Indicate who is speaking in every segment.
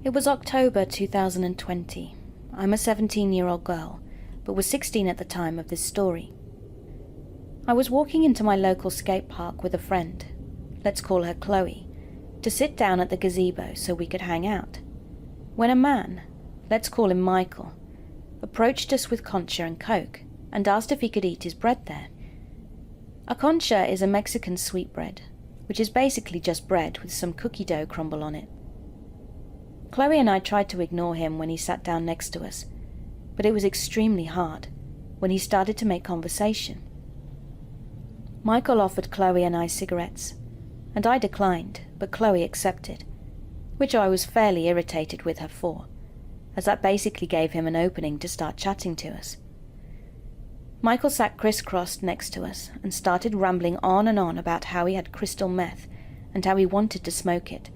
Speaker 1: It was October 2020. I'm a 17-year-old girl, but was 16 at the time of this story. I was walking into my local skate park with a friend, let's call her Chloe, to sit down at the gazebo so we could hang out, when a man, let's call him Michael, approached us with concha and coke and asked if he could eat his bread there. A concha is a Mexican sweetbread, which is basically just bread with some cookie dough crumble on it. Chloe and I tried to ignore him when he sat down next to us, but it was extremely hard when he started to make conversation. Michael offered Chloe and I cigarettes, and I declined, but Chloe accepted, which I was fairly irritated with her for, as that basically gave him an opening to start chatting to us. Michael sat crisscrossed next to us and started rambling on and on about how he had crystal meth and how he wanted to smoke it,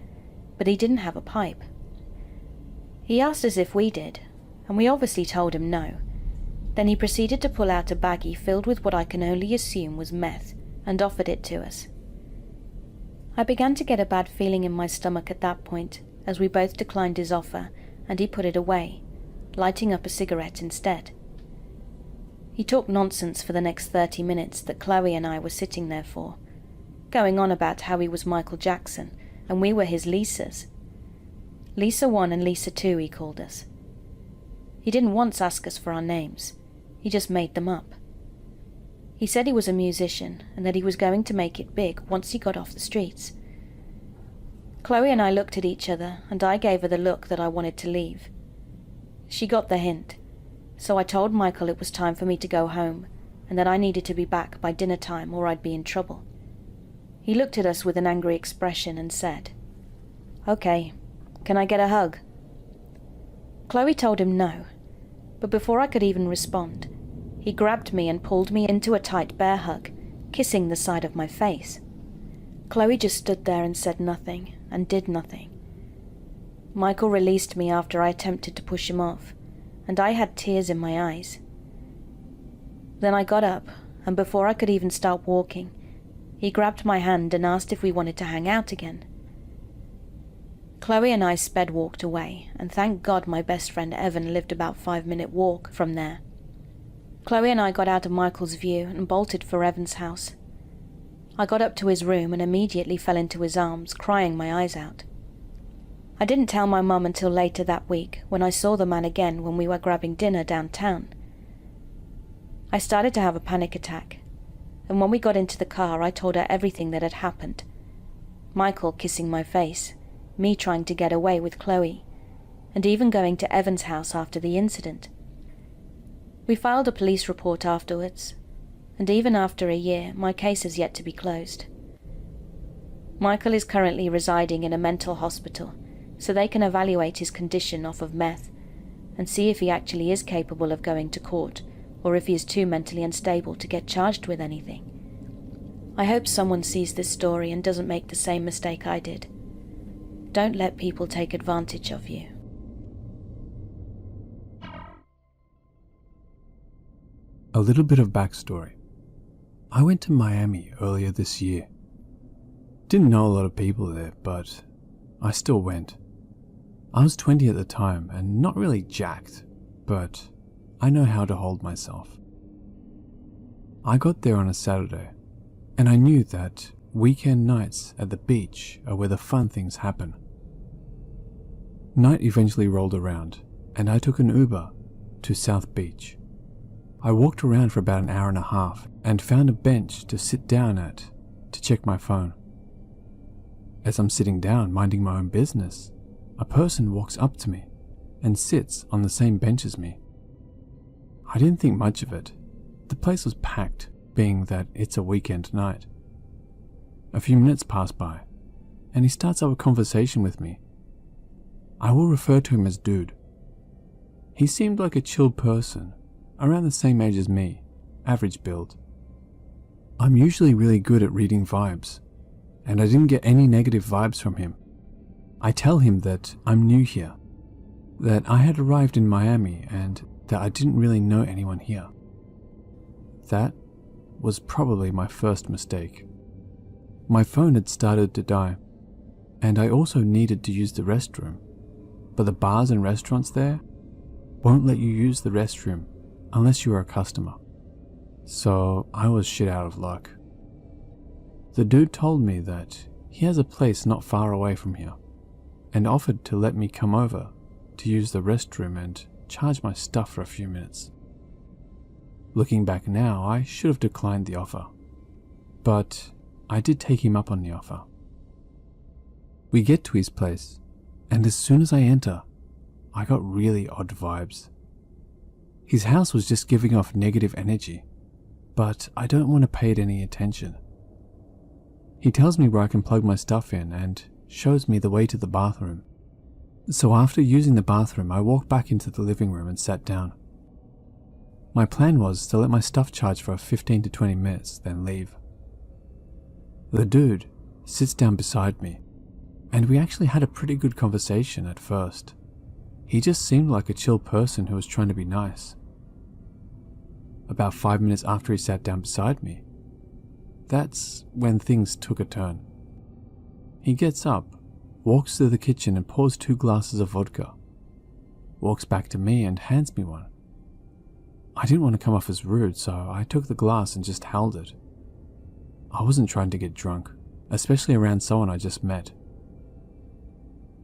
Speaker 1: but he didn't have a pipe. He asked us if we did, and we obviously told him no. Then he proceeded to pull out a baggie filled with what I can only assume was meth and offered it to us. I began to get a bad feeling in my stomach at that point, as we both declined his offer and he put it away, lighting up a cigarette instead. He talked nonsense for the next 30 minutes that Chloe and I were sitting there for, going on about how he was Michael Jackson and we were his Lisas. Lisa 1 and Lisa 2, he called us. He didn't once ask us for our names, he just made them up. He said he was a musician and that he was going to make it big once he got off the streets. Chloe and I looked at each other and I gave her the look that I wanted to leave. She got the hint, so I told Michael it was time for me to go home and that I needed to be back by dinner time or I'd be in trouble. He looked at us with an angry expression and said, "Okay, can I get a hug?" Chloe told him no, but before I could even respond, he grabbed me and pulled me into a tight bear hug, kissing the side of my face. Chloe just stood there and said nothing and did nothing. Michael released me after I attempted to push him off, and I had tears in my eyes. Then I got up, and before I could even start walking, he grabbed my hand and asked if we wanted to hang out again. Chloe and I sped walked away, and thank God my best friend Evan lived about 5-minute walk from there. Chloe and I got out of Michael's view and bolted for Evan's house. I got up to his room and immediately fell into his arms, crying my eyes out. I didn't tell my mum until later that week, when I saw the man again when we were grabbing dinner downtown. I started to have a panic attack, and when we got into the car I told her everything that had happened. Michael kissing my face, me trying to get away with Chloe, and even going to Evan's house after the incident. We filed a police report afterwards, and even after a year, my case has yet to be closed. Michael is currently residing in a mental hospital, so they can evaluate his condition off of meth and see if he actually is capable of going to court or if he is too mentally unstable to get charged with anything. I hope someone sees this story and doesn't make the same mistake I did. Don't let people take advantage of you.
Speaker 2: A little bit of backstory. I went to Miami earlier this year. Didn't know a lot of people there, but I still went. I was 20 at the time and not really jacked, but I know how to hold myself. I got there on a Saturday, and I knew that weekend nights at the beach are where the fun things happen. Night eventually rolled around, and I took an Uber to South Beach. I walked around for about an hour and a half and found a bench to sit down at to check my phone. As I'm sitting down minding my own business, a person walks up to me and sits on the same bench as me. I didn't think much of it. The place was packed, being that it's a weekend night. A few minutes pass by, and he starts up a conversation with me. I will refer to him as Dude. He seemed like a chill person, around the same age as me, average build. I'm usually really good at reading vibes, and I didn't get any negative vibes from him. I tell him that I'm new here, that I had arrived in Miami and that I didn't really know anyone here. That was probably my first mistake. My phone had started to die, and I also needed to use the restroom. but the bars and restaurants there won't let you use the restroom unless you are a customer. So I was shit out of luck. The dude told me that he has a place not far away from here and offered to let me come over to use the restroom and charge my stuff for a few minutes. Looking back now, I should have declined the offer, but I did take him up on the offer. We get to his place, and as soon as I enter, I got really odd vibes. His house was just giving off negative energy, but I don't want to pay it any attention. He tells me where I can plug my stuff in and shows me the way to the bathroom. So after using the bathroom, I walked back into the living room and sat down. My plan was to let my stuff charge for 15 to 20 minutes, then leave. The dude sits down beside me, and we actually had a pretty good conversation at first. He just seemed like a chill person who was trying to be nice. About 5 minutes after he sat down beside me, that's when things took a turn. He gets up, walks to the kitchen and pours 2 glasses of vodka, walks back to me and hands me one. I didn't want to come off as rude, so I took the glass and just held it. I wasn't trying to get drunk, especially around someone I just met.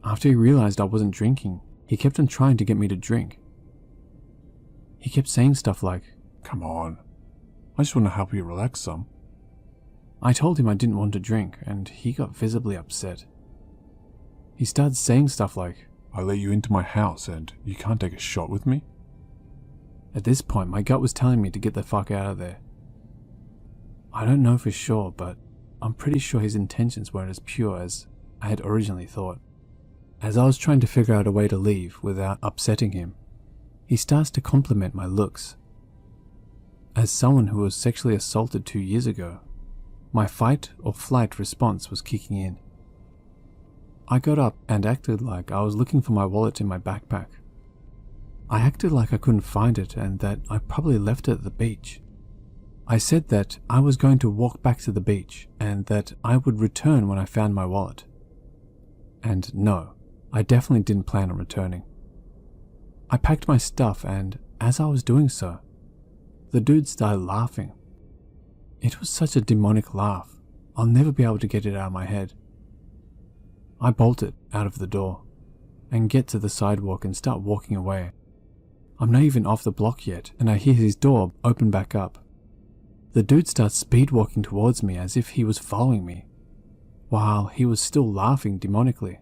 Speaker 2: After he realized I wasn't drinking, he kept on trying to get me to drink. He kept saying stuff like, "Come on, I just want to help you relax some." I told him I didn't want to drink, and he got visibly upset. He started saying stuff like, "I let you into my house and you can't take a shot with me?" At this point, my gut was telling me to get the fuck out of there. I don't know for sure, but I'm pretty sure his intentions weren't as pure as I had originally thought. As I was trying to figure out a way to leave without upsetting him, he starts to compliment my looks. As someone who was sexually assaulted 2 years ago, my fight or flight response was kicking in. I got up and acted like I was looking for my wallet in my backpack. I acted like I couldn't find it and that I probably left it at the beach. I said that I was going to walk back to the beach and that I would return when I found my wallet. And no, I definitely didn't plan on returning. I packed my stuff, and as I was doing so, the dude started laughing. It was such a demonic laugh, I'll never be able to get it out of my head. I bolt it out of the door and get to the sidewalk and start walking away. I'm not even off the block yet, and I hear his door open back up. The dude starts speed walking towards me as if he was following me, while he was still laughing demonically.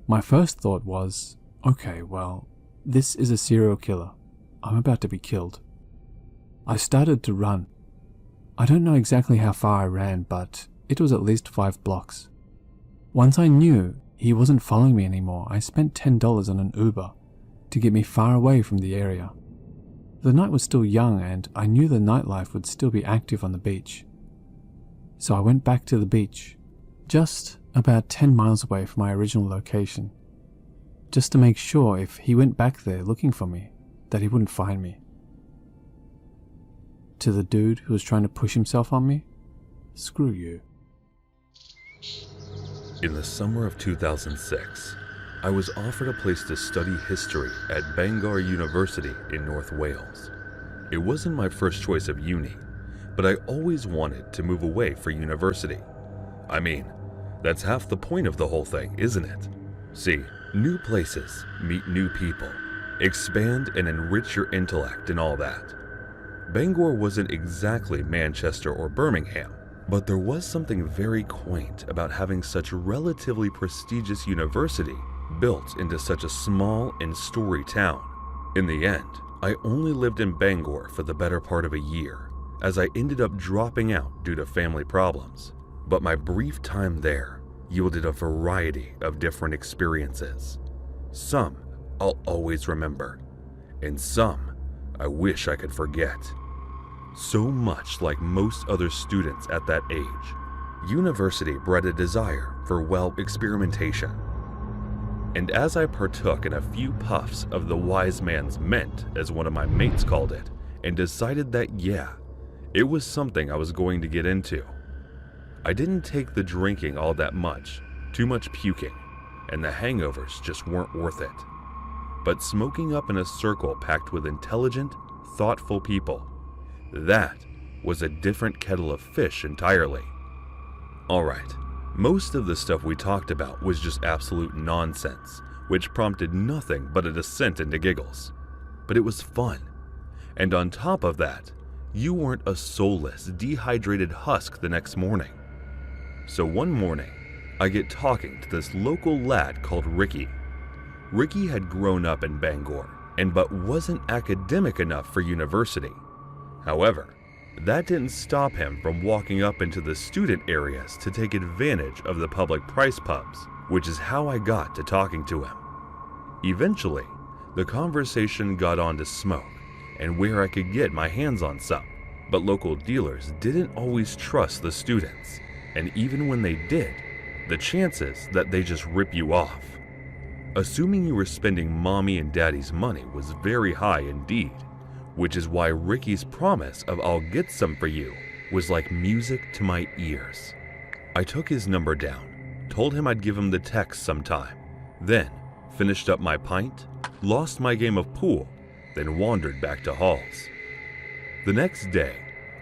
Speaker 2: My first thought was, okay, well, this is a serial killer. I'm about to be killed. I started to run. I don't know exactly how far I ran, but it was at least 5 blocks. Once I knew he wasn't following me anymore, I spent $10 on an Uber to get me far away from the area. The night was still young and I knew the nightlife would still be active on the beach. So I went back to the beach, just about 10 miles away from my original location, just to make sure if he went back there looking for me, that he wouldn't find me. To the dude who was trying to push himself on me, screw you.
Speaker 3: In the summer of 2006, I was offered a place to study history at Bangor University in North Wales. It wasn't my first choice of uni, but I always wanted to move away for university. I mean, that's half the point of the whole thing, isn't it? See, new places, meet new people, expand and enrich your intellect and all that. Bangor wasn't exactly Manchester or Birmingham, but there was something very quaint about having such a relatively prestigious university built into such a small and storied town. In the end, I only lived in Bangor for the better part of a year, as I ended up dropping out due to family problems. But my brief time there yielded a variety of different experiences. Some I'll always remember, and some I wish I could forget. So much like most other students at that age, university bred a desire for, well, experimentation. And as I partook in a few puffs of the wise man's mint, as one of my mates called it, and decided that, yeah, it was something I was going to get into, I didn't take the drinking all that much, too much puking, and the hangovers just weren't worth it. But smoking up in a circle packed with intelligent, thoughtful people, that was a different kettle of fish entirely. Alright, most of the stuff we talked about was just absolute nonsense, which prompted nothing but a descent into giggles. But it was fun. And on top of that, you weren't a soulless, dehydrated husk the next morning. So one morning, I get talking to this local lad called Ricky. Ricky had grown up in Bangor, but wasn't academic enough for university. However, that didn't stop him from walking up into the student areas to take advantage of the public price pubs, which is how I got to talking to him. Eventually, the conversation got on to smoke and where I could get my hands on some, but local dealers didn't always trust the students, and even when they did, the chances that they just rip you off. Assuming you were spending mommy and daddy's money was very high indeed, which is why Ricky's promise of "I'll get some for you" was like music to my ears. I took his number down, told him I'd give him the text sometime, then finished up my pint, lost my game of pool, then wandered back to Hall's. The next day,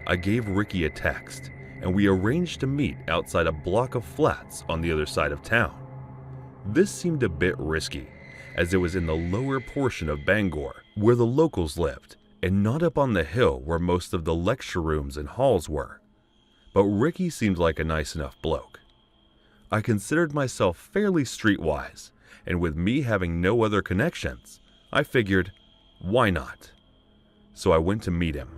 Speaker 3: I gave Ricky a text, and we arranged to meet outside a block of flats on the other side of town. This seemed a bit risky, as it was in the lower portion of Bangor, where the locals lived, and not up on the hill where most of the lecture rooms and halls were. But Ricky seemed like a nice enough bloke. I considered myself fairly streetwise, and with me having no other connections, I figured, why not? So I went to meet him,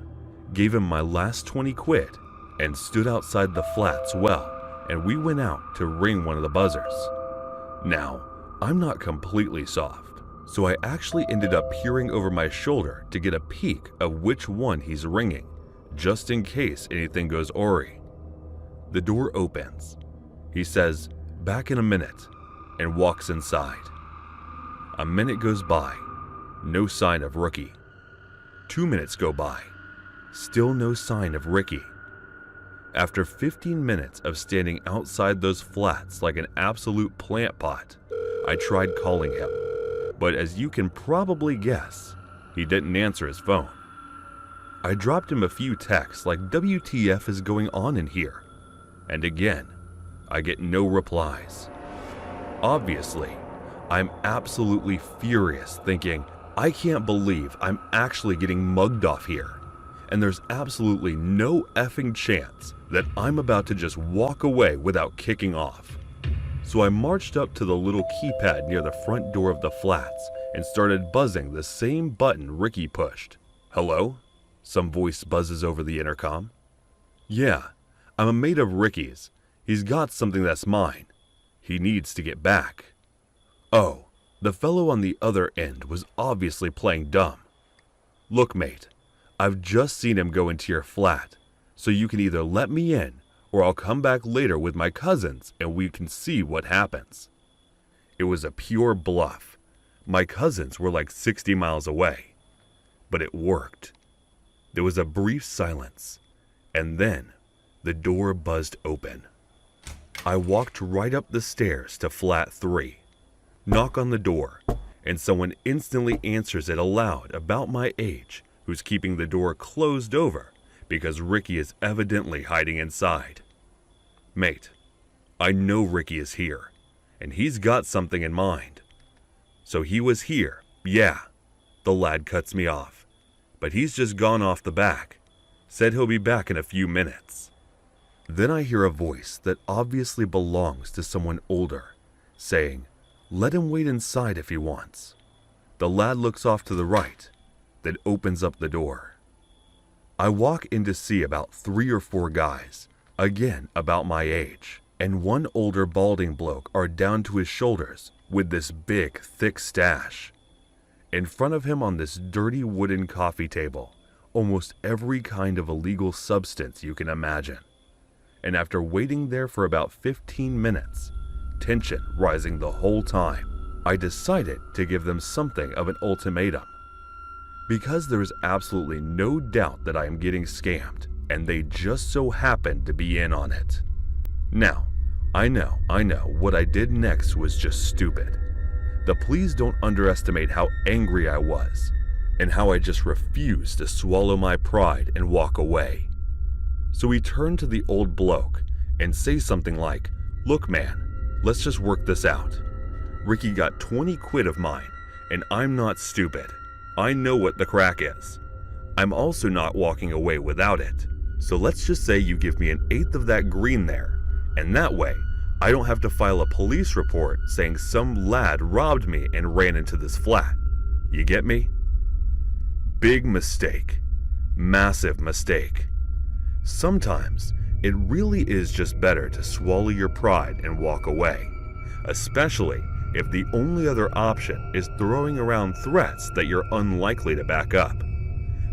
Speaker 3: gave him my last 20 quid, and stood outside the flats and we went out to ring one of the buzzers. Now, I'm not completely soft, so I actually ended up peering over my shoulder to get a peek of which one he's ringing, just in case anything goes awry. The door opens. He says, "Back in a minute," and walks inside. A minute goes by, no sign of Ricky. 2 minutes go by, still no sign of Ricky. After 15 minutes of standing outside those flats like an absolute plant pot, I tried calling him, but as you can probably guess, he didn't answer his phone. I dropped him a few texts like "WTF is going on in here?" And again, I get no replies. Obviously, I'm absolutely furious, thinking, I can't believe I'm actually getting mugged off here, and there's absolutely no effing chance that I'm about to just walk away without kicking off. So I marched up to the little keypad near the front door of the flats and started buzzing the same button Ricky pushed. "Hello?" Some voice buzzes over the intercom. "Yeah, I'm a mate of Ricky's. He's got something that's mine. He needs to get back." Oh, the fellow on the other end was obviously playing dumb. "Look, mate, I've just seen him go into your flat, so you can either let me in or I'll come back later with my cousins and we can see what happens." It was a pure bluff. My cousins were like 60 miles away. But it worked. There was a brief silence, and then the door buzzed open. I walked right up the stairs to flat 3, knock on the door, and someone instantly answers it aloud about my age, who's keeping the door closed over because Ricky is evidently hiding inside. "Mate, I know Ricky is here, and he's got something in mind." "So he was here, yeah," the lad cuts me off, "but he's just gone off the back. Said he'll be back in a few minutes." Then I hear a voice that obviously belongs to someone older, saying, "Let him wait inside if he wants." The lad looks off to the right, then opens up the door. I walk in to see about 3 or 4 guys, again about my age, and one older balding bloke are down to his shoulders with this big, thick stash. In front of him on this dirty wooden coffee table, almost every kind of illegal substance you can imagine. And after waiting there for about 15 minutes, tension rising the whole time, I decided to give them something of an ultimatum. Because there is absolutely no doubt that I am getting scammed, and they just so happened to be in on it. Now, I know, what I did next was just stupid. But please don't underestimate how angry I was, and how I just refused to swallow my pride and walk away. So we turned to the old bloke and say something like, "Look man, let's just work this out. Ricky got 20 quid of mine, and I'm not stupid. I know what the crack is. I'm also not walking away without it. So let's just say you give me 1/8 of that green there, and that way, I don't have to file a police report saying some lad robbed me and ran into this flat. You get me?" Big mistake. Massive mistake. Sometimes, it really is just better to swallow your pride and walk away, especially if the only other option is throwing around threats that you're unlikely to back up.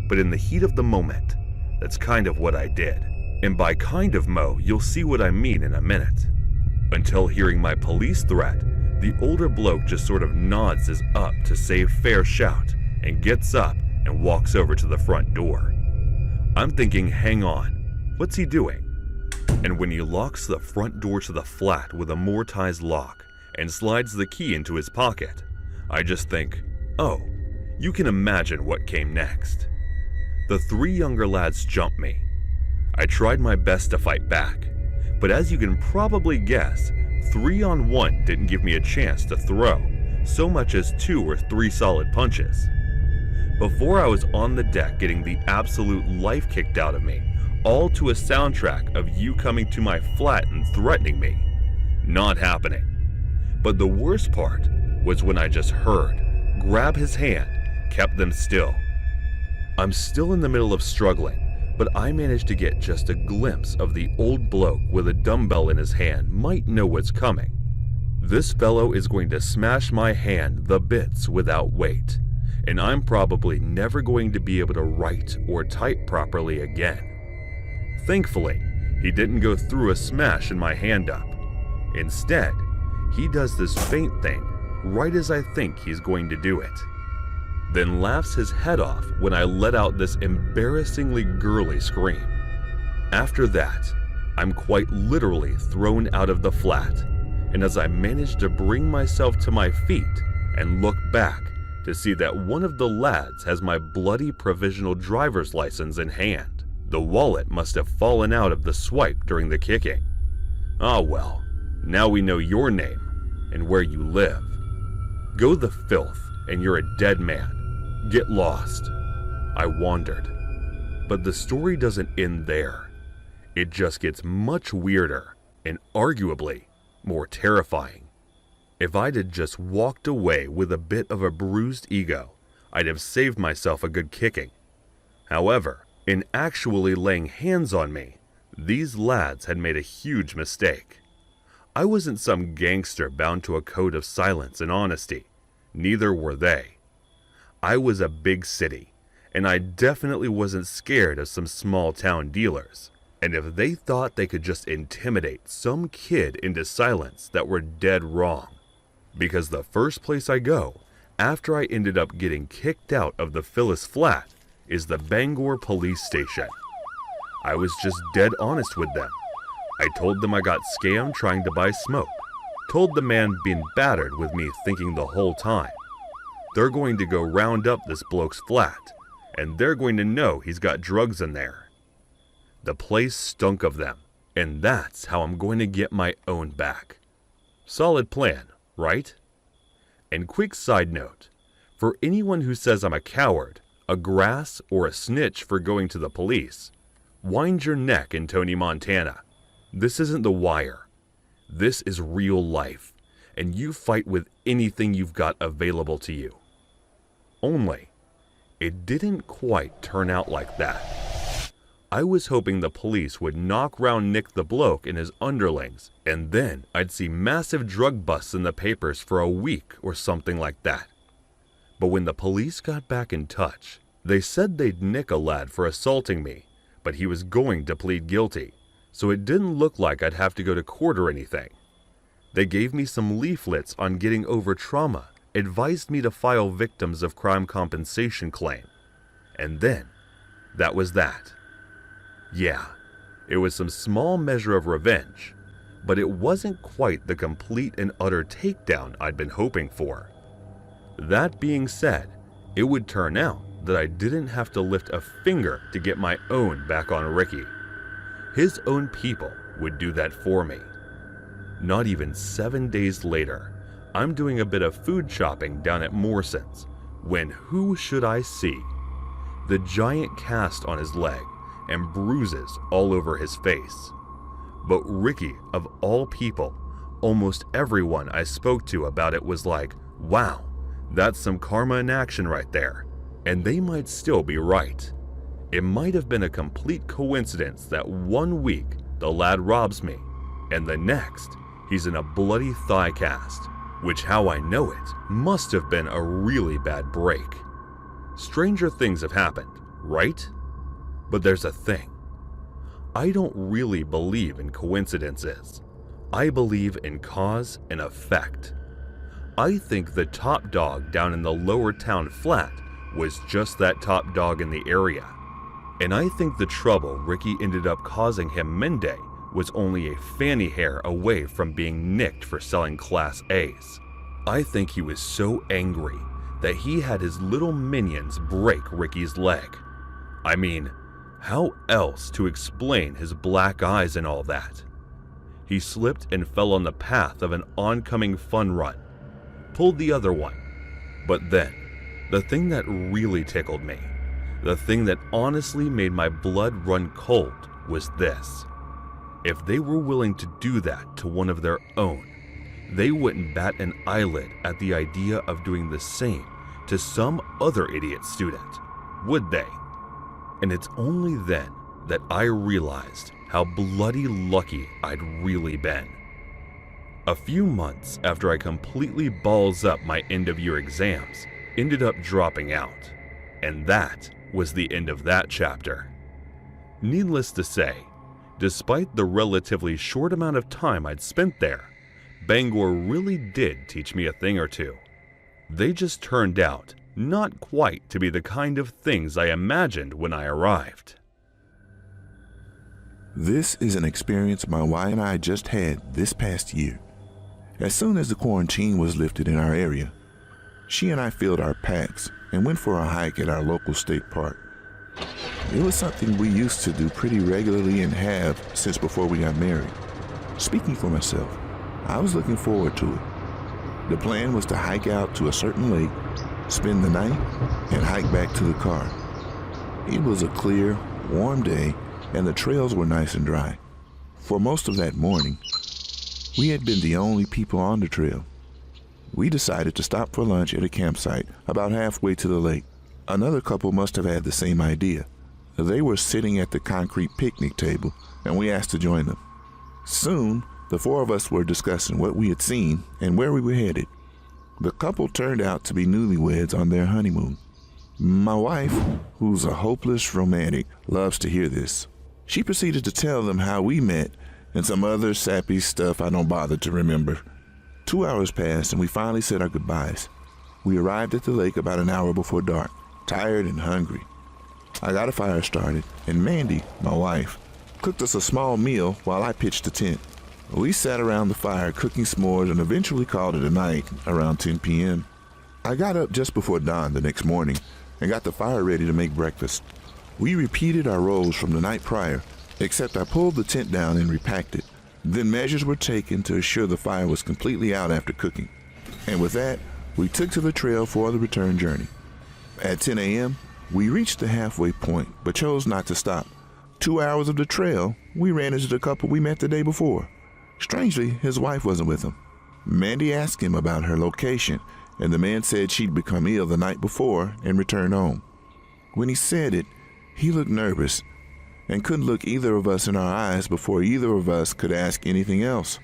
Speaker 3: But in the heat of the moment, that's kind of what I did. And by kind of, Mo, you'll see what I mean in a minute. Until hearing my police threat, the older bloke just sort of nods his up to say fair shout and gets up and walks over to the front door. I'm thinking, hang on, what's he doing? And when he locks the front door to the flat with a mortised lock and slides the key into his pocket, I just think, oh, you can imagine what came next. The 3 younger lads jumped me. I tried my best to fight back, but as you can probably guess, 3-on-1 didn't give me a chance to throw so much as 2 or 3 solid punches. Before I was on the deck getting the absolute life kicked out of me, all to a soundtrack of you coming to my flat and threatening me. Not happening. But the worst part was when I just heard, grab his hand, kept them still. I'm still in the middle of struggling, but I managed to get just a glimpse of the old bloke with a dumbbell in his hand might know what's coming. This fellow is going to smash my hand the bits without weight, and I'm probably never going to be able to write or type properly again. Thankfully, he didn't go through a smash in my hand up. Instead, he does this faint thing right as I think he's going to do it, then laughs his head off when I let out this embarrassingly girly scream. After that, I'm quite literally thrown out of the flat, and as I manage to bring myself to my feet and look back to see that one of the lads has my bloody provisional driver's license in hand. The wallet must have fallen out of the swipe during the kicking. Ah well, now we know your name and where you live. Go the filth and you're a dead man. Get lost. I wandered. But the story doesn't end there. It just gets much weirder and arguably more terrifying. If I'd have just walked away with a bit of a bruised ego, I'd have saved myself a good kicking. However, in actually laying hands on me, these lads had made a huge mistake. I wasn't some gangster bound to a code of silence and honesty. Neither were they. I was a big city, and I definitely wasn't scared of some small town dealers. And if they thought they could just intimidate some kid into silence, that were dead wrong. Because the first place I go, after I ended up getting kicked out of the Phyllis flat, is the Bangor police station. I was just dead honest with them. I told them I got scammed trying to buy smoke. Told the man being battered with me thinking the whole time, they're going to go round up this bloke's flat, and they're going to know he's got drugs in there. The place stunk of them, and that's how I'm going to get my own back. Solid plan, right? And quick side note, for anyone who says I'm a coward, a grass, or a snitch for going to the police, wind your neck in Tony, Montana. This isn't The Wire. This is real life, and you fight with anything you've got available to you. Only, it didn't quite turn out like that. I was hoping the police would knock round Nick the bloke and his underlings, and then I'd see massive drug busts in the papers for a week or something like that. But when the police got back in touch, they said they'd nick a lad for assaulting me, but he was going to plead guilty, so it didn't look like I'd have to go to court or anything. They gave me some leaflets on getting over trauma, advised me to file victims of crime compensation claim, and then that was that. Yeah, it was some small measure of revenge, but it wasn't quite the complete and utter takedown I'd been hoping for. That being said, it would turn out that I didn't have to lift a finger to get my own back on Ricky. His own people would do that for me. Not even 7 days later, I'm doing a bit of food shopping down at Morson's when who should I see? The giant cast on his leg and bruises all over his face. But Ricky, of all people, almost everyone I spoke to about it was like, wow, that's some karma in action right there. And they might still be right. It might have been a complete coincidence that 1 week the lad robs me, and the next he's in a bloody thigh cast, which, how I know it, must have been a really bad break. Stranger things have happened, right? But there's a thing. I don't really believe in coincidences. I believe in cause and effect. I think the top dog down in the lower town flat was just that top dog in the area. And I think the trouble Ricky ended up causing him Monday was only a fanny hair away from being nicked for selling Class A's. I think he was so angry that he had his little minions break Ricky's leg. I mean, how else to explain his black eyes and all that? He slipped and fell on the path of an oncoming fun run, pulled the other one. But then, the thing that really tickled me, the thing that honestly made my blood run cold, was this. If they were willing to do that to one of their own, they wouldn't bat an eyelid at the idea of doing the same to some other idiot student, would they? And it's only then that I realized how bloody lucky I'd really been. A few months after I completely balls up my end-of-year exams, ended up dropping out, and that was the end of that chapter. Needless to say, despite the relatively short amount of time I'd spent there, Bangor really did teach me a thing or two. They just turned out not quite to be the kind of things I imagined when I arrived.
Speaker 4: This is an experience my wife and I just had this past year. As soon as the quarantine was lifted in our area, she and I filled our packs and went for a hike at our local state park. It was something we used to do pretty regularly and have since before we got married. Speaking for myself, I was looking forward to it. The plan was to hike out to a certain lake, spend the night, and hike back to the car. It was a clear, warm day, and the trails were nice and dry. For most of that morning, we had been the only people on the trail. We decided to stop for lunch at a campsite about halfway to the lake. Another couple must have had the same idea. They were sitting at the concrete picnic table, and we asked to join them. Soon, the four of us were discussing what we had seen and where we were headed. The couple turned out to be newlyweds on their honeymoon. My wife, who's a hopeless romantic, loves to hear this. She proceeded to tell them how we met and some other sappy stuff I don't bother to remember. 2 hours passed and we finally said our goodbyes. We arrived at the lake about an hour before dark, tired and hungry. I got a fire started, and Mandy, my wife, cooked us a small meal while I pitched a tent. We sat around the fire cooking s'mores and eventually called it a night around 10 p.m. I got up just before dawn the next morning and got the fire ready to make breakfast. We repeated our roles from the night prior, except I pulled the tent down and repacked it. Then measures were taken to assure the fire was completely out after cooking. And with that, we took to the trail for the return journey. At 10 a.m., we reached the halfway point, but chose not to stop. 2 hours of the trail, we ran into the couple we met the day before. Strangely, his wife wasn't with him. Mandy asked him about her location, and the man said she'd become ill the night before and returned home. When he said it, he looked nervous and couldn't look either of us in our eyes before either of us could ask anything else.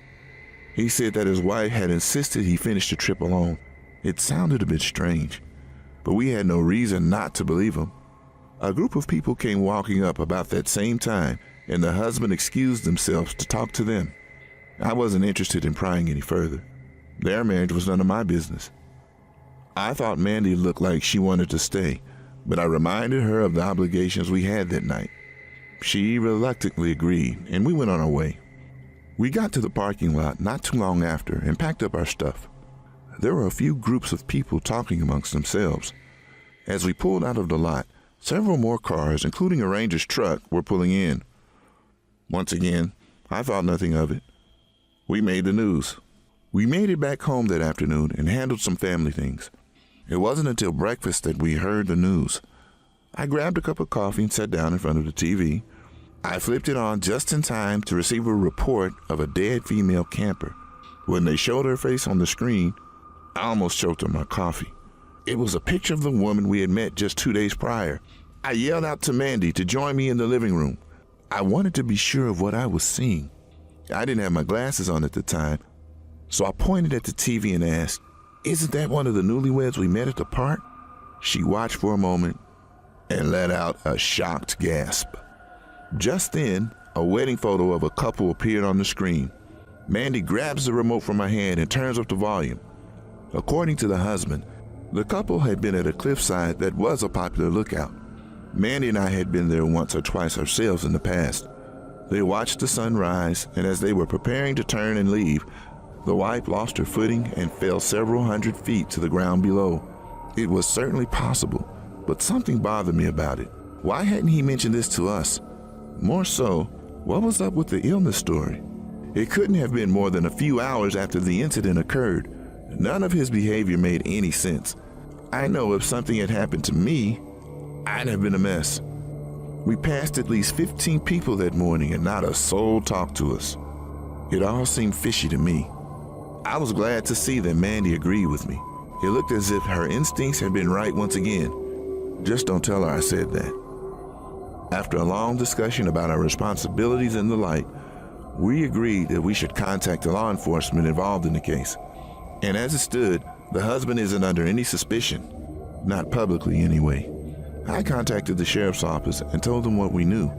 Speaker 4: He said that his wife had insisted he finish the trip alone. It sounded a bit strange, but we had no reason not to believe him. A group of people came walking up about that same time, and the husband excused themselves to talk to them. I wasn't interested in prying any further. Their marriage was none of my business. I thought Mandy looked like she wanted to stay, but I reminded her of the obligations we had that night. She reluctantly agreed, and we went on our way. We got to the parking lot not too long after and packed up our stuff. There were a few groups of people talking amongst themselves. As we pulled out of the lot, several more cars, including a Ranger's truck, were pulling in. Once again, I thought nothing of it. We made the news. We made it back home that afternoon and handled some family things. It wasn't until breakfast that we heard the news. I grabbed a cup of coffee and sat down in front of the TV. I flipped it on just in time to receive a report of a dead female camper. When they showed her face on the screen, I almost choked on my coffee. It was a picture of the woman we had met just 2 days prior. I yelled out to Mandy to join me in the living room. I wanted to be sure of what I was seeing. I didn't have my glasses on at the time, so I pointed at the TV and asked, "Isn't that one of the newlyweds we met at the park?" She watched for a moment and let out a shocked gasp. Just then, a wedding photo of a couple appeared on the screen. Mandy grabs the remote from my hand and turns up the volume. According to the husband, the couple had been at a cliffside that was a popular lookout. Mandy and I had been there once or twice ourselves in the past. They watched the sun rise, and as they were preparing to turn and leave, the wife lost her footing and fell several hundred feet to the ground below. It was certainly possible, but something bothered me about it. Why hadn't he mentioned this to us? More so, what was up with the illness story? It couldn't have been more than a few hours after the incident occurred. None of his behavior made any sense. I know if something had happened to me, I'd have been a mess. We passed at least 15 people that morning and not a soul talked to us. It all seemed fishy to me. I was glad to see that Mandy agreed with me. It looked as if her instincts had been right once again. Just don't tell her I said that. After a long discussion about our responsibilities and the like, we agreed that we should contact the law enforcement involved in the case. And as it stood, the husband isn't under any suspicion. Not publicly, anyway. I contacted the sheriff's office and told them what we knew.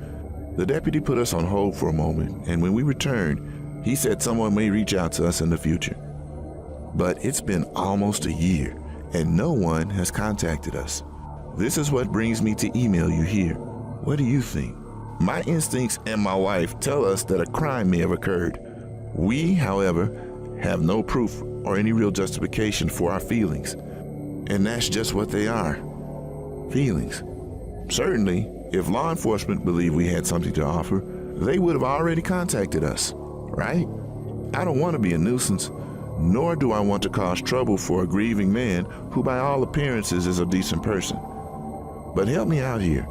Speaker 4: The deputy put us on hold for a moment, and when we returned, he said someone may reach out to us in the future. But it's been almost a year, and no one has contacted us. This is what brings me to email you here. What do you think? My instincts and my wife tell us that a crime may have occurred. We, however, have no proof or any real justification for our feelings. And that's just what they are. Feelings. Certainly, if law enforcement believed we had something to offer, they would have already contacted us, right? I don't want to be a nuisance, nor do I want to cause trouble for a grieving man who by all appearances is a decent person. But help me out here.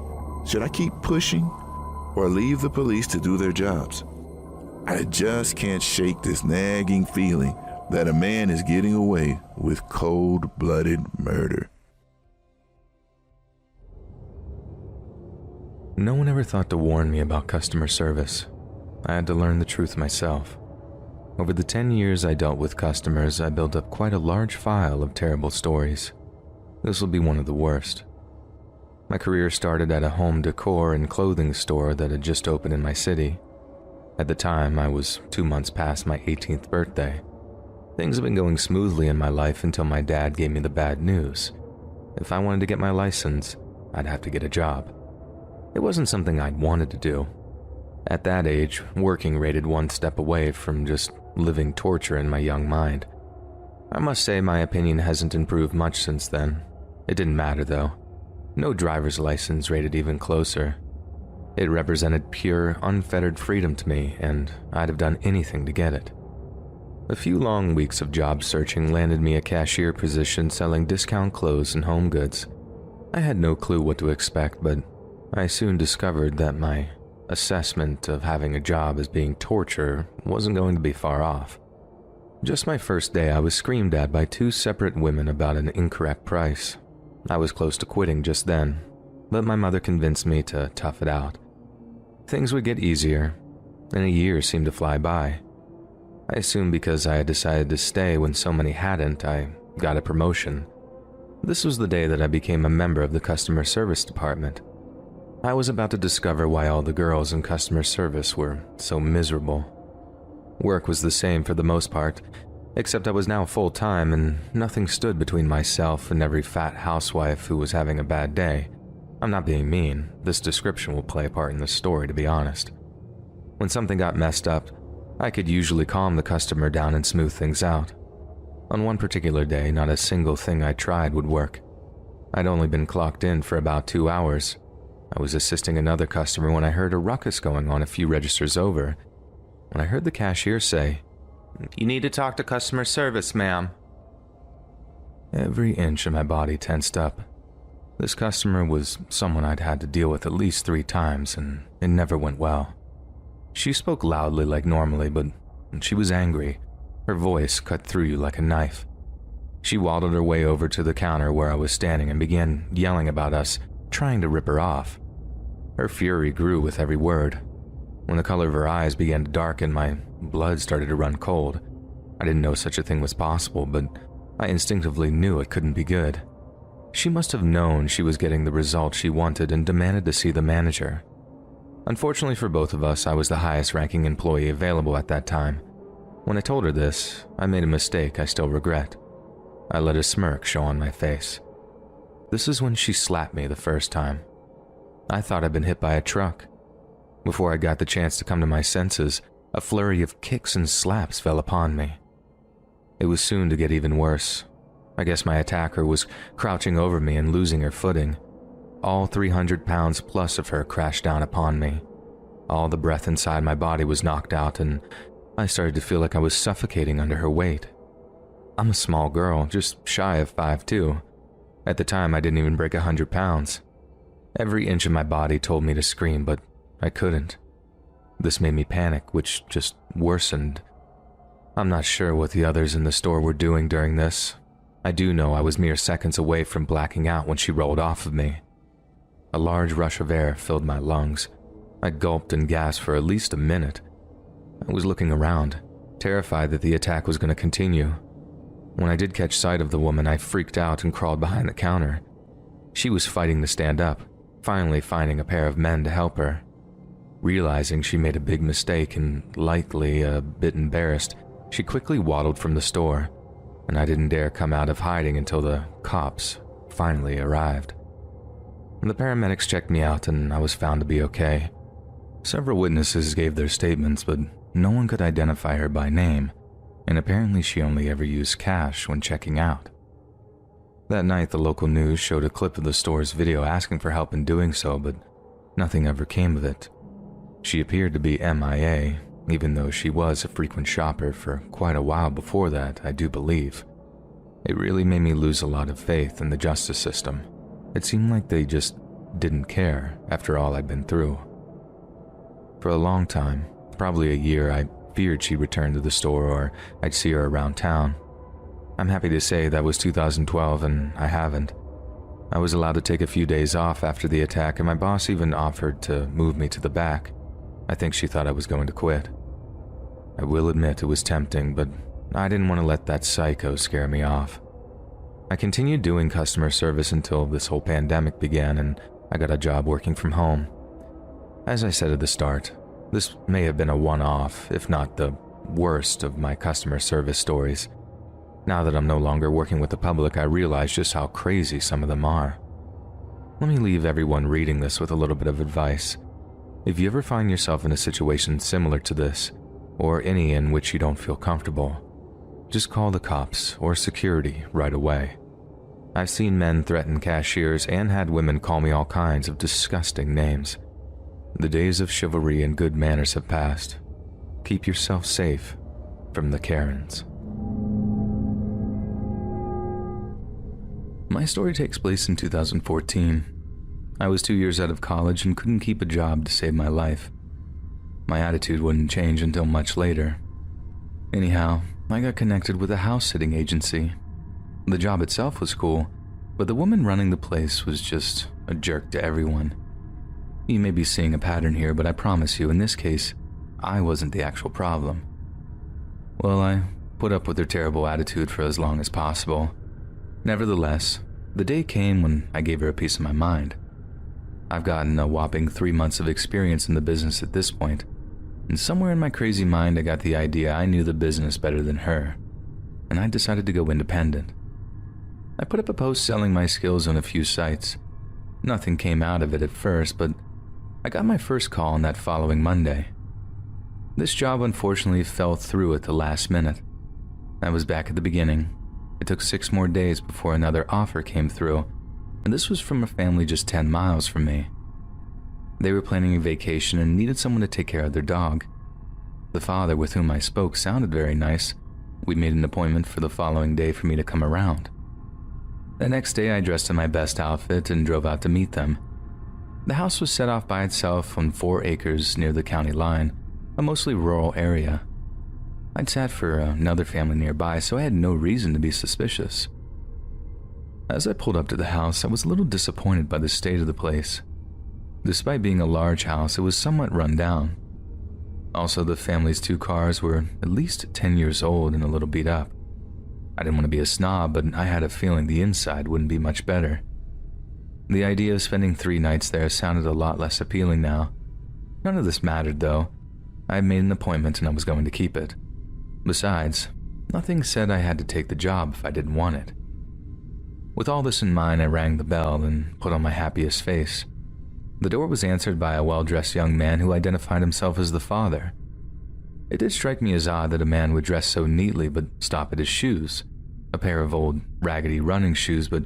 Speaker 4: Should I keep pushing or leave the police to do their jobs? I just can't shake this nagging feeling that a man is getting away with cold-blooded murder.
Speaker 5: No one ever thought to warn me about customer service. I had to learn the truth myself. Over the 10 years I dealt with customers, I built up quite a large file of terrible stories. This will be one of the worst. My career started at a home decor and clothing store that had just opened in my city. At the time, I was 2 months past my 18th birthday. Things had been going smoothly in my life until my dad gave me the bad news. If I wanted to get my license, I'd have to get a job. It wasn't something I'd wanted to do. At that age, working rated one step away from just living torture in my young mind. I must say my opinion hasn't improved much since then. It didn't matter though. No driver's license rated even closer. It represented pure, unfettered freedom to me, and I'd have done anything to get it. A few long weeks of job searching landed me a cashier position selling discount clothes and home goods. I had no clue what to expect, but I soon discovered that my assessment of having a job as being torture wasn't going to be far off. Just my first day, I was screamed at by 2 separate women about an incorrect price. I was close to quitting just then, but my mother convinced me to tough it out. Things would get easier, and a year seemed to fly by. I assumed because I had decided to stay when so many hadn't, I got a promotion. This was the day that I became a member of the customer service department. I was about to discover why all the girls in customer service were so miserable. Work was the same for the most part, except I was now full-time and nothing stood between myself and every fat housewife who was having a bad day. I'm not being mean, this description will play a part in the story to be honest. When something got messed up, I could usually calm the customer down and smooth things out. On one particular day, not a single thing I tried would work. I'd only been clocked in for about 2 hours. I was assisting another customer when I heard a ruckus going on a few registers over. When I heard the cashier say, "You need to talk to customer service, ma'am." Every inch of my body tensed up. This customer was someone I'd had to deal with at least 3 times, and it never went well. She spoke loudly like normally, but she was angry. Her voice cut through you like a knife. She waddled her way over to the counter where I was standing and began yelling about us, trying to rip her off. Her fury grew with every word. When the color of her eyes began to darken, my blood started to run cold. I didn't know such a thing was possible, but I instinctively knew it couldn't be good. She must have known she was getting the result she wanted and demanded to see the manager. Unfortunately for both of us, I was the highest-ranking employee available at that time. When I told her this, I made a mistake I still regret. I let a smirk show on my face. This is when she slapped me the first time. I thought I'd been hit by a truck. Before I got the chance to come to my senses, a flurry of kicks and slaps fell upon me. It was soon to get even worse. I guess my attacker was crouching over me and losing her footing. All 300 pounds plus of her crashed down upon me. All the breath inside my body was knocked out, and I started to feel like I was suffocating under her weight. I'm a small girl, just shy of 5'2". At the time, I didn't even break 100 pounds. Every inch of my body told me to scream, but I couldn't. This made me panic, which just worsened. I'm not sure what the others in the store were doing during this. I do know I was mere seconds away from blacking out when she rolled off of me. A large rush of air filled my lungs. I gulped and gasped for at least a minute. I was looking around, terrified that the attack was going to continue. When I did catch sight of the woman, I freaked out and crawled behind the counter. She was fighting to stand up, finally finding a pair of men to help her. Realizing she made a big mistake and likely a bit embarrassed, she quickly waddled from the store, and I didn't dare come out of hiding until the cops finally arrived. The paramedics checked me out and I was found to be okay. Several witnesses gave their statements, but no one could identify her by name, and apparently she only ever used cash when checking out. That night, the local news showed a clip of the store's video asking for help in doing so, but nothing ever came of it. She appeared to be MIA, even though she was a frequent shopper for quite a while before that, I do believe. It really made me lose a lot of faith in the justice system. It seemed like they just didn't care after all I'd been through. For a long time, probably a year, I feared she'd return to the store or I'd see her around town. I'm happy to say that was 2012 and I haven't. I was allowed to take a few days off after the attack and my boss even offered to move me to the back. I think she thought I was going to quit. I will admit it was tempting, but I didn't want to let that psycho scare me off. I continued doing customer service until this whole pandemic began and I got a job working from home. As I said at the start, this may have been a one-off, if not the worst of my customer service stories. Now that I'm no longer working with the public, I realize just how crazy some of them are. Let me leave everyone reading this with a little bit of advice. If you ever find yourself in a situation similar to this, or any in which you don't feel comfortable, just call the cops or security right away. I've seen men threaten cashiers and had women call me all kinds of disgusting names. The days of chivalry and good manners have passed. Keep yourself safe from the Karens. My story takes place in 2014. I was 2 years out of college and couldn't keep a job to save my life. My attitude wouldn't change until much later. Anyhow, I got connected with a house-sitting agency. The job itself was cool, but the woman running the place was just a jerk to everyone. You may be seeing a pattern here, but I promise you, in this case, I wasn't the actual problem. Well, I put up with her terrible attitude for as long as possible. Nevertheless, the day came when I gave her a piece of my mind. I've gotten a whopping 3 months of experience in the business at this point, and somewhere in my crazy mind I got the idea I knew the business better than her, and I decided to go independent. I put up a post selling my skills on a few sites. Nothing came out of it at first, but I got my first call on that following Monday. This job unfortunately fell through at the last minute. I was back at the beginning. It took 6 more days before another offer came through, and this was from a family just 10 miles from me. They were planning a vacation and needed someone to take care of their dog. The father with whom I spoke sounded very nice. We made an appointment for the following day for me to come around. The next day I dressed in my best outfit and drove out to meet them. The house was set off by itself on 4 acres near the county line, a mostly rural area. I'd sat for another family nearby, so I had no reason to be suspicious. As I pulled up to the house, I was a little disappointed by the state of the place. Despite being a large house, it was somewhat run down. Also, the family's 2 cars were at least 10 years old and a little beat up. I didn't want to be a snob, but I had a feeling the inside wouldn't be much better. The idea of spending 3 nights there sounded a lot less appealing now. None of this mattered, though. I had made an appointment and I was going to keep it. Besides, nothing said I had to take the job if I didn't want it. With all this in mind, I rang the bell and put on my happiest face. The door was answered by a well-dressed young man who identified himself as the father. It did strike me as odd that a man would dress so neatly but stop at his shoes, a pair of old, raggedy running shoes, but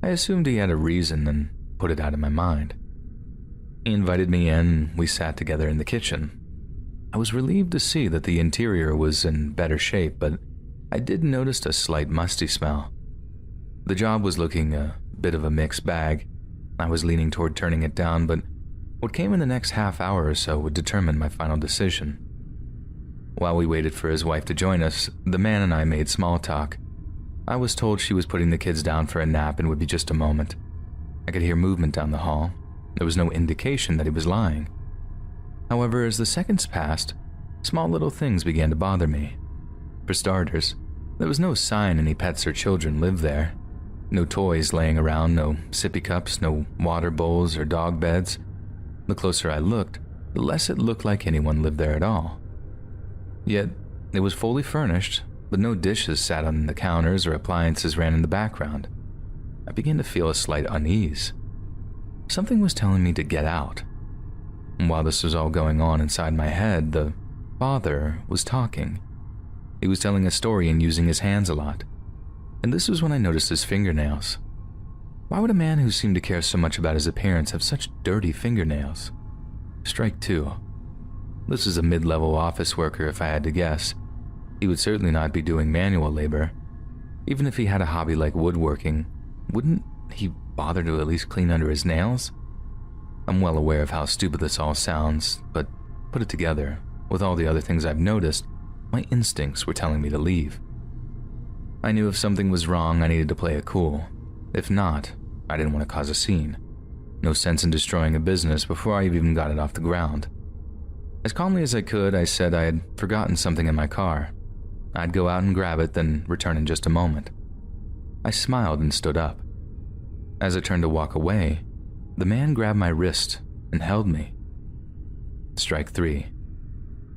Speaker 5: I assumed he had a reason and put it out of my mind. He invited me in and we sat together in the kitchen. I was relieved to see that the interior was in better shape, but I did notice a slight musty smell. The job was looking a bit of a mixed bag. I was leaning toward turning it down, but what came in the next half hour or so would determine my final decision. While we waited for his wife to join us, the man and I made small talk. I was told she was putting the kids down for a nap and would be just a moment. I could hear movement down the hall. There was no indication that he was lying. However, as the seconds passed, small little things began to bother me. For starters, there was no sign any pets or children lived there. No toys laying around, no sippy cups, no water bowls or dog beds. The closer I looked, the less it looked like anyone lived there at all. Yet, it was fully furnished, but no dishes sat on the counters or appliances ran in the background. I began to feel a slight unease. Something was telling me to get out. And while this was all going on inside my head, the father was talking. He was telling a story and using his hands a lot. And this was when I noticed his fingernails. Why would a man who seemed to care so much about his appearance have such dirty fingernails? Strike 2. This is a mid-level office worker if I had to guess. He would certainly not be doing manual labor. Even if he had a hobby like woodworking, wouldn't he bother to at least clean under his nails? I'm well aware of how stupid this all sounds, but put it together, with all the other things I've noticed, my instincts were telling me to leave. I knew if something was wrong, I needed to play it cool. If not, I didn't want to cause a scene. No sense in destroying a business before I even got it off the ground. As calmly as I could, I said I had forgotten something in my car. I'd go out and grab it, then return in just a moment. I smiled and stood up. As I turned to walk away, the man grabbed my wrist and held me. Strike 3.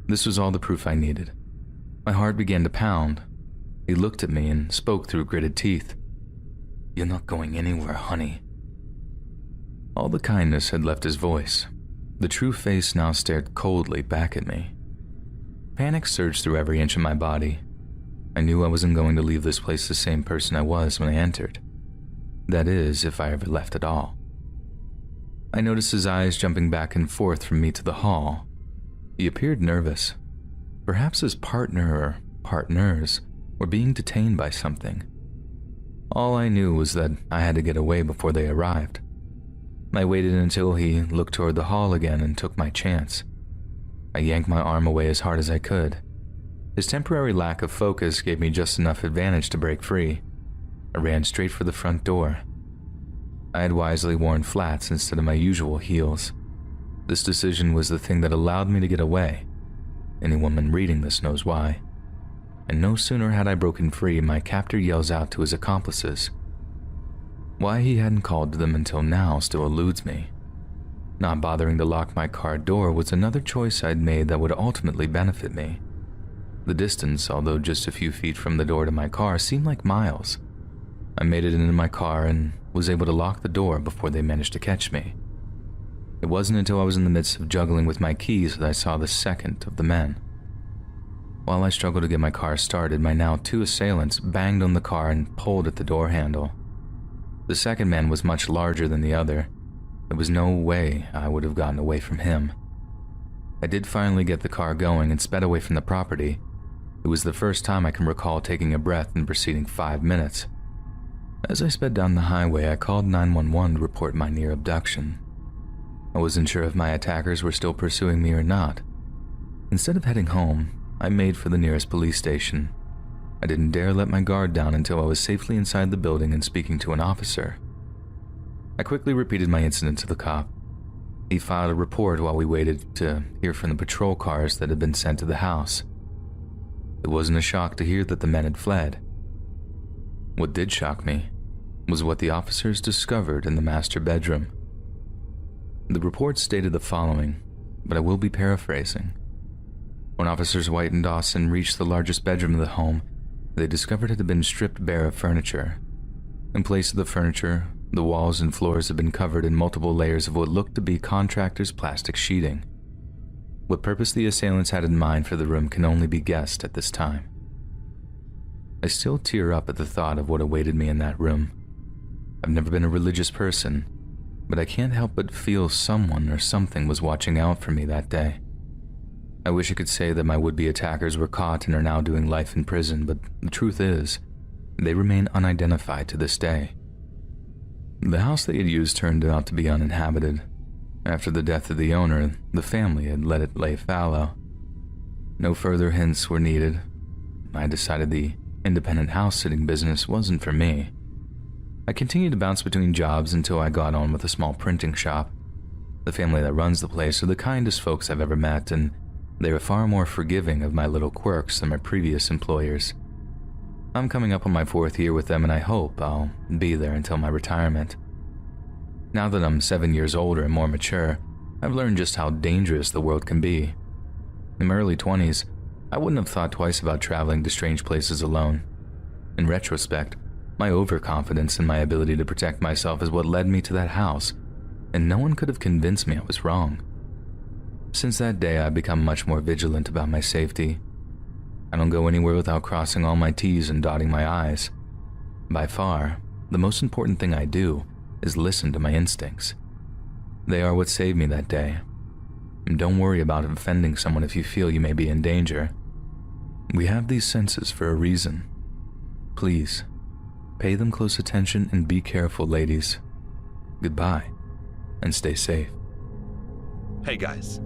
Speaker 5: This was all the proof I needed. My heart began to pound. He looked at me and spoke through gritted teeth. "You're not going anywhere, honey." All the kindness had left his voice. The true face now stared coldly back at me. Panic surged through every inch of my body. I knew I wasn't going to leave this place the same person I was when I entered. That is, if I ever left at all. I noticed his eyes jumping back and forth from me to the hall. He appeared nervous. Perhaps his partner or partners were being detained by something. All I knew was that I had to get away before they arrived. I waited until he looked toward the hall again and took my chance. I yanked my arm away as hard as I could. His temporary lack of focus gave me just enough advantage to break free. I ran straight for the front door. I had wisely worn flats instead of my usual heels. This decision was the thing that allowed me to get away. Any woman reading this knows why. And no sooner had I broken free, my captor yells out to his accomplices. Why he hadn't called to them until now still eludes me. Not bothering to lock my car door was another choice I'd made that would ultimately benefit me. The distance, although just a few feet from the door to my car, seemed like miles. I made it into my car and was able to lock the door before they managed to catch me. It wasn't until I was in the midst of juggling with my keys that I saw the second of the men. While I struggled to get my car started, my now two assailants banged on the car and pulled at the door handle. The second man was much larger than the other. There was no way I would have gotten away from him. I did finally get the car going and sped away from the property. It was the first time I can recall taking a breath in preceding 5 minutes. As I sped down the highway, I called 911 to report my near abduction. I wasn't sure if my attackers were still pursuing me or not. Instead of heading home, I made for the nearest police station. I didn't dare let my guard down until I was safely inside the building and speaking to an officer. I quickly repeated my incident to the cop. He filed a report while we waited to hear from the patrol cars that had been sent to the house. It wasn't a shock to hear that the men had fled. What did shock me was what the officers discovered in the master bedroom. The report stated the following, but I will be paraphrasing. When Officers White and Dawson reached the largest bedroom of the home, they discovered it had been stripped bare of furniture. In place of the furniture, the walls and floors had been covered in multiple layers of what looked to be contractor's plastic sheeting. What purpose the assailants had in mind for the room can only be guessed at this time. I still tear up at the thought of what awaited me in that room. I've never been a religious person, but I can't help but feel someone or something was watching out for me that day. I wish I could say that my would-be attackers were caught and are now doing life in prison, but the truth is, they remain unidentified to this day. The house they had used turned out to be uninhabited. After the death of the owner, the family had let it lay fallow. No further hints were needed. I decided the independent house-sitting business wasn't for me. I continued to bounce between jobs until I got on with a small printing shop. The family that runs the place are the kindest folks I've ever met, and they are far more forgiving of my little quirks than my previous employers. I'm coming up on my 4th year with them, and I hope I'll be there until my retirement. Now that I'm 7 years older and more mature, I've learned just how dangerous the world can be. In my early 20s, I wouldn't have thought twice about traveling to strange places alone. In retrospect, my overconfidence in my ability to protect myself is what led me to that house, and no one could have convinced me I was wrong. Since that day, I've become much more vigilant about my safety. I don't go anywhere without crossing all my T's and dotting my I's. By far, the most important thing I do is listen to my instincts. They are what saved me that day. And don't worry about offending someone if you feel you may be in danger. We have these senses for a reason. Please, pay them close attention and be careful, ladies. Goodbye, and stay safe.
Speaker 3: Hey guys,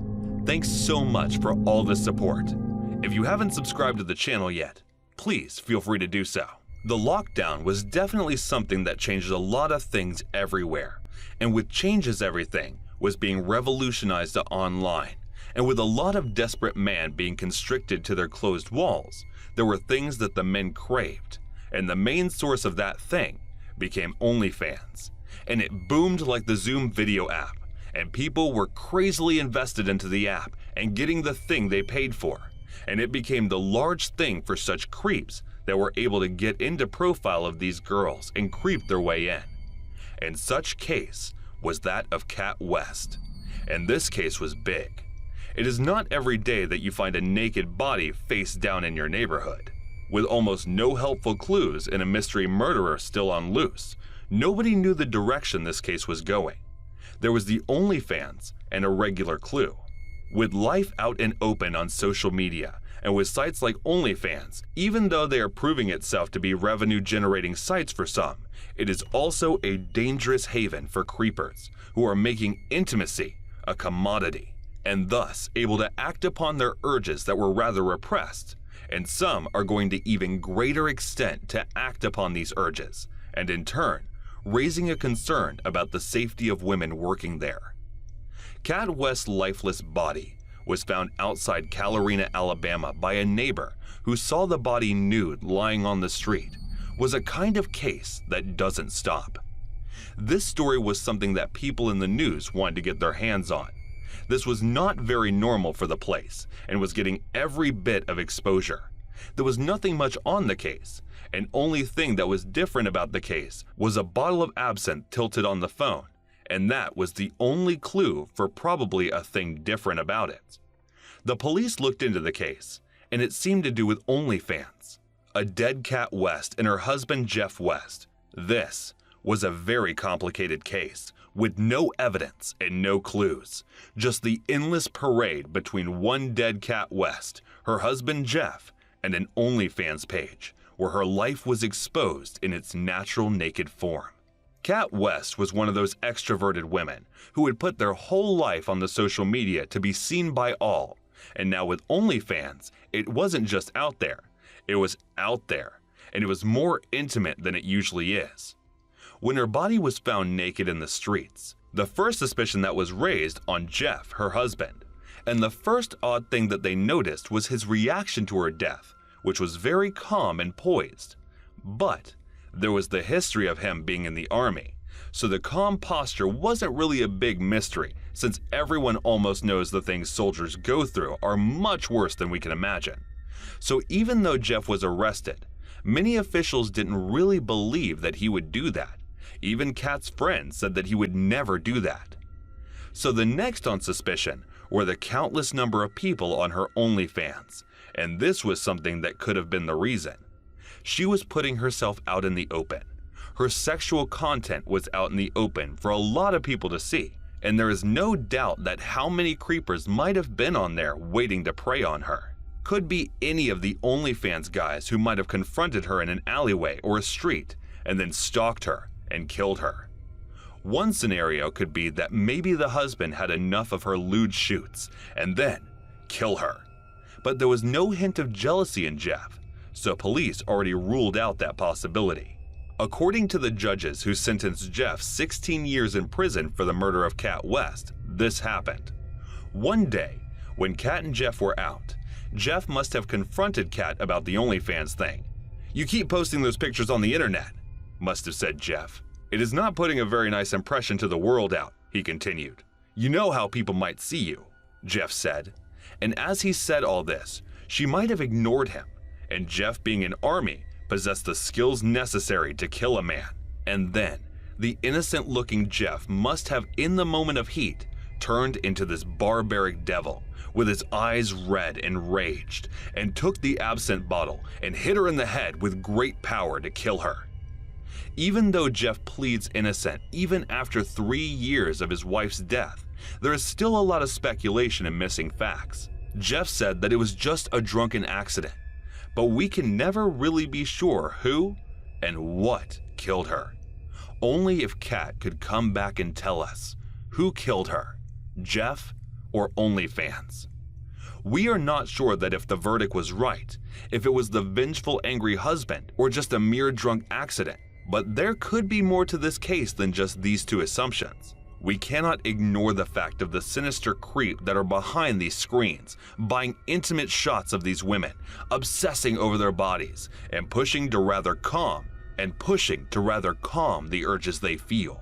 Speaker 3: thanks so much for all the support. If you haven't subscribed to the channel yet, please feel free to do so. The lockdown was definitely something that changed a lot of things everywhere, and with changes everything was being revolutionized to online, and with a lot of desperate men being constricted to their closed walls, there were things that the men craved, and the main source of that thing became OnlyFans, and it boomed like the Zoom video app, and people were crazily invested into the app and getting the thing they paid for, and it became the large thing for such creeps that were able to get into profile of these girls and creep their way in. And such case was that of Kat West, and this case was big. It is not every day that you find a naked body face down in your neighborhood. With almost no helpful clues and a mystery murderer still on loose, nobody knew the direction this case was going. There was the OnlyFans and a regular clue. With life out and open on social media, and with sites like OnlyFans, even though they are proving itself to be revenue-generating sites for some, it is also a dangerous haven for creepers who are making intimacy a commodity, and thus able to act upon their urges that were rather repressed, and some are going to even greater extent to act upon these urges, and in turn, raising a concern about the safety of women working there. Kat West's lifeless body was found outside Calorina, Alabama by a neighbor who saw the body nude lying on the street. Was a kind of case that doesn't stop. This story was something that people in the news wanted to get their hands on. This was not very normal for the place and was getting every bit of exposure. There was nothing much on the case, and only thing that was different about the case was a bottle of absinthe tilted on the phone, and that was the only clue for probably a thing different about it. The police looked into the case, and it seemed to do with OnlyFans. A dead Kat West and her husband Jeff West. This was a very complicated case, with no evidence and no clues. Just the endless parade between one dead Kat West, her husband Jeff, and an OnlyFans page, where her life was exposed in its natural naked form. Kat West was one of those extroverted women who would put their whole life on the social media to be seen by all. And now with OnlyFans, it wasn't just out there, it was out there, and it was more intimate than it usually is. When her body was found naked in the streets, the first suspicion that was raised on Jeff, her husband, and the first odd thing that they noticed was his reaction to her death, which was very calm and poised. But there was the history of him being in the army, so the calm posture wasn't really a big mystery, since everyone almost knows the things soldiers go through are much worse than we can imagine. So even though Jeff was arrested, many officials didn't really believe that he would do that. Even Kat's friends said that he would never do that. So the next on suspicion were the countless number of people on her OnlyFans, and this was something that could have been the reason. She was putting herself out in the open. Her sexual content was out in the open for a lot of people to see, and there is no doubt that how many creepers might have been on there waiting to prey on her. Could be any of the OnlyFans guys who might have confronted her in an alleyway or a street and then stalked her and killed her. One scenario could be that maybe the husband had enough of her lewd shoots and then kill her. But there was no hint of jealousy in Jeff, so police already ruled out that possibility. According to the judges who sentenced Jeff 16 years in prison for the murder of Kat West, this happened. One day, when Kat and Jeff were out, Jeff must have confronted Kat about the OnlyFans thing. "You keep posting those pictures on the internet," must have said Jeff. "It is not putting a very nice impression to the world out," he continued. "You know how people might see you," Jeff said. And as he said all this, she might have ignored him, and Jeff, being an army, possessed the skills necessary to kill a man. And then, the innocent-looking Jeff must have, in the moment of heat, turned into this barbaric devil, with his eyes red and raged, and took the absinthe bottle and hit her in the head with great power to kill her. Even though Jeff pleads innocent, even after 3 years of his wife's death, there is still a lot of speculation and missing facts. Jeff said that it was just a drunken accident, but we can never really be sure who and what killed her. Only if Kat could come back and tell us who killed her, Jeff or OnlyFans. We are not sure that if the verdict was right, if it was the vengeful, angry husband or just a mere drunk accident, but there could be more to this case than just these two assumptions. We cannot ignore the fact of the sinister creep that are behind these screens, buying intimate shots of these women, obsessing over their bodies, and pushing to rather calm the urges they feel.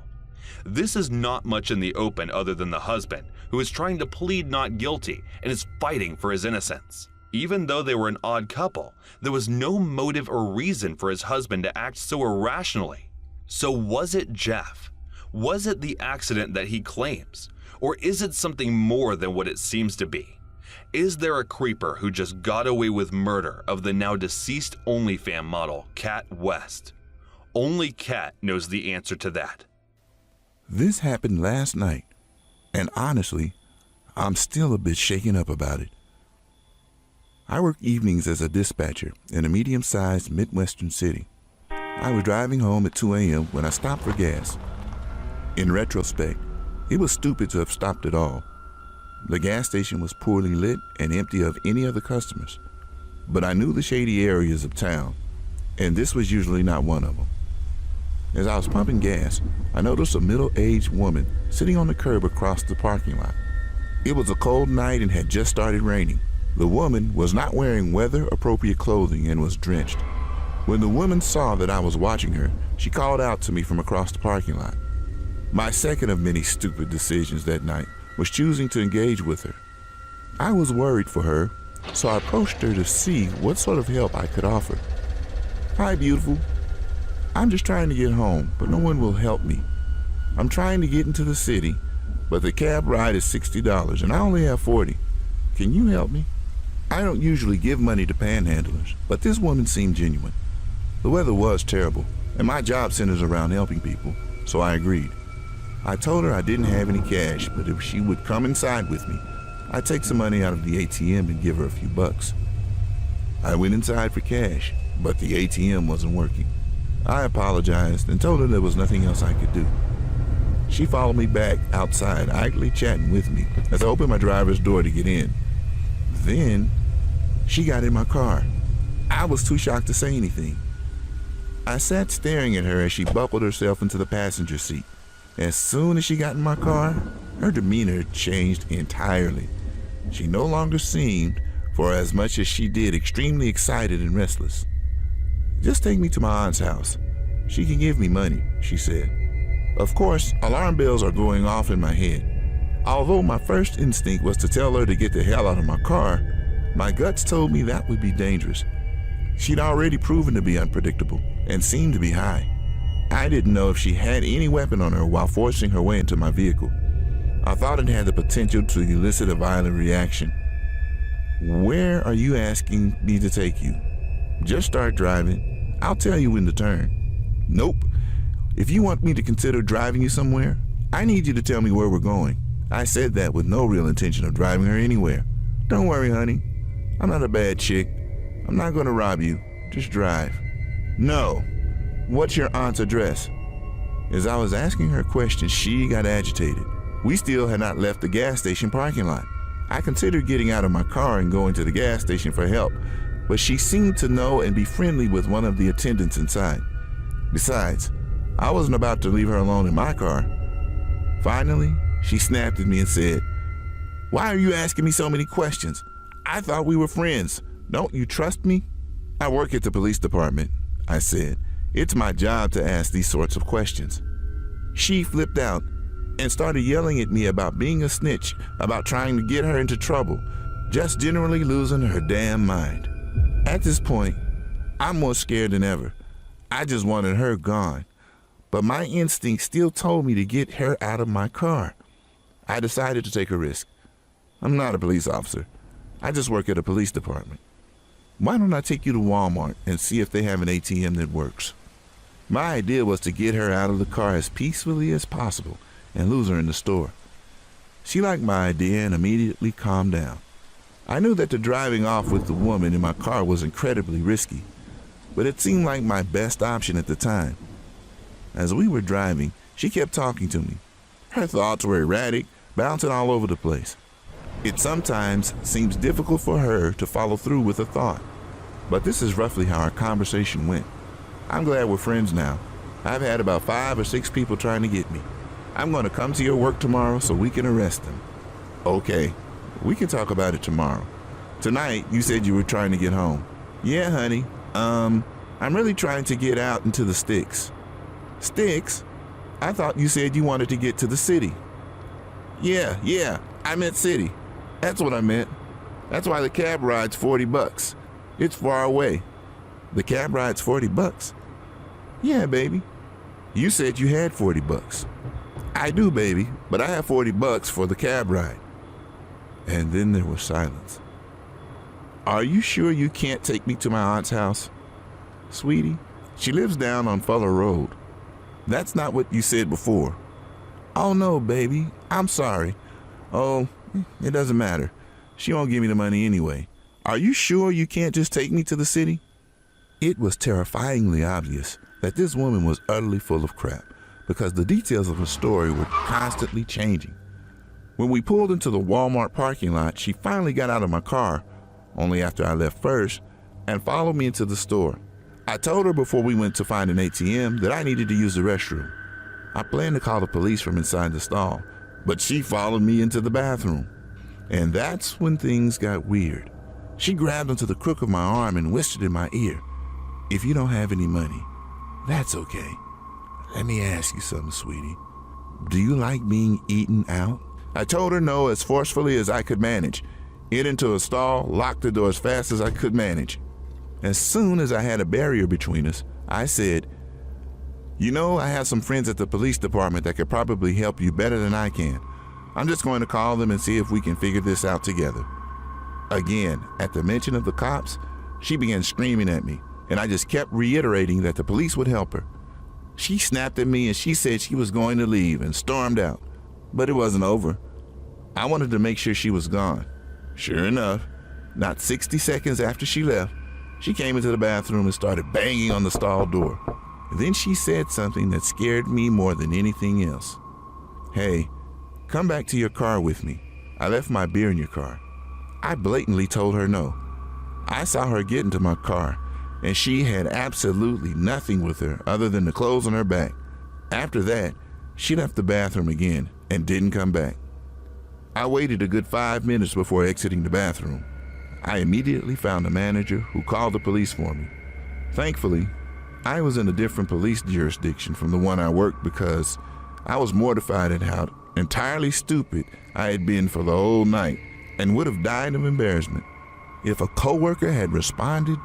Speaker 3: This is not much in the open other than the husband, who is trying to plead not guilty and is fighting for his innocence. Even though they were an odd couple, there was no motive or reason for his husband to act so irrationally. So was it Jeff? Was it the accident that he claims? Or is it something more than what it seems to be? Is there a creeper who just got away with murder of the now deceased OnlyFans model, Kat West? Only Kat knows the answer to that.
Speaker 4: This happened last night, and honestly, I'm still a bit shaken up about it. I work evenings as a dispatcher in a medium-sized Midwestern city. I was driving home at 2 a.m. when I stopped for gas. In retrospect, it was stupid to have stopped at all. The gas station was poorly lit and empty of any other customers, but I knew the shady areas of town, and this was usually not one of them. As I was pumping gas, I noticed a middle-aged woman sitting on the curb across the parking lot. It was a cold night and had just started raining. The woman was not wearing weather-appropriate clothing and was drenched. When the woman saw that I was watching her, she called out to me from across the parking lot. My second of many stupid decisions that night was choosing to engage with her. I was worried for her, so I approached her to see what sort of help I could offer. "Hi, beautiful. I'm just trying to get home, but no one will help me. I'm trying to get into the city, but the cab ride is $60 and I only have $40. Can you help me?" I don't usually give money to panhandlers, but this woman seemed genuine. The weather was terrible, and my job centers around helping people, so I agreed. I told her I didn't have any cash, but if she would come inside with me, I'd take some money out of the ATM and give her a few bucks. I went inside for cash, but the ATM wasn't working. I apologized and told her there was nothing else I could do. She followed me back outside, idly chatting with me as I opened my driver's door to get in. Then, she got in my car. I was too shocked to say anything. I sat staring at her as she buckled herself into the passenger seat. As soon as she got in my car, her demeanor changed entirely. She no longer seemed, for as much as she did, extremely excited and restless. "Just take me to my aunt's house. She can give me money," she said. Of course, alarm bells are going off in my head. Although my first instinct was to tell her to get the hell out of my car, my guts told me that would be dangerous. She'd already proven to be unpredictable and seemed to be high. I didn't know if she had any weapon on her while forcing her way into my vehicle. I thought it had the potential to elicit a violent reaction. "Where are you asking me to take you?" "Just start driving. I'll tell you when to turn." "Nope. If you want me to consider driving you somewhere, I need you to tell me where we're going." I said that with no real intention of driving her anywhere. "Don't worry, honey. I'm not a bad chick. I'm not going to rob you. Just drive." "No. What's your aunt's address?" As I was asking her questions, she got agitated. We still had not left the gas station parking lot. I considered getting out of my car and going to the gas station for help, but she seemed to know and be friendly with one of the attendants inside. Besides, I wasn't about to leave her alone in my car. Finally, she snapped at me and said, "Why are you asking me so many questions? I thought we were friends. Don't you trust me?" "I work at the police department," I said. "It's my job to ask these sorts of questions." She flipped out and started yelling at me about being a snitch, about trying to get her into trouble, just generally losing her damn mind. At this point, I'm more scared than ever. I just wanted her gone, but my instinct still told me to get her out of my car. I decided to take a risk. I'm not a police officer. I just work at a police department. "Why don't I take you to Walmart and see if they have an ATM that works?" My idea was to get her out of the car as peacefully as possible and lose her in the store. She liked my idea and immediately calmed down. I knew that the driving off with the woman in my car was incredibly risky, but it seemed like my best option at the time. As we were driving, she kept talking to me. Her thoughts were erratic, bouncing all over the place. It sometimes seems difficult for her to follow through with a thought, but this is roughly how our conversation went. "I'm glad we're friends now. I've had about 5 or 6 people trying to get me. I'm going to come to your work tomorrow so we can arrest them." "Okay, we can talk about it tomorrow. Tonight, you said you were trying to get home." "Yeah, honey. I'm really trying to get out into the sticks." "Sticks? I thought you said you wanted to get to the city." Yeah, I meant city. That's what I meant. That's why the cab ride's $40. It's far away." "The cab ride's $40? "Yeah, baby. You said you had $40. "I do, baby, but I have $40 for the cab ride." And then there was silence. "Are you sure you can't take me to my aunt's house?" "Sweetie, she lives down on Fuller Road." "That's not what you said before." "Oh no, baby, I'm sorry." "Oh, it doesn't matter. She won't give me the money anyway. Are you sure you can't just take me to the city?" It was terrifyingly obvious that this woman was utterly full of crap, because the details of her story were constantly changing. When we pulled into the Walmart parking lot, she finally got out of my car, only after I left first, and followed me into the store. I told her before we went to find an ATM that I needed to use the restroom. I planned to call the police from inside the stall, but she followed me into the bathroom. And that's when things got weird. She grabbed onto the crook of my arm and whispered in my ear, "If you don't have any money, that's okay. Let me ask you something, sweetie. Do you like being eaten out?" I told her no as forcefully as I could manage, get into a stall, locked the door as fast as I could manage. As soon as I had a barrier between us, I said, "You know, I have some friends at the police department that could probably help you better than I can. I'm just going to call them and see if we can figure this out together." Again, at the mention of the cops, she began screaming at me, and I just kept reiterating that the police would help her. She snapped at me and she said she was going to leave and stormed out. But it wasn't over. I wanted to make sure she was gone. Sure enough, not 60 seconds after she left, she came into the bathroom and started banging on the stall door. Then she said something that scared me more than anything else. "Hey, come back to your car with me. I left my beer in your car." I blatantly told her no. I saw her get into my car, and she had absolutely nothing with her other than the clothes on her back. After that, she left the bathroom again and didn't come back. I waited a good 5 minutes before exiting the bathroom. I immediately found a manager who called the police for me. Thankfully, I was in a different police jurisdiction from the one I worked because I was mortified at how entirely stupid I had been for the whole night and would have died of embarrassment. If a coworker had responded,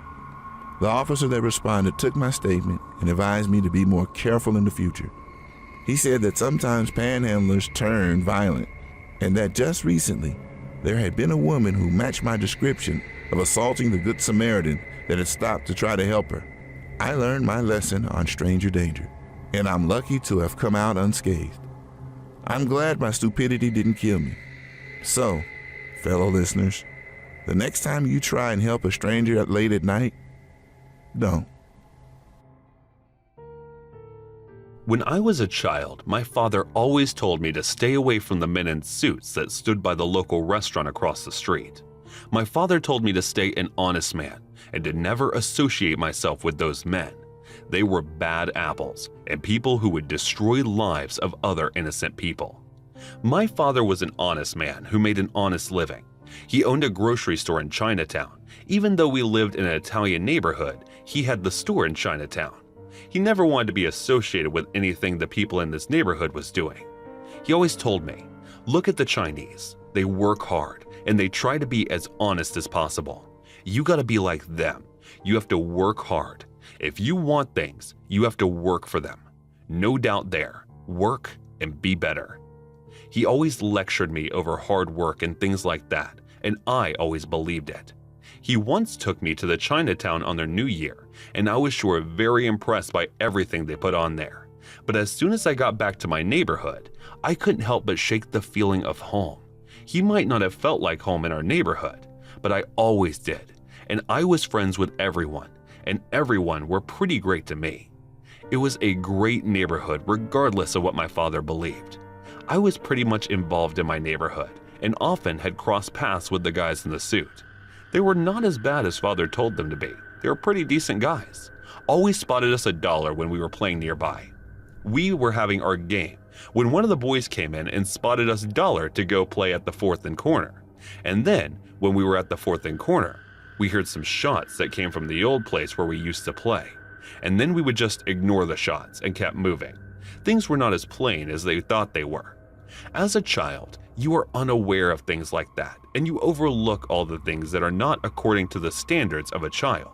Speaker 4: the officer that responded took my statement and advised me to be more careful in the future. He said that sometimes panhandlers turn violent, and that just recently there had been a woman who matched my description of assaulting the Good Samaritan that had stopped to try to help her. I learned my lesson on stranger danger, and I'm lucky to have come out unscathed. I'm glad my stupidity didn't kill me. So, fellow listeners, the next time you try and help a stranger late at night, don't.
Speaker 3: When I was a child, my father always told me to stay away from the men in suits that stood by the local restaurant across the street. My father told me to stay an honest man and to never associate myself with those men. They were bad apples and people who would destroy lives of other innocent people. My father was an honest man who made an honest living. He owned a grocery store in Chinatown. Even though we lived in an Italian neighborhood, he had the store in Chinatown. He never wanted to be associated with anything the people in this neighborhood was doing. He always told me, "Look at the Chinese. They work hard and they try to be as honest as possible. You gotta be like them. You have to work hard. If you want things, you have to work for them. No doubt there. Work and be better." He always lectured me over hard work and things like that, and I always believed it. He once took me to the Chinatown on their New Year, and I was sure very impressed by everything they put on there. But as soon as I got back to my neighborhood, I couldn't help but shake the feeling of home. He might not have felt like home in our neighborhood, but I always did, and I was friends with everyone, and everyone were pretty great to me. It was a great neighborhood regardless of what my father believed. I was pretty much involved in my neighborhood and often had crossed paths with the guys in the suit. They were not as bad as father told them to be. They were pretty decent guys. Always spotted us $1 when we were playing nearby. We were having our game when one of the boys came in and spotted us $1 to go play at the 4th and corner. And then, when we were at the 4th and corner, we heard some shots that came from the old place where we used to play. And then we would just ignore the shots and kept moving. Things were not as plain as they thought they were. As a child, you are unaware of things like that, and you overlook all the things that are not according to the standards of a child.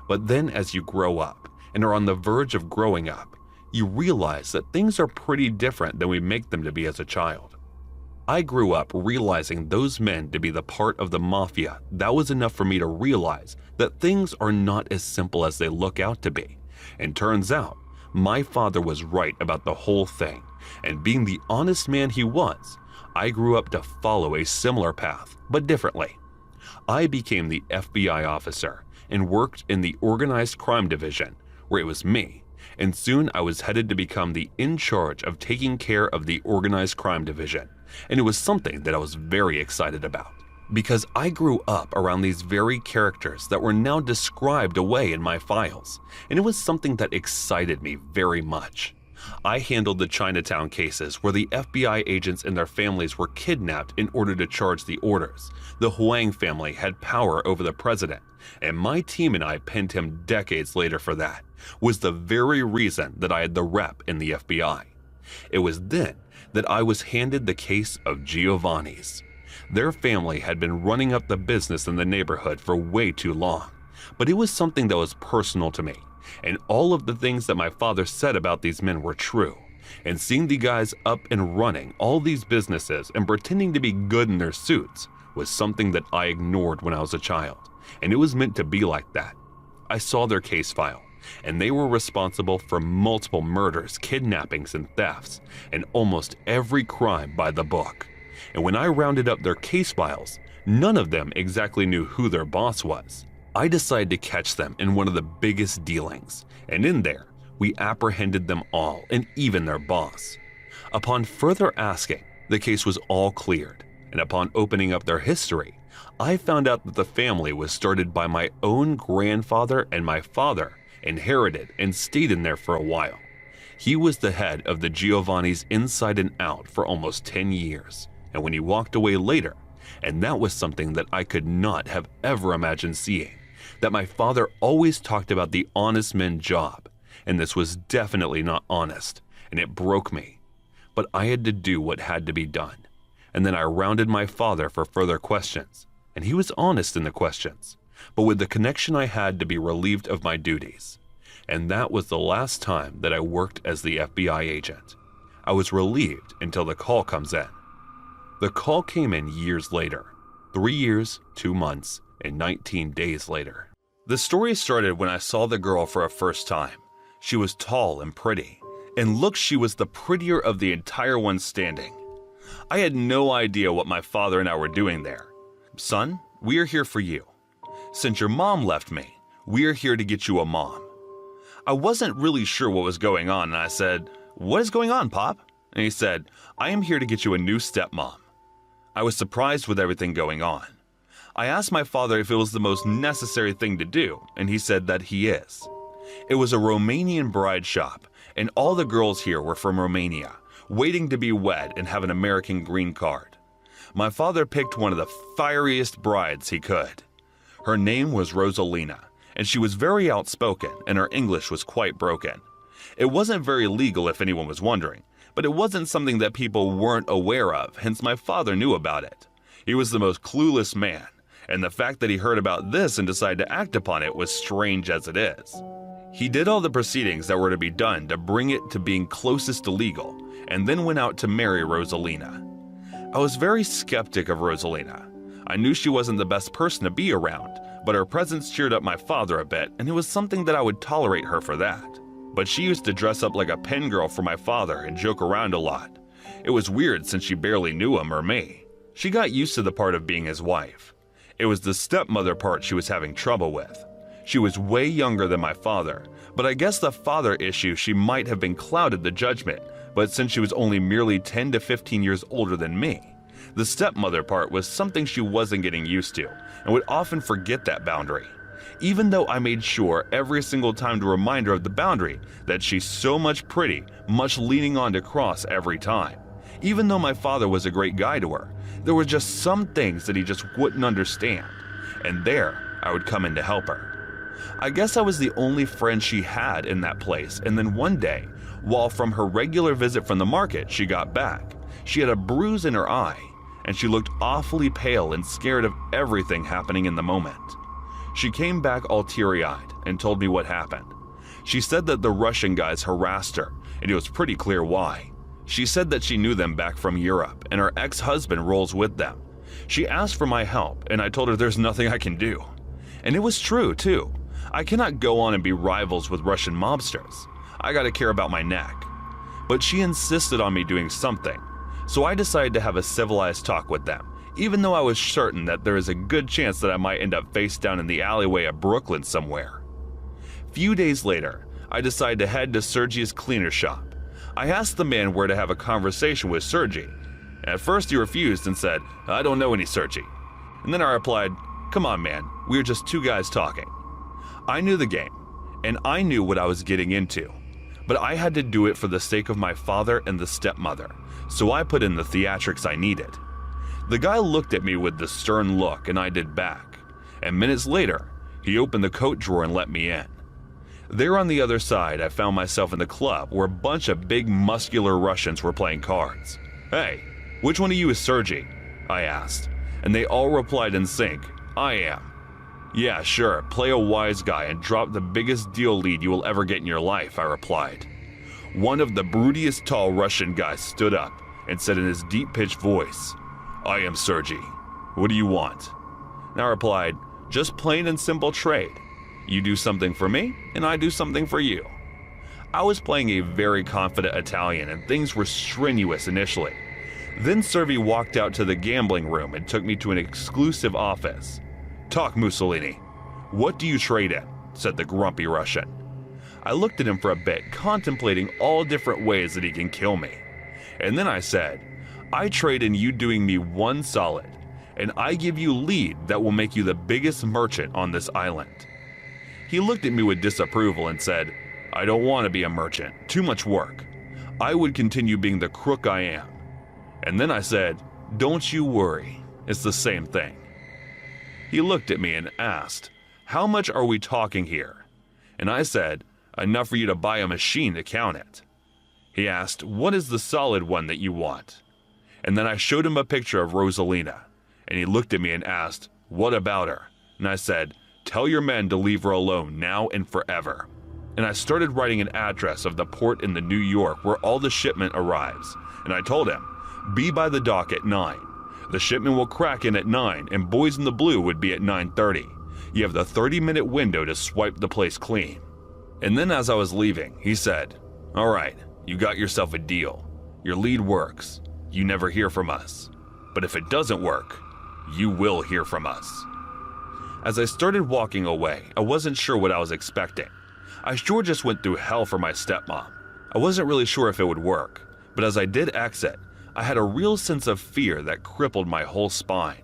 Speaker 3: But then as you grow up and are on the verge of growing up, you realize that things are pretty different than we make them to be as a child. I grew up realizing those men to be the part of the mafia. That was enough for me to realize that things are not as simple as they look out to be. And turns out, my father was right about the whole thing, and being the honest man he was, I grew up to follow a similar path, but differently. I became the FBI officer and worked in the organized crime division, where it was me, and soon I was headed to become the in charge of taking care of the organized crime division, and it was something that I was very excited about, because I grew up around these very characters that were now described away in my files, and it was something that excited me very much. I handled the Chinatown cases where the FBI agents and their families were kidnapped in order to charge the orders. The Huang family had power over the president, and my team and I pinned him decades later for that, was the very reason that I had the rep in the FBI. It was then that I was handed the case of Giovanni's. Their family had been running up the business in the neighborhood for way too long, but it was something that was personal to me. And all of the things that my father said about these men were true. And seeing the guys up and running all these businesses and pretending to be good in their suits was something that I ignored when I was a child, and it was meant to be like that. I saw their case file, and they were responsible for multiple murders, kidnappings, and thefts, and almost every crime by the book. And when I rounded up their case files, none of them exactly knew who their boss was. I decided to catch them in one of the biggest dealings, and in there, we apprehended them all, and even their boss. Upon further asking, the case was all cleared, and upon opening up their history, I found out that the family was started by my own grandfather, and my father inherited and stayed in there for a while. He was the head of the Giovanni's inside and out for almost 10 years, and when he walked away later, and that was something that I could not have ever imagined seeing, that my father always talked about the honest men job, and this was definitely not honest, and it broke me. But I had to do what had to be done, and then I rounded my father for further questions, and he was honest in the questions, but with the connection I had to be relieved of my duties. And that was the last time that I worked as the FBI agent. I was relieved until the call comes in. The call came in years later, 3 years, 2 months, and 19 days later. The story started when I saw the girl for a first time. She was tall and pretty, and looked she was the prettier of the entire ones standing. I had no idea what my father and I were doing there. Son, we are here for you. Since your mom left me, we are here to get you a mom. I wasn't really sure what was going on, and I said, "What is going on, Pop?" And he said, "I am here to get you a new stepmom." I was surprised with everything going on. I asked my father if it was the most necessary thing to do, and he said that he is. It was a Romanian bride shop, and all the girls here were from Romania, waiting to be wed and have an American green card. My father picked one of the fieriest brides he could. Her name was Rosalina, and she was very outspoken, and her English was quite broken. It wasn't very legal if anyone was wondering, but it wasn't something that people weren't aware of, hence my father knew about it. He was the most clueless man, and the fact that he heard about this and decided to act upon it was strange as it is. He did all the proceedings that were to be done to bring it to being closest to legal, and then went out to marry Rosalina. I was very skeptic of Rosalina. I knew she wasn't the best person to be around, but her presence cheered up my father a bit, and it was something that I would tolerate her for that. But she used to dress up like a pen girl for my father and joke around a lot. It was weird since she barely knew him or me. She got used to the part of being his wife. It was the stepmother part she was having trouble with. She was way younger than my father, but I guess the father issue she might have been clouded the judgment, but since she was only merely 10 to 15 years older than me, the stepmother part was something she wasn't getting used to and would often forget that boundary. Even though I made sure every single time to remind her of the boundary that she's so much pretty, much leaning on to cross every time. Even though my father was a great guy to her, there were just some things that he just wouldn't understand, and there I would come in to help her. I guess I was the only friend she had in that place, and then one day, while from her regular visit from the market she got back, she had a bruise in her eye, and she looked awfully pale and scared of everything happening in the moment. She came back all teary-eyed and told me what happened. She said that the Russian guys harassed her, and it was pretty clear why. She said that she knew them back from Europe, and her ex-husband rolls with them. She asked for my help, and I told her there's nothing I can do. And it was true, too. I cannot go on and be rivals with Russian mobsters. I gotta care about my neck. But she insisted on me doing something, so I decided to have a civilized talk with them, even though I was certain that there is a good chance that I might end up face down in the alleyway of Brooklyn somewhere. Few days later, I decided to head to Sergei's cleaner shop. I asked the man where to have a conversation with Sergei. At first he refused and said, "I don't know any Sergei." And then I replied, "Come on, man, we're just two guys talking." I knew the game, and I knew what I was getting into, but I had to do it for the sake of my father and the stepmother, so I put in the theatrics I needed. The guy looked at me with the stern look, and I did back, and minutes later, he opened the coat drawer and let me in. There on the other side, I found myself in the club where a bunch of big muscular Russians were playing cards. "Hey, which one of you is Sergei?" I asked, and they all replied in sync, "I am." "Yeah, sure, play a wise guy and drop the biggest deal lead you will ever get in your life," I replied. One of the broodiest tall Russian guys stood up and said in his deep-pitched voice, "I am Sergei." What do you want? And I replied, just plain and simple trade. You do something for me, and I do something for you. I was playing a very confident Italian, and things were strenuous initially. Then Servi walked out to the gambling room and took me to an exclusive office. Talk, Mussolini. What do you trade in? Said the grumpy Russian. I looked at him for a bit, contemplating all different ways that he can kill me. And then I said, I trade in you doing me one solid, and I give you lead that will make you the biggest merchant on this island. He looked at me with disapproval and said, I don't want to be a merchant, too much work. I would continue being the crook I am. And then I said, don't you worry, it's the same thing. He looked at me and asked, how much are we talking here? And I said, enough for you to buy a machine to count it. He asked, what is the solid one that you want? And then I showed him a picture of Rosalina, and he looked at me and asked, what about her? And I said, tell your men to leave her alone now and forever. And I started writing an address of the port in the New York where all the shipment arrives. And I told him, be by the dock at 9. The shipment will crack in at 9, and Boys in the Blue would be at 9:30. You have the 30-minute window to swipe the place clean. And then as I was leaving, he said, all right, you got yourself a deal. Your lead works. You never hear from us. But if it doesn't work, you will hear from us. As I started walking away, I wasn't sure what I was expecting. I sure just went through hell for my stepmom. I wasn't really sure if it would work, but as I did exit, I had a real sense of fear that crippled my whole spine.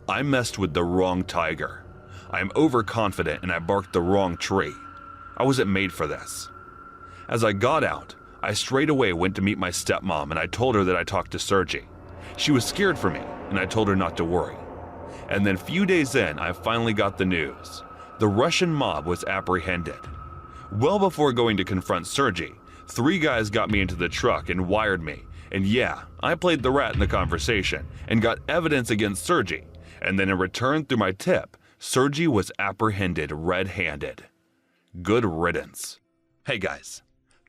Speaker 3: I messed with the wrong tiger. I am overconfident and I barked the wrong tree. I wasn't made for this. As I got out, I straight away went to meet my stepmom and I told her that I talked to Sergi. She was scared for me and I told her not to worry. And then a few days in, I finally got the news. The Russian mob was apprehended. Well before going to confront Sergi, 3 guys got me into the truck and wired me. And yeah, I played the rat in the conversation and got evidence against Sergi. And then in return through my tip, Sergi was apprehended red-handed. Good riddance. Hey guys,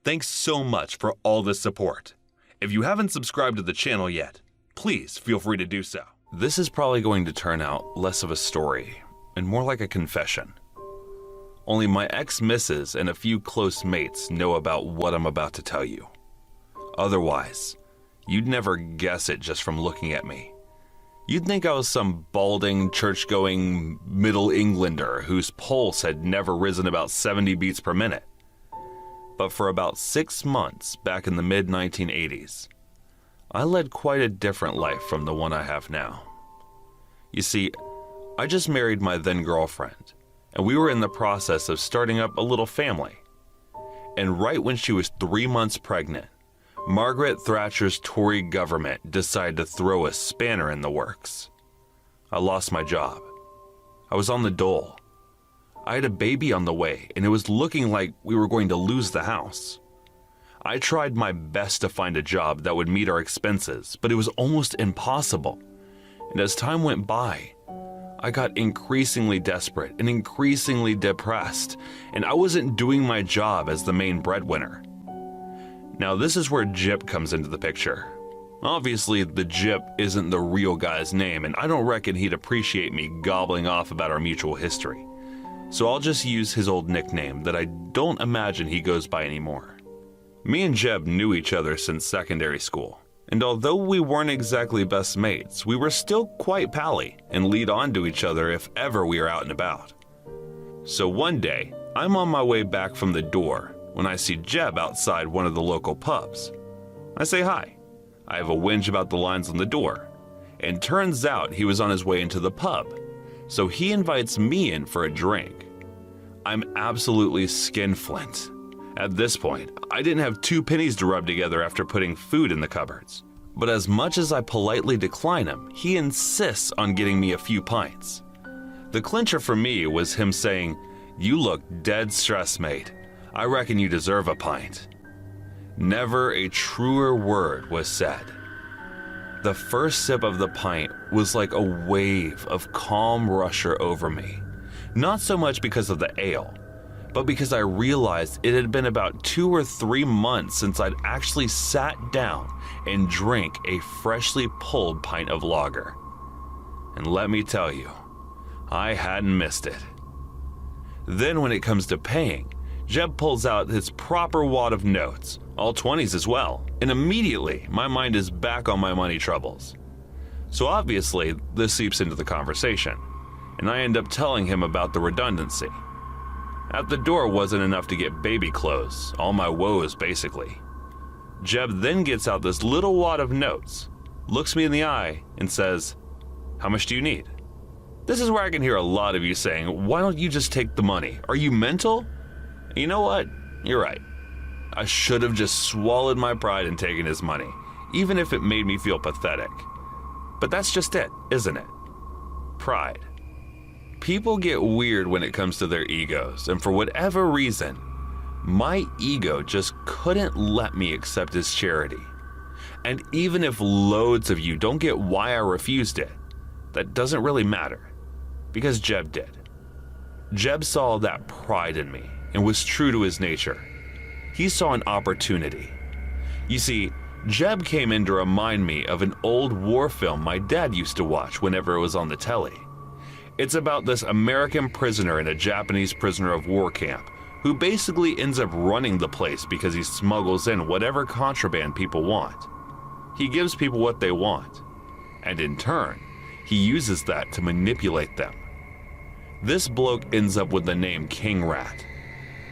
Speaker 3: thanks so much for all this support. If you haven't subscribed to the channel yet, please feel free to do so. This is probably going to turn out less of a story and more like a confession. Only my ex-missus and a few close mates know about what I'm about to tell you. Otherwise, you'd never guess it just from looking at me. You'd think I was some balding, church-going Middle Englander whose pulse had never risen about 70 beats per minute. But for about 6 months back in the mid-1980s, I led quite a different life from the one I have now. You see, I just married my then-girlfriend, and we were in the process of starting up a little family. And right when she was 3 months pregnant, Margaret Thatcher's Tory government decided to throw a spanner in the works. I lost my job. I was on the dole. I had a baby on the way, and it was looking like we were going to lose the house. I tried my best to find a job that would meet our expenses, but it was almost impossible. And as time went by, I got increasingly desperate and increasingly depressed, and I wasn't doing my job as the main breadwinner. Now this is where Jip comes into the picture. Obviously, the Jip isn't the real guy's name, and I don't reckon he'd appreciate me gobbling off about our mutual history. So I'll just use his old nickname that I don't imagine he goes by anymore. Me and Jeb knew each other since secondary school, and although we weren't exactly best mates, we were still quite pally and lead on to each other if ever we were out and about. So one day, I'm on my way back from the door when I see Jeb outside one of the local pubs. I say hi. I have a whinge about the lines on the door, and turns out he was on his way into the pub, so he invites me in for a drink. I'm absolutely skinflint. At this point, I didn't have 2 pennies to rub together after putting food in the cupboards. But as much as I politely decline him, he insists on getting me a few pints. The clincher for me was him saying, "You look dead stressed, mate. I reckon you deserve a pint." Never a truer word was said. The first sip of the pint was like a wave of calm rusher over me. Not so much because of the ale, but because I realized it had been about 2 or 3 months since I'd actually sat down and drank a freshly pulled pint of lager. And let me tell you, I hadn't missed it. Then when it comes to paying, Jeb pulls out his proper wad of notes, all 20s as well, and immediately my mind is back on my money troubles. So obviously, this seeps into the conversation, and I end up telling him about the redundancy. At the door wasn't enough to get baby clothes, all my woes basically. Jeb then gets out this little wad of notes, looks me in the eye, and says, "How much do you need?" This is where I can hear a lot of you saying, "Why don't you just take the money? Are you mental?" You know what? You're right. I should have just swallowed my pride and taken his money, even if it made me feel pathetic. But that's just it, isn't it? Pride. People get weird when it comes to their egos, and for whatever reason, my ego just couldn't let me accept his charity. And even if loads of you don't get why I refused it, that doesn't really matter, because Jeb did. Jeb saw that pride in me and was true to his nature. He saw an opportunity. You see, Jeb came in to remind me of an old war film my dad used to watch whenever it was on the telly. It's about this American prisoner in a Japanese prisoner of war camp who basically ends up running the place because he smuggles in whatever contraband people want. He gives people what they want, and in turn, he uses that to manipulate them. This bloke ends up with the name King Rat.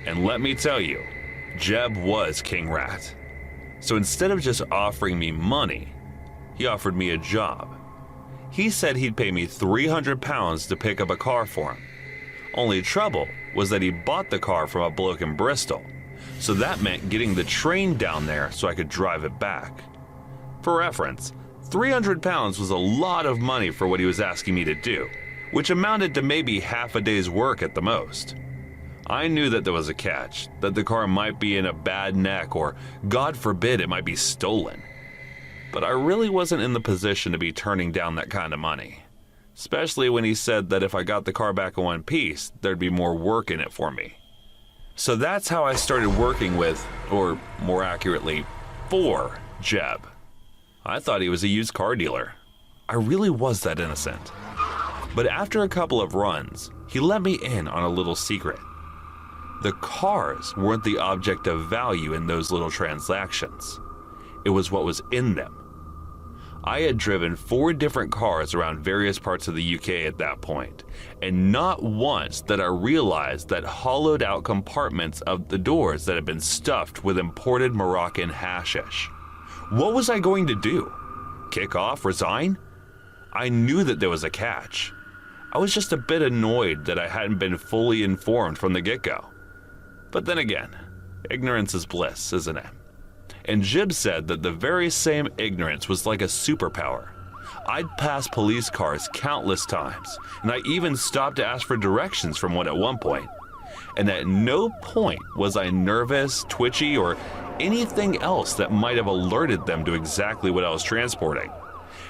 Speaker 3: And let me tell you, Jeb was King Rat. So instead of just offering me money, he offered me a job. He said he'd pay me £300 to pick up a car for him. Only trouble was that he bought the car from a bloke in Bristol, so that meant getting the train down there so I could drive it back. For reference, £300 was a lot of money for what he was asking me to do, which amounted to maybe half a day's work at the most. I knew that there was a catch, that the car might be in a bad neck or, God forbid, it might be stolen. But I really wasn't in the position to be turning down that kind of money, especially when he said that if I got the car back in one piece, there'd be more work in it for me. So that's how I started working with, or more accurately, for Jeb. I thought he was a used car dealer. I really was that innocent. But after a couple of runs, he let me in on a little secret. The cars weren't the object of value in those little transactions. It was what was in them. I had driven 4 different cars around various parts of the UK at that point, and not once did I realize that hollowed out compartments of the doors that had been stuffed with imported Moroccan hashish. What was I going to do? Kick off? Resign? I knew that there was a catch. I was just a bit annoyed that I hadn't been fully informed from the get-go. But then again, ignorance is bliss, isn't it? And Jib said that the very same ignorance was like a superpower. I'd passed police cars countless times, and I even stopped to ask for directions from one at one point. And at no point was I nervous, twitchy, or anything else that might have alerted them to exactly what I was transporting.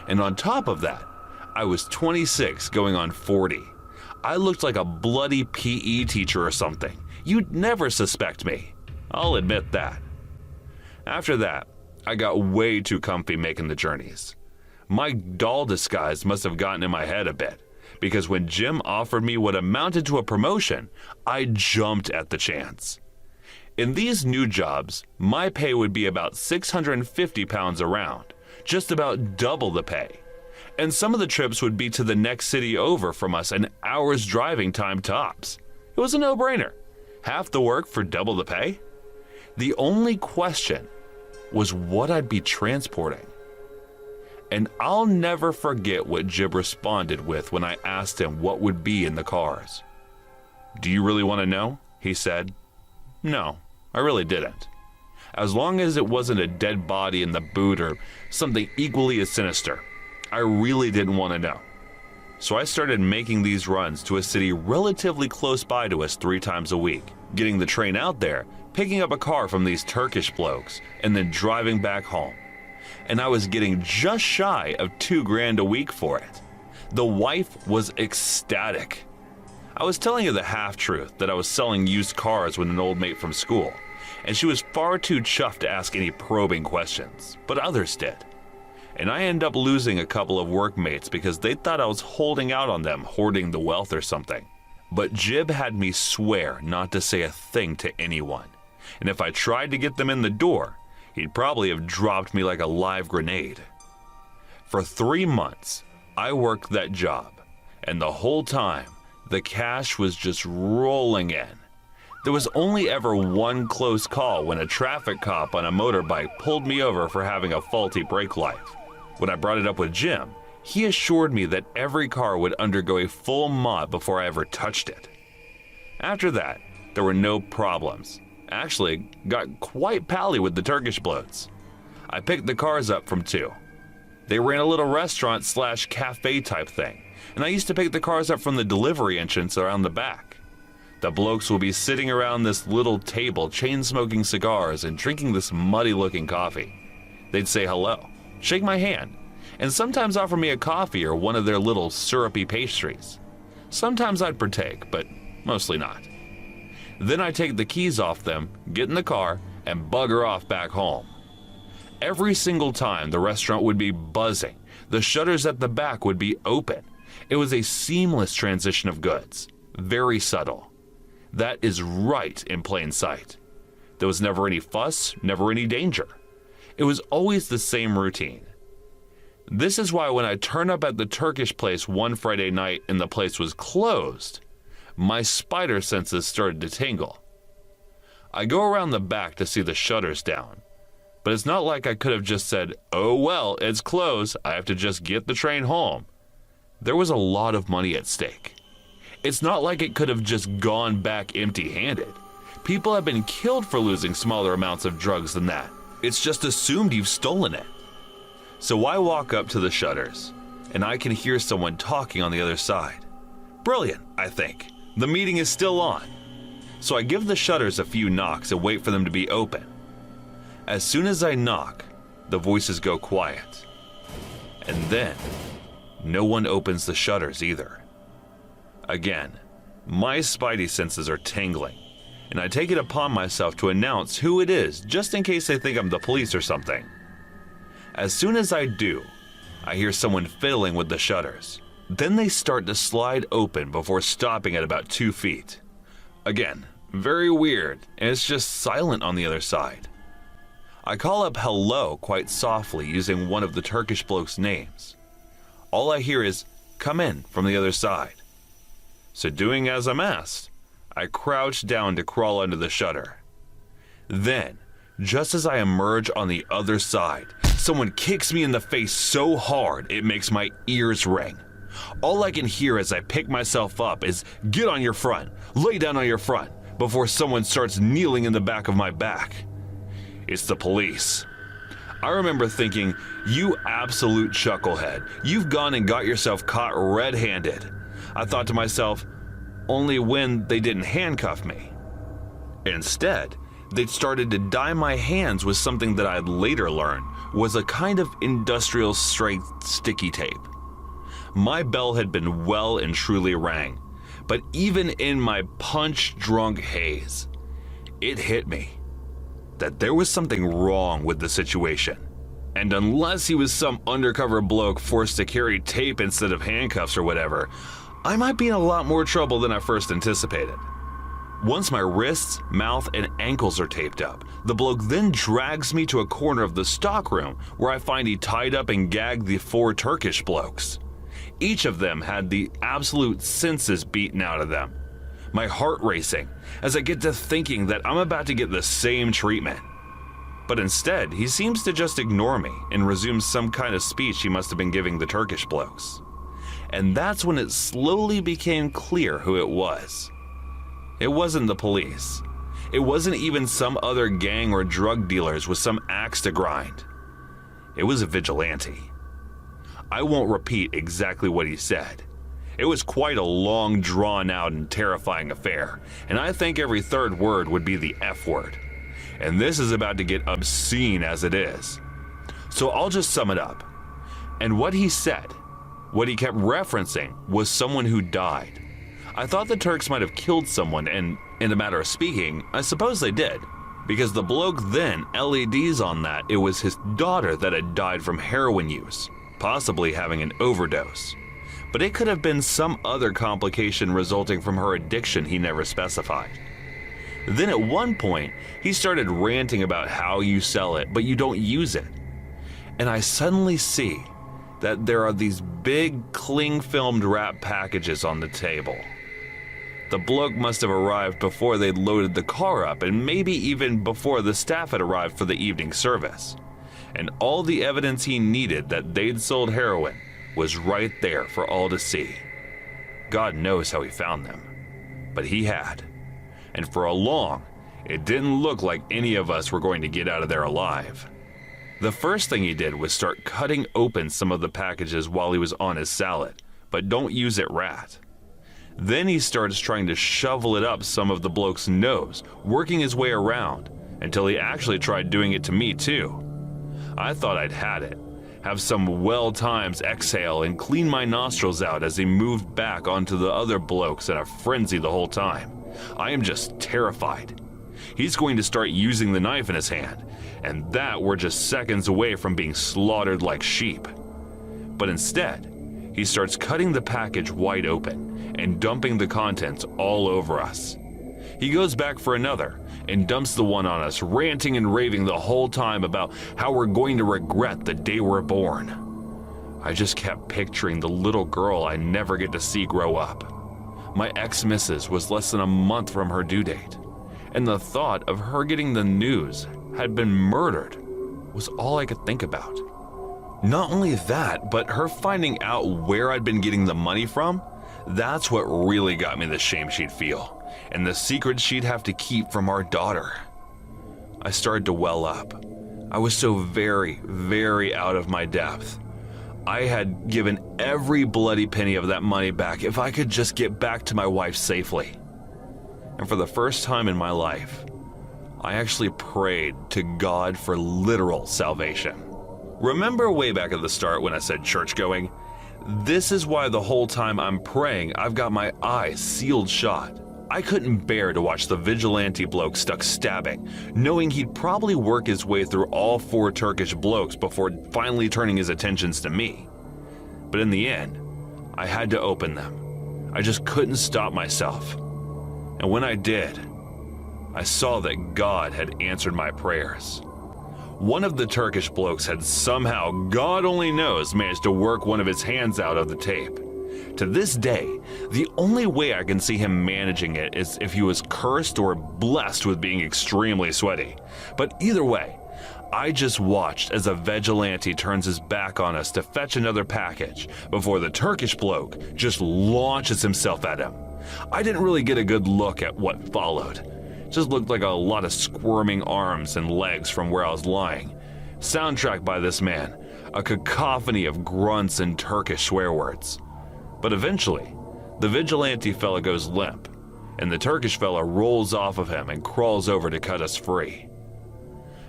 Speaker 3: And on top of that, I was 26 going on 40. I looked like a bloody PE teacher or something. You'd never suspect me. I'll admit that. After that, I got way too comfy making the journeys. My doll disguise must have gotten in my head a bit, because when Jim offered me what amounted to a promotion, I jumped at the chance. In these new jobs, my pay would be about £650 a round, just about double the pay. And some of the trips would be to the next city over from us, an hour's driving time tops. It was a no-brainer. Half the work for double the pay? The only question was what I'd be transporting. And I'll never forget what Jib responded with when I asked him what would be in the cars. "Do you really want to know?" he said. No, I really didn't. As long as it wasn't a dead body in the boot or something equally as sinister, I really didn't want to know. So I started making these runs to a city relatively close by to us 3 times a week, getting the train out there, picking up a car from these Turkish blokes, and then driving back home. And I was getting just shy of $2,000 a week for it. The wife was ecstatic. I was telling her the half-truth that I was selling used cars with an old mate from school, and she was far too chuffed to ask any probing questions, but others did. and I ended up losing a couple of workmates because they thought I was holding out on them, hoarding the wealth or something. But Jib had me swear not to say a thing to anyone, and if I tried to get them in the door, he'd probably have dropped me like a live grenade. For 3 months, I worked that job, and the whole time, the cash was just rolling in. There was only ever one close call when a traffic cop on a motorbike pulled me over for having a faulty brake light. When I brought it up with Jim, he assured me that every car would undergo a full mod before I ever touched it. After that, there were no problems. Actually, got quite pally with the Turkish blokes. I picked the cars up from 2. They ran a little restaurant/cafe type thing, and I used to pick the cars up from the delivery entrance around the back. The blokes will be sitting around this little table, chain-smoking cigars and drinking this muddy-looking coffee. They'd say hello, shake my hand, and sometimes offer me a coffee or one of their little syrupy pastries. Sometimes I'd partake, but mostly not. Then I'd take the keys off them, get in the car, and bugger off back home. Every single time the restaurant would be buzzing, the shutters at the back would be open. It was a seamless transition of goods, very subtle. That is right in plain sight. There was never any fuss, never any danger. It was always the same routine. This is why when I turned up at the Turkish place one Friday night and the place was closed, my spider senses started to tingle. I go around the back to see the shutters down, but it's not like I could have just said, "Oh well, it's closed, I have to just get the train home." There was a lot of money at stake. It's not like it could have just gone back empty-handed. People have been killed for losing smaller amounts of drugs than that. It's just assumed you've stolen it. So I walk up to the shutters, and I can hear someone talking on the other side. Brilliant, I think. The meeting is still on. So I give the shutters a few knocks and wait for them to be open. As soon as I knock, the voices go quiet. And then, no one opens the shutters either. Again, my spidey senses are tingling, and I take it upon myself to announce who it is just in case they think I'm the police or something. As soon as I do, I hear someone fiddling with the shutters. Then they start to slide open before stopping at about 2 feet. Again, very weird, and it's just silent on the other side. I call up hello quite softly using one of the Turkish bloke's names. All I hear is, "Come in," from the other side. So doing as I'm asked, I crouch down to crawl under the shutter. Then, just as I emerge on the other side, someone kicks me in the face so hard it makes my ears ring. All I can hear as I pick myself up is, "Get on your front, lay down on your front," before someone starts kneeling in the back of my back. It's the police. I remember thinking, "You absolute chucklehead, you've gone and got yourself caught red-handed." I thought to myself, only when they didn't handcuff me. Instead, they'd started to dye my hands with something that I'd later learn was a kind of industrial strength sticky tape. My bell had been well and truly rang, but even in my punch-drunk haze, it hit me that there was something wrong with the situation. And unless he was some undercover bloke forced to carry tape instead of handcuffs or whatever, I might be in a lot more trouble than I first anticipated. Once my wrists, mouth, and ankles are taped up, the bloke then drags me to a corner of the stockroom where I find he tied up and gagged the 4 Turkish blokes. Each of them had the absolute senses beaten out of them. My heart racing as I get to thinking that I'm about to get the same treatment. But instead, he seems to just ignore me and resumes some kind of speech he must have been giving the Turkish blokes. And that's when it slowly became clear who it was. It wasn't the police. It wasn't even some other gang or drug dealers with some axe to grind. It was a vigilante. I won't repeat exactly what he said. It was quite a long, drawn-out, and terrifying affair, and I think every third word would be the F word. And this is about to get obscene as it is. So I'll just sum it up. And what he said, what he kept referencing, was someone who died. I thought the Turks might have killed someone, and in a matter of speaking, I suppose they did. because the bloke then LEDs on that it was his daughter that had died from heroin use, possibly having an overdose. But it could have been some other complication resulting from her addiction he never specified. Then at one point, he started ranting about how you sell it, but you don't use it. And I suddenly see that there are these big cling-filmed wrap packages on the table. The bloke must have arrived before they'd loaded the car up, and maybe even before the staff had arrived for the evening service. And all the evidence he needed that they'd sold heroin was right there for all to see. God knows how he found them, but he had. And for a long, it didn't look like any of us were going to get out of there alive. The first thing he did was start cutting open some of the packages while he was on his salad, but don't use it, rat. Then he starts trying to shovel it up some of the bloke's nose, working his way around, until he actually tried doing it to me too. I thought I'd had it, have some well-timed exhale and clean my nostrils out as he moved back onto the other blokes in a frenzy the whole time. I am just terrified. He's going to start using the knife in his hand, and that we're just seconds away from being slaughtered like sheep. But instead, he starts cutting the package wide open and dumping the contents all over us. He goes back for another and dumps the one on us, ranting and raving the whole time about how we're going to regret the day we're born. I just kept picturing the little girl I never get to see grow up. My ex-missus was less than a month from her due date, and the thought of her getting the news had been murdered was all I could think about. Not only that, but her finding out where I'd been getting the money from, that's what really got me the shame she'd feel, and the secret she'd have to keep from our daughter. I started to well up. I was so very, very out of my depth. I had given every bloody penny of that money back if I could just get back to my wife safely. And for the first time in my life, I actually prayed to God for literal salvation. Remember way back at the start when I said church going? This is why the whole time I'm praying, I've got my eyes sealed shut. I couldn't bear to watch the vigilante bloke stuck stabbing, knowing he'd probably work his way through all 4 Turkish blokes before finally turning his attentions to me. But in the end, I had to open them. I just couldn't stop myself. And when I did, I saw that God had answered my prayers. One of the Turkish blokes had somehow, God only knows, managed to work one of his hands out of the tape. To this day, the only way I can see him managing it is if he was cursed or blessed with being extremely sweaty. But either way, I just watched as a vigilante turns his back on us to fetch another package before the Turkish bloke just launches himself at him. I didn't really get a good look at what followed. It just looked like a lot of squirming arms and legs from where I was lying. Soundtracked by this man, a cacophony of grunts and Turkish swear words. But eventually, the vigilante fella goes limp, and the Turkish fella rolls off of him and crawls over to cut us free.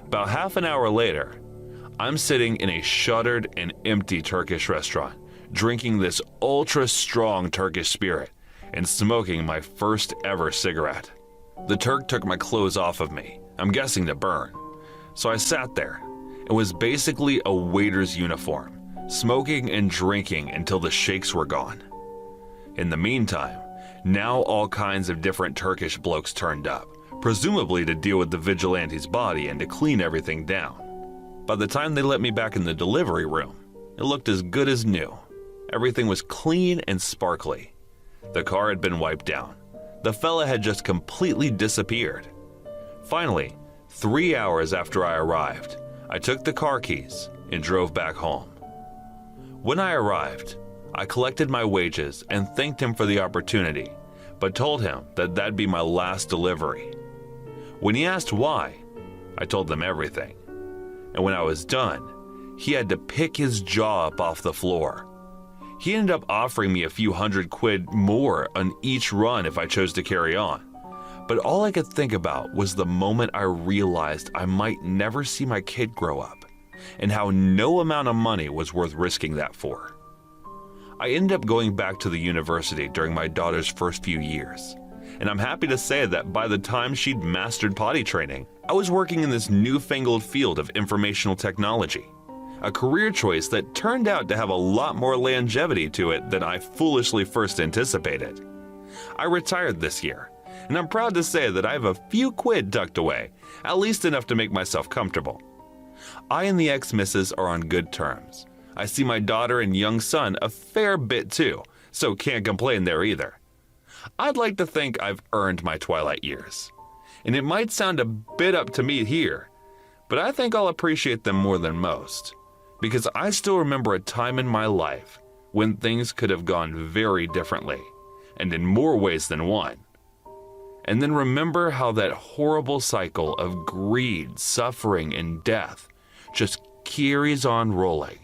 Speaker 3: About half an hour later, I'm sitting in a shuttered and empty Turkish restaurant, drinking this ultra-strong Turkish spirit and smoking my first ever cigarette. The Turk took my clothes off of me, I'm guessing to burn. So I sat there. It was basically a waiter's uniform, smoking and drinking until the shakes were gone. In the meantime, now all kinds of different Turkish blokes turned up, presumably to deal with the vigilante's body and to clean everything down. By the time they let me back in the delivery room, it looked as good as new. Everything was clean and sparkly. The car had been wiped down. The fella had just completely disappeared. Finally, 3 hours after I arrived, I took the car keys and drove back home. When I arrived, I collected my wages and thanked him for the opportunity, but told him that that'd be my last delivery. When he asked why, I told them everything. And when I was done, he had to pick his jaw up off the floor. He ended up offering me a few £100 more on each run if I chose to carry on. But all I could think about was the moment I realized I might never see my kid grow up, and how no amount of money was worth risking that for. I ended up going back to the university during my daughter's first few years, and I'm happy to say that by the time she'd mastered potty training, I was working in this newfangled field of informational technology, a career choice that turned out to have a lot more longevity to it than I foolishly first anticipated. I retired this year, and I'm proud to say that I have a few quid tucked away, at least enough to make myself comfortable. I and the ex-missus are on good terms. I see my daughter and young son a fair bit too, so can't complain there either. I'd like to think I've earned my twilight years. And it might sound a bit up to me here, but I think I'll appreciate them more than most, because I still remember a time in my life when things could have gone very differently, and in more ways than one. And then remember how that horrible cycle of greed, suffering, and death just carries on rolling,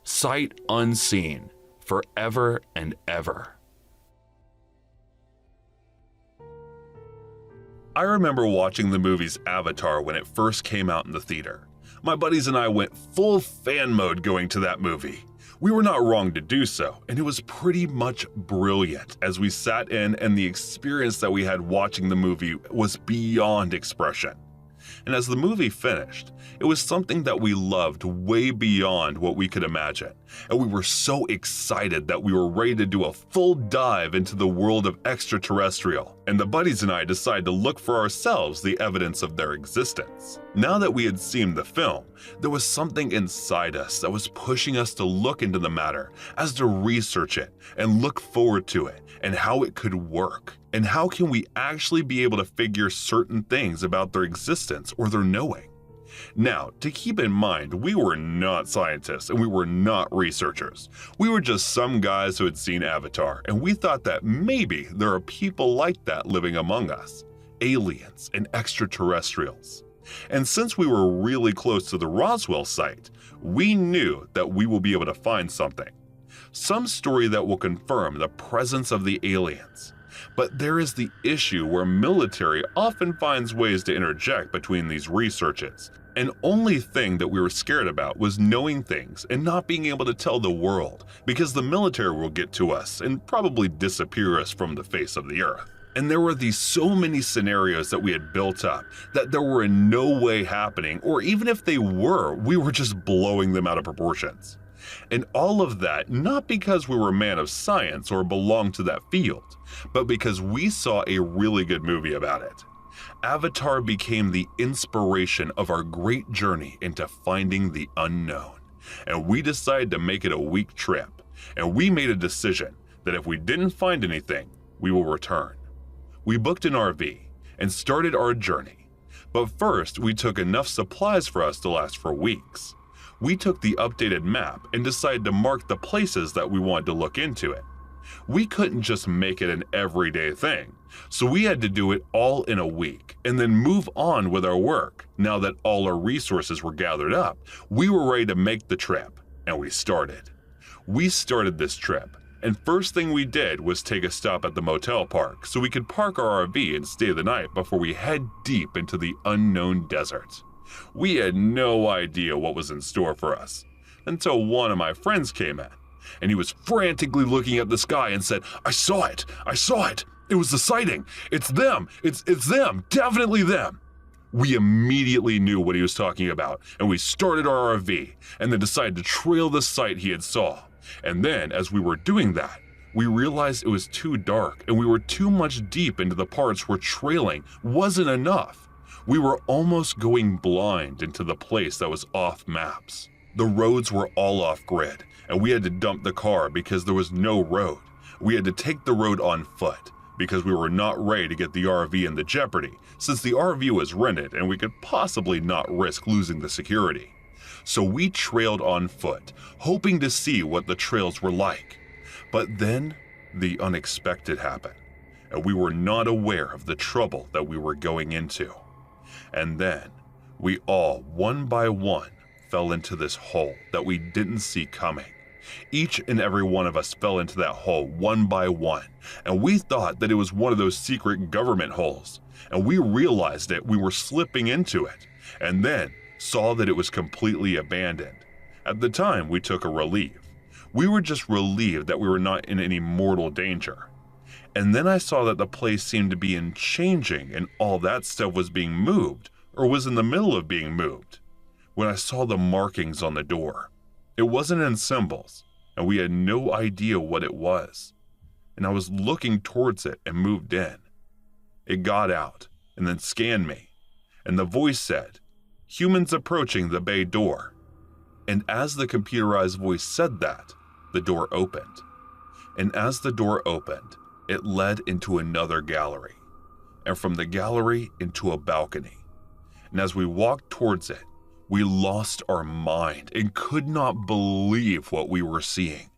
Speaker 3: sight unseen, forever and ever. I remember watching the movie's Avatar when it first came out in the theater. My buddies and I went full fan mode going to that movie. We were not wrong to do so, and it was pretty much brilliant as we sat in, and the experience that we had watching the movie was beyond expression. And as the movie finished, it was something that we loved way beyond what we could imagine, and we were so excited that we were ready to do a full dive into the world of extraterrestrial, and the buddies and I decided to look for ourselves the evidence of their existence. Now that we had seen the film, there was something inside us that was pushing us to look into the matter, as to research it and look forward to it and how it could work. And how can we actually be able to figure certain things about their existence or their knowing? Now, to keep in mind, we were not scientists and we were not researchers. We were just some guys who had seen Avatar, and we thought that maybe there are people like that living among us, aliens and extraterrestrials. And since we were really close to the Roswell site, we knew that we will be able to find something. Some story that will confirm the presence of the aliens. But there is the issue where military often finds ways to interject between these researches. And only thing that we were scared about was knowing things and not being able to tell the world, because the military will get to us and probably disappear us from the face of the earth. And there were these so many scenarios that we had built up that there were in no way happening, or even if they were, we were just blowing them out of proportions. And all of that not because we were a man of science or belonged to that field, but because we saw a really good movie about it. Avatar became the inspiration of our great journey into finding the unknown, and we decided to make it a week trip, and we made a decision that if we didn't find anything, we will return. We booked an RV and started our journey, but first we took enough supplies for us to last for weeks. We took the updated map and decided to mark the places that we wanted to look into it. We couldn't just make it an everyday thing, so we had to do it all in a week and then move on with our work. Now that all our resources were gathered up, we were ready to make the trip, and we started. We started this trip, and first thing we did was take a stop at the motel park so we could park our RV and stay the night before we head deep into the unknown desert. We had no idea what was in store for us until one of my friends came in, and he was frantically looking at the sky and said, I saw it! It was the sighting! It's them! It's them! Definitely them!" We immediately knew what he was talking about, and we started our RV and then decided to trail the sight he had saw. And then, as we were doing that, we realized it was too dark and we were too much deep into the parts where trailing wasn't enough. We were almost going blind into the place that was off maps. The roads were all off grid, and we had to dump the car because there was no road. We had to take the road on foot because we were not ready to get the RV into jeopardy, since the RV was rented and we could possibly not risk losing the security. So we trailed on foot, hoping to see what the trails were like. But then the unexpected happened, and we were not aware of the trouble that we were going into. And then we all, one by one, fell into this hole that we didn't see coming. Each and every one of us fell into that hole one by one, and we thought that it was one of those secret government holes, and we realized that we were slipping into it, and then saw that it was completely abandoned. At the time, we took a relief. We were just relieved that we were not in any mortal danger. And then I saw that the place seemed to be changing and all that stuff was being moved or was in the middle of being moved, when I saw the markings on the door. It wasn't in symbols, and we had no idea what it was. And I was looking towards it and moved in. It got out and then scanned me, and the voice said, "Humans approaching the bay door." And as the computerized voice said that, the door opened. And as the door opened, it led into another gallery, and from the gallery into a balcony. And as we walked towards it, we lost our mind and could not believe what we were seeing.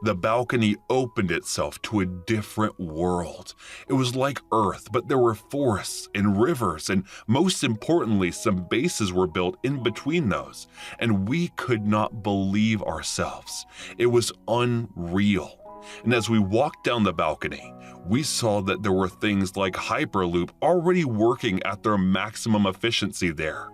Speaker 3: The balcony opened itself to a different world. It was like Earth, but there were forests and rivers, and most importantly, some bases were built in between those, and we could not believe ourselves. It was unreal. And as we walked down the balcony, we saw that there were things like Hyperloop already working at their maximum efficiency there.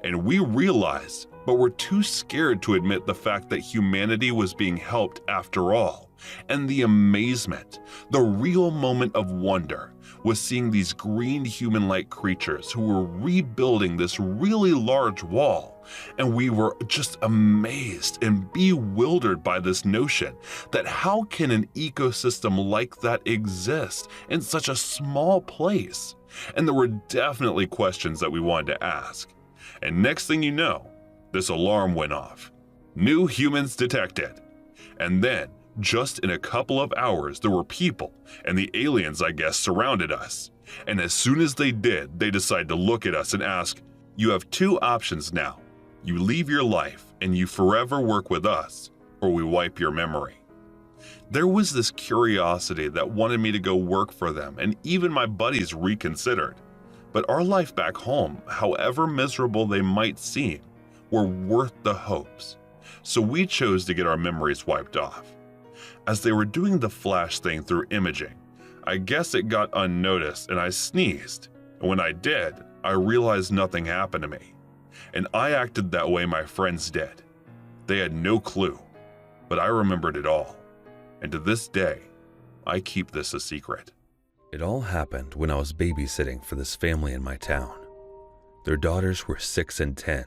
Speaker 3: And we realized, but were too scared to admit the fact that humanity was being helped after all. And the amazement, the real moment of wonder, was seeing these green human-like creatures who were rebuilding this really large wall. And we were just amazed and bewildered by this notion that how can an ecosystem like that exist in such a small place? And there were definitely questions that we wanted to ask. And next thing you know, this alarm went off. New humans detected. And then, just in a couple of hours, there were people, and the aliens, I guess, surrounded us. And as soon as they did, they decided to look at us and ask, "You have two options now. You leave your life and you forever work with us, or we wipe your memory." There was this curiosity that wanted me to go work for them, and even my buddies reconsidered. But our life back home, however miserable they might seem, were worth the hopes. So we chose to get our memories wiped off. As they were doing the flash thing through imaging, I guess it got unnoticed and I sneezed. And when I did, I realized nothing happened to me. And I acted that way my friends did. They had no clue, but I remembered it all. And to this day, I keep this a secret. It all happened when I was babysitting for this family in my town. Their daughters were 6 and 10.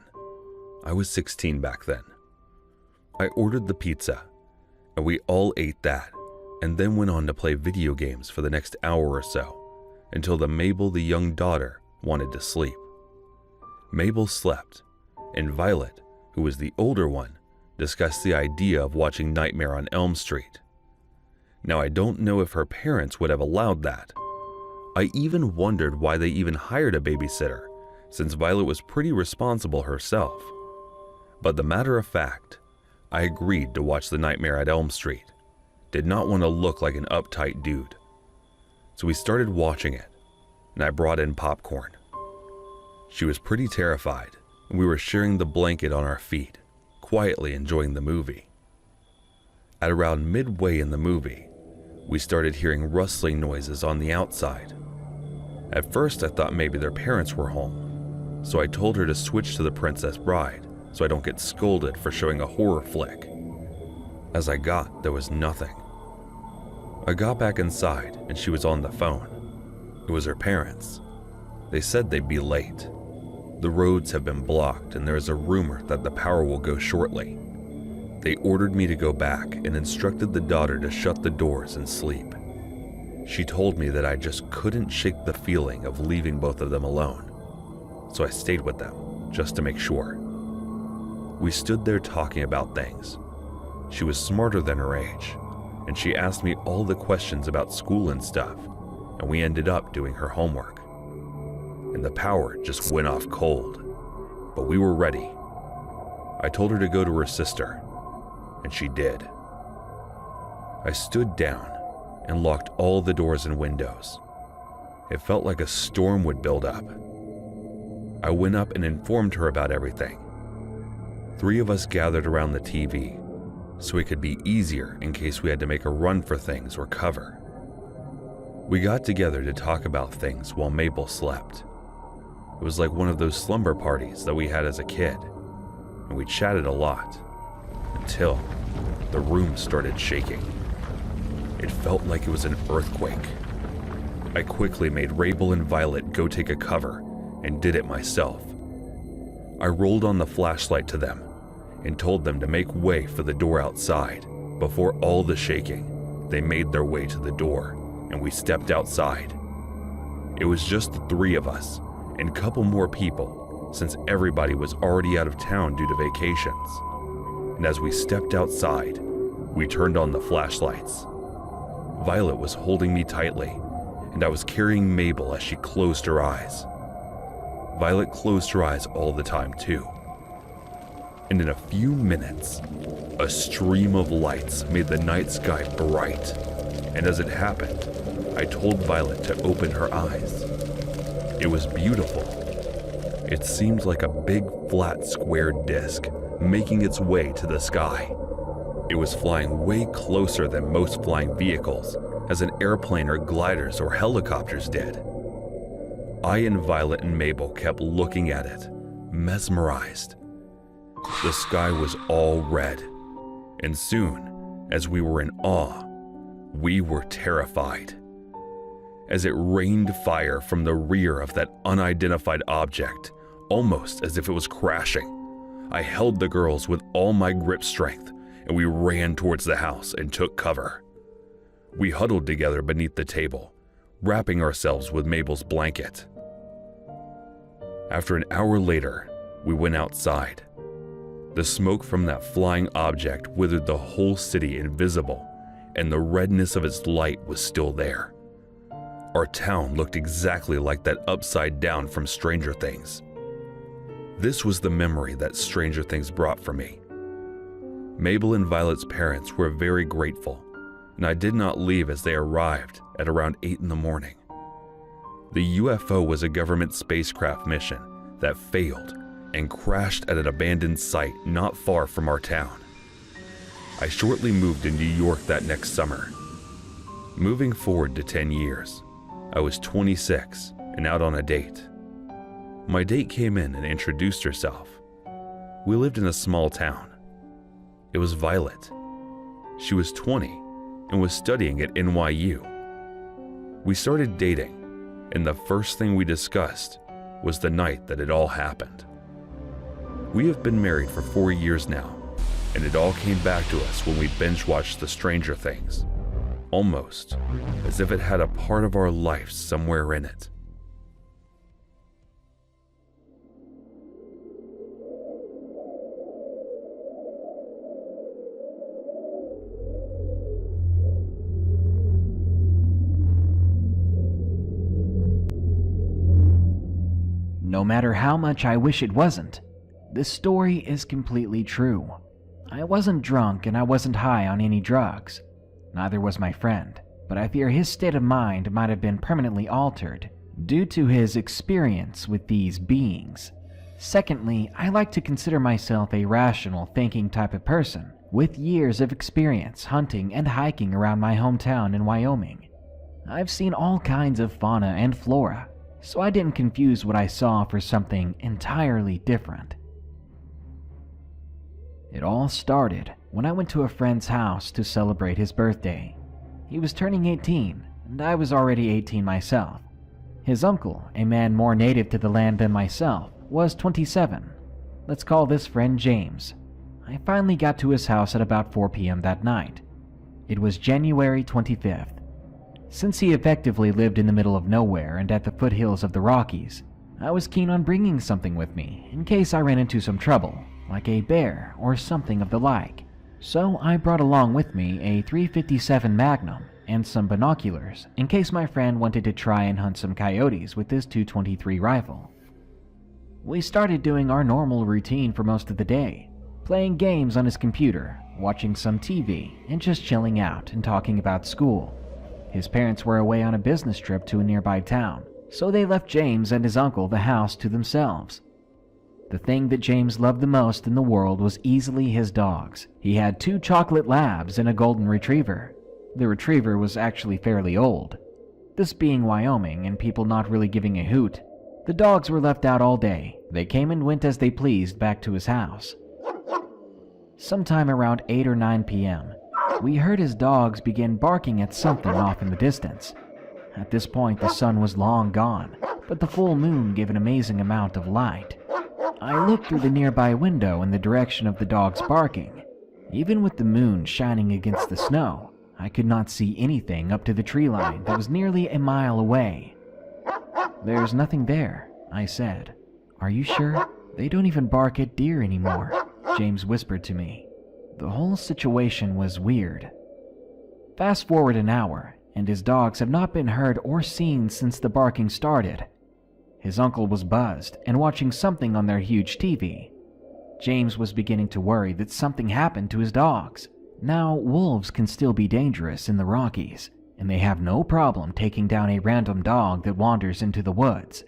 Speaker 3: I was 16 back then. I ordered the pizza, and we all ate that, and then went on to play video games for the next hour or so, until Mabel, the young daughter, wanted to sleep. Mabel slept, and Violet, who was the older one, discussed the idea of watching Nightmare on Elm Street. Now, I don't know if her parents would have allowed that. I even wondered why they even hired a babysitter, since Violet was pretty responsible herself. But the matter of fact, I agreed to watch the Nightmare at Elm Street. Did not want to look like an uptight dude. So we started watching it, and I brought in popcorn. She was pretty terrified, and we were sharing the blanket on our feet, quietly enjoying the movie. At around midway in the movie, we started hearing rustling noises on the outside. At first, I thought maybe their parents were home, so I told her to switch to The Princess Bride so I don't get scolded for showing a horror flick. As I got, there was nothing. I got back inside and she was on the phone. It was her parents. They said they'd be late. The roads have been blocked and there is a rumor that the power will go shortly. They ordered me to go back and instructed the daughter to shut the doors and sleep. She told me that I just couldn't shake the feeling of leaving both of them alone. So I stayed with them, just to make sure. We stood there talking about things. She was smarter than her age, and she asked me all the questions about school and stuff, and we ended up doing her homework. And the power just went off cold, but we were ready. I told her to go to her sister, and she did. I stood down and locked all the doors and windows. It felt like a storm would build up. I went up and informed her about everything. 3 of us gathered around the TV, so it could be easier in case we had to make a run for things or cover. We got together to talk about things while Mabel slept. It was like one of those slumber parties that we had as a kid, and we chatted a lot, until the room started shaking. It felt like it was an earthquake. I quickly made Rabel and Violet go take a cover and did it myself, I rolled on the flashlight to them and told them to make way for the door outside. Before all the shaking, they made their way to the door and we stepped outside. It was just the three of us and a couple more people since everybody was already out of town due to vacations. And as we stepped outside, we turned on the flashlights. Violet was holding me tightly, and I was carrying Mabel as she closed her eyes. Violet closed her eyes all the time too. And in a few minutes, a stream of lights made the night sky bright. And as it happened, I told Violet to open her eyes. It was beautiful. It seemed like a big flat square disc making its way to the sky. It was flying way closer than most flying vehicles, as an airplane or gliders or helicopters did. I and Violet and Mabel kept looking at it, mesmerized. The sky was all red, and soon, as we were in awe, we were terrified. As it rained fire from the rear of that unidentified object, almost as if it was crashing, I held the girls with all my grip strength, and we ran towards the house and took cover. We huddled together beneath the table, wrapping ourselves with Mabel's blanket. After an hour later, we went outside. The smoke from that flying object withered the whole city invisible, and the redness of its light was still there. Our town looked exactly like that upside down from Stranger Things. This was the memory that Stranger Things brought for me. Mabel and Violet's parents were very grateful, and I did not leave as they arrived at around 8 in the morning. The UFO was a government spacecraft mission that failed and crashed at an abandoned site not far from our town. I shortly moved to New York that next summer. Moving forward to 10 years, I was 26 and out on a date. My date came in and introduced herself. We lived in a small town. It was Violet. She was 20 and was studying at NYU. We started dating, and the first thing we discussed was the night that it all happened. We have been married for 4 years now, and it all came back to us when we binge-watched the Stranger Things, almost as if it had a part of our life somewhere in it.
Speaker 6: No matter how much I wish it wasn't, this story is completely true. I wasn't drunk and I wasn't high on any drugs. Neither was my friend, but I fear his state of mind might have been permanently altered due to his experience with these beings. Secondly, I like to consider myself a rational, thinking type of person with years of experience hunting and hiking around my hometown in Wyoming. I've seen all kinds of fauna and flora, so I didn't confuse what I saw for something entirely different. It all started when I went to a friend's house to celebrate his birthday. He was turning 18, and I was already 18 myself. His uncle, a man more native to the land than myself, was 27. Let's call this friend James. I finally got to his house at about 4 p.m. that night. It was January 25th. Since he effectively lived in the middle of nowhere and at the foothills of the Rockies, I was keen on bringing something with me in case I ran into some trouble, like a bear or something of the like. So I brought along with me a .357 Magnum and some binoculars in case my friend wanted to try and hunt some coyotes with this .223 rifle. We started doing our normal routine for most of the day, playing games on his computer, watching some TV, and just chilling out and talking about school. His parents were away on a business trip to a nearby town, so they left James and his uncle the house to themselves. The thing that James loved the most in the world was easily his dogs. He had 2 chocolate labs and a golden retriever. The retriever was actually fairly old. This being Wyoming and people not really giving a hoot, the dogs were left out all day. They came and went as they pleased back to his house. Sometime around 8 or 9 p.m., we heard his dogs begin barking at something off in the distance. At this point, the sun was long gone, but the full moon gave an amazing amount of light. I looked through the nearby window in the direction of the dogs barking. Even with the moon shining against the snow, I could not see anything up to the tree line that was nearly a mile away. "There's nothing there," I said. "Are you sure? They don't even bark at deer anymore," James whispered to me. The whole situation was weird. Fast forward an hour, and his dogs have not been heard or seen since the barking started. His uncle was buzzed and watching something on their huge TV. James was beginning to worry that something happened to his dogs. Now, wolves can still be dangerous in the Rockies, and they have no problem taking down a random dog that wanders into the woods.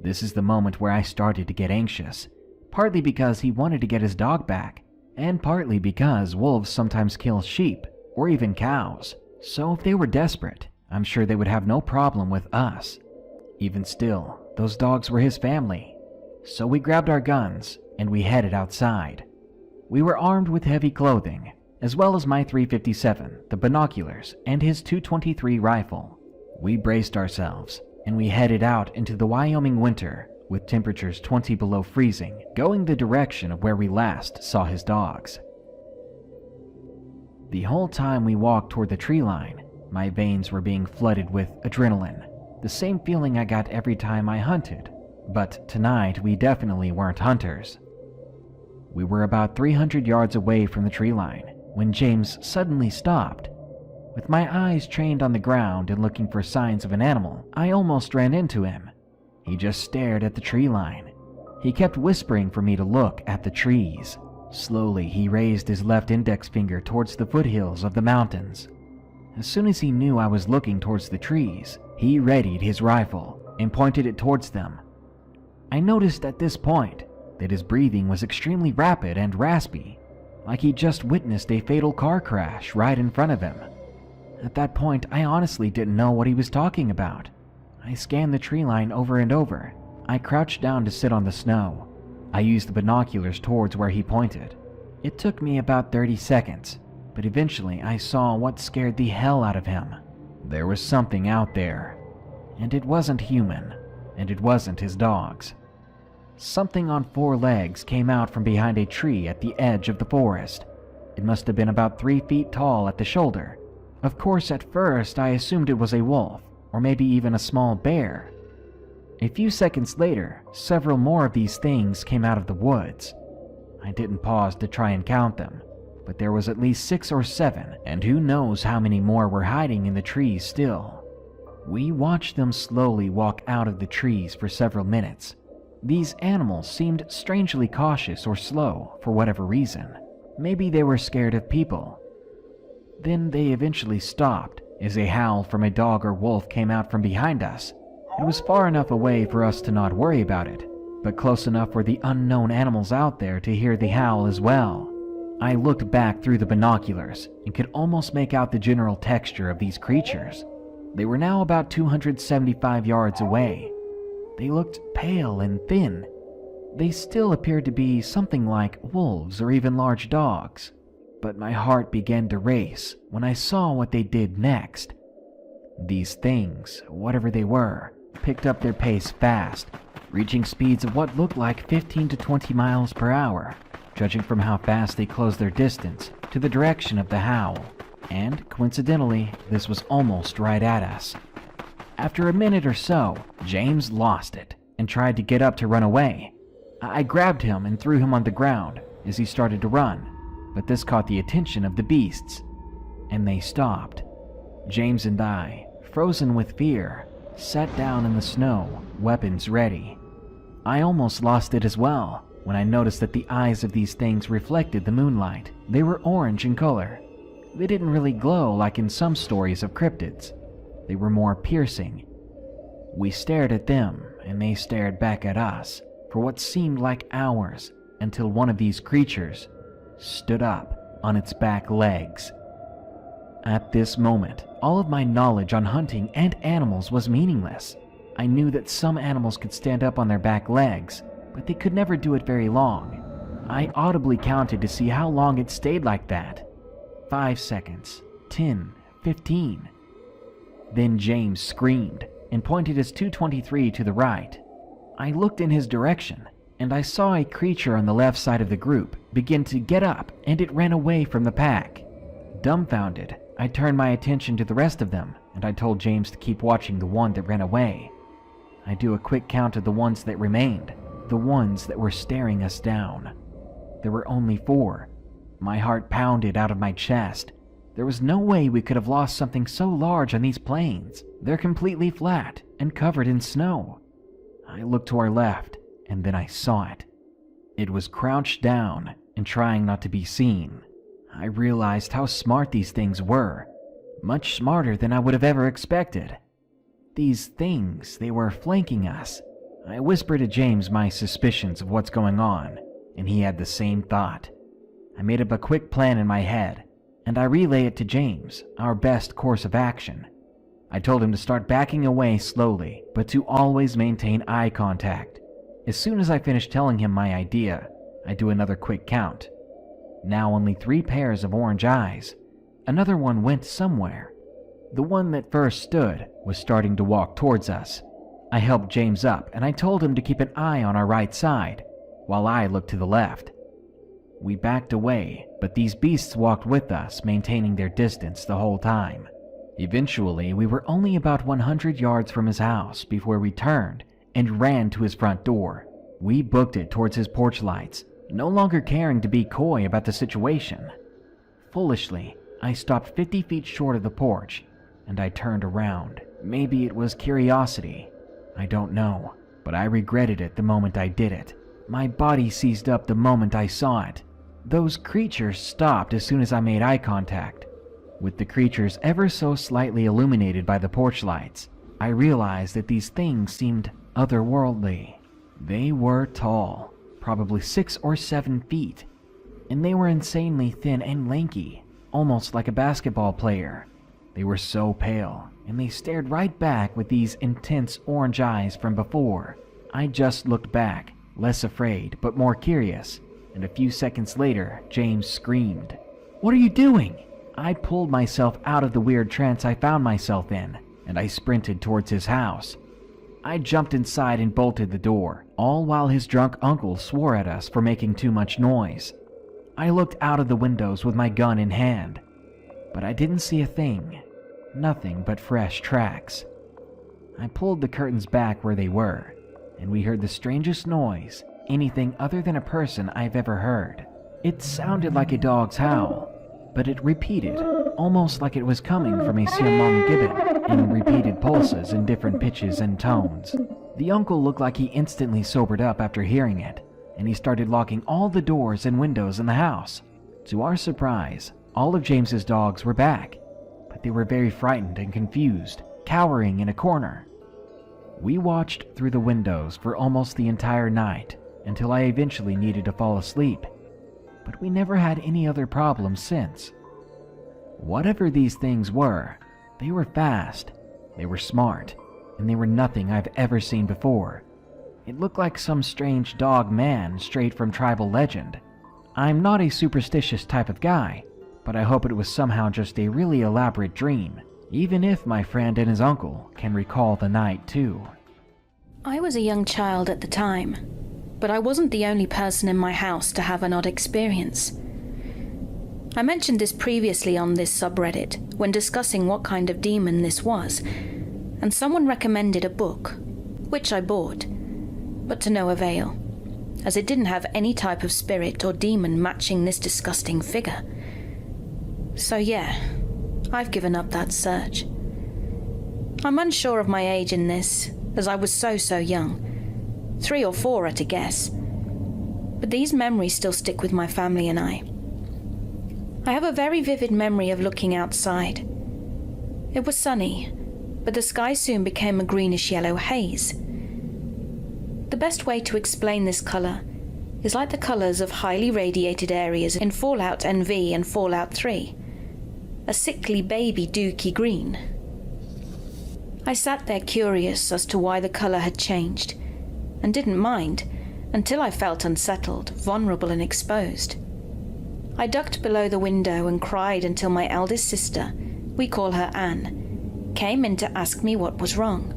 Speaker 6: This is the moment where I started to get anxious, partly because he wanted to get his dog back, and partly because wolves sometimes kill sheep or even cows. So if they were desperate, I'm sure they would have no problem with us. Even still, those dogs were his family. So we grabbed our guns and we headed outside. We were armed with heavy clothing, as well as my .357, the binoculars, and his .223 rifle. We braced ourselves and we headed out into the Wyoming winter with temperatures 20 below freezing, going the direction of where we last saw his dogs. The whole time we walked toward the tree line, my veins were being flooded with adrenaline, the same feeling I got every time I hunted. But tonight we definitely weren't hunters. We were about 300 yards away from the tree line when James suddenly stopped. With my eyes trained on the ground and looking for signs of an animal, I almost ran into him. He just stared at the tree line. He kept whispering for me to look at the trees. Slowly, he raised his left index finger towards the foothills of the mountains. As soon as he knew I was looking towards the trees, he readied his rifle and pointed it towards them. I noticed at this point that his breathing was extremely rapid and raspy, like he just witnessed a fatal car crash right in front of him. At that point, I honestly didn't know what he was talking about. I scanned the tree line over and over. I crouched down to sit on the snow. I used the binoculars towards where he pointed. It took me about 30 seconds, but eventually I saw what scared the hell out of him. There was something out there, and it wasn't human, and it wasn't his dogs. Something on 4 legs came out from behind a tree at the edge of the forest. It must have been about 3 feet tall at the shoulder. Of course, at first I assumed it was a wolf, or maybe even a small bear. A few seconds later, several more of these things came out of the woods. I didn't pause to try and count them, but there was at least 6 or 7, and who knows how many more were hiding in the trees still. We watched them slowly walk out of the trees for several minutes. These animals seemed strangely cautious or slow for whatever reason. Maybe they were scared of people. Then they eventually stopped as a howl from a dog or wolf came out from behind us. It was far enough away for us to not worry about it, but close enough for the unknown animals out there to hear the howl as well. I looked back through the binoculars and could almost make out the general texture of these creatures. They were now about 275 yards away. They looked pale and thin. They still appeared to be something like wolves or even large dogs. But my heart began to race when I saw what they did next. These things, whatever they were, picked up their pace fast, reaching speeds of what looked like 15 to 20 miles per hour, judging from how fast they closed their distance to the direction of the howl. And coincidentally, this was almost right at us. After a minute or so, James lost it and tried to get up to run away. I grabbed him and threw him on the ground as he started to run, but this caught the attention of the beasts, and they stopped. James and I, frozen with fear, sat down in the snow, weapons ready. I almost lost it as well when I noticed that the eyes of these things reflected the moonlight. They were orange in color. They didn't really glow like in some stories of cryptids. They were more piercing. We stared at them, and they stared back at us for what seemed like hours until one of these creatures stood up on its back legs. At this moment, all of my knowledge on hunting and animals was meaningless. I knew that some animals could stand up on their back legs, but they could never do it very long. I audibly counted to see how long it stayed like that. 5 seconds, 10, 15. Then James screamed and pointed his .223 to the right. I looked in his direction, and I saw a creature on the left side of the group begin to get up, and it ran away from the pack. Dumbfounded, I turned my attention to the rest of them, and I told James to keep watching the one that ran away. I do a quick count of the ones that remained, the ones that were staring us down. There were only 4. My heart pounded out of my chest. There was no way we could have lost something so large on these plains. They're completely flat and covered in snow. I looked to our left, and then I saw it. It was crouched down and trying not to be seen. I realized how smart these things were, much smarter than I would have ever expected. These things, they were flanking us. I whispered to James my suspicions of what's going on, and he had the same thought. I made up a quick plan in my head, and I relayed it to James, our best course of action. I told him to start backing away slowly, but to always maintain eye contact. As soon as I finished telling him my idea, I do another quick count. Now only 3 pairs of orange eyes. Another one went somewhere. The one that first stood was starting to walk towards us. I helped James up, and I told him to keep an eye on our right side, while I looked to the left. We backed away, but these beasts walked with us, maintaining their distance the whole time. Eventually, we were only about 100 yards from his house before we turned and ran to his front door. We booked it towards his porch lights, no longer caring to be coy about the situation. Foolishly, I stopped 50 feet short of the porch, and I turned around. Maybe it was curiosity. I don't know, but I regretted it the moment I did it. My body seized up the moment I saw it. Those creatures stopped as soon as I made eye contact. With the creatures ever so slightly illuminated by the porch lights, I realized that these things seemed otherworldly. They were tall, probably 6 or 7 feet, and they were insanely thin and lanky, almost like a basketball player. They were so pale, and they stared right back with these intense orange eyes from before. I just looked back, less afraid but more curious, and a few seconds later, James screamed, "What are you doing?" I pulled myself out of the weird trance I found myself in, and I sprinted towards his house. I jumped inside and bolted the door, all while his drunk uncle swore at us for making too much noise. I looked out of the windows with my gun in hand, but I didn't see a thing. Nothing but fresh tracks. I pulled the curtains back where they were, and we heard the strangest noise, anything other than a person I've ever heard. It sounded like a dog's howl, but it repeated, almost like it was coming from a Siamang gibbon, in repeated pulses in different pitches and tones. The uncle looked like he instantly sobered up after hearing it, and he started locking all the doors and windows in the house. To our surprise, all of James's dogs were back, but they were very frightened and confused, cowering in a corner. We watched through the windows for almost the entire night, until I eventually needed to fall asleep, but we never had any other problems since. Whatever these things were, they were fast, they were smart, and they were nothing I've ever seen before. It looked like some strange dog man straight from tribal legend. I'm not a superstitious type of guy, but I hope it was somehow just a really elaborate dream, even if my friend and his uncle can recall the night too.
Speaker 1: I was a young child at the time, but I wasn't the only person in my house to have an odd experience. I mentioned this previously on this subreddit when discussing what kind of demon this was, and someone recommended a book, which I bought, but to no avail, as it didn't have any type of spirit or demon matching this disgusting figure. So yeah, I've given up that search. I'm unsure of my age in this, as I was so young. 3 or 4 at a guess. But these memories still stick with my family and I. I have a very vivid memory of looking outside. It was sunny, but the sky soon became a greenish-yellow haze. The best way to explain this color is like the colors of highly radiated areas in Fallout NV and Fallout 3. A sickly baby dookie green. I sat there curious as to why the color had changed, and didn't mind until I felt unsettled, vulnerable and exposed. I ducked below the window and cried until my eldest sister, we call her Anne, came in to ask me what was wrong.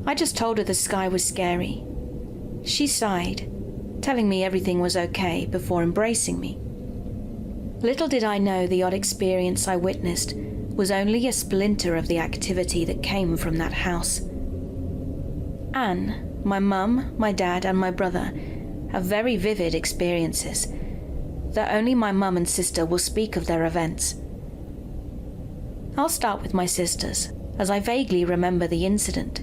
Speaker 1: I just told her the sky was scary, She sighed, telling me everything was okay before embracing me. Little did I know the odd experience I witnessed was only a splinter of the activity that came from that house. Anne, my mum, my dad, and my brother have very vivid experiences, though only my mum and sister will speak of their events. I'll start with my sisters, as I vaguely remember the incident.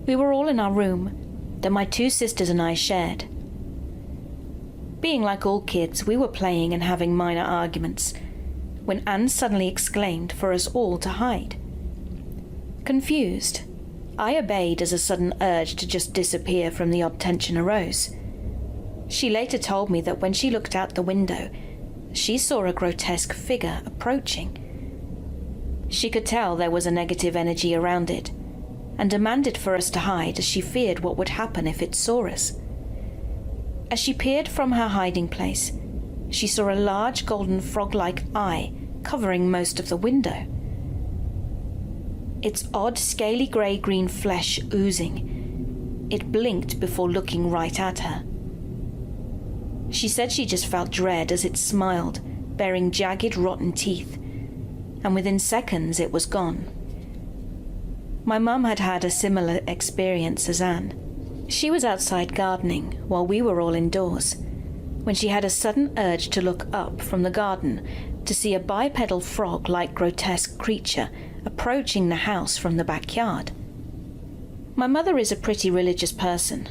Speaker 1: We were all in our room that my two sisters and I shared. Being like all kids, we were playing and having minor arguments, when Anne suddenly exclaimed for us all to hide. Confused, I obeyed as a sudden urge to just disappear from the odd tension arose. She later told me that when she looked out the window, she saw a grotesque figure approaching. She could tell there was a negative energy around it, and demanded for us to hide as she feared what would happen if it saw us. As she peered from her hiding place, she saw a large golden frog-like eye covering most of the window. Its odd scaly grey-green flesh oozing. It blinked before looking right at her. She said she just felt dread as it smiled, bearing jagged, rotten teeth, and within seconds it was gone. My mum had had a similar experience as Anne. She was outside gardening while we were all indoors, when she had a sudden urge to look up from the garden to see a bipedal frog-like grotesque creature approaching the house from the backyard. My mother is a pretty religious person,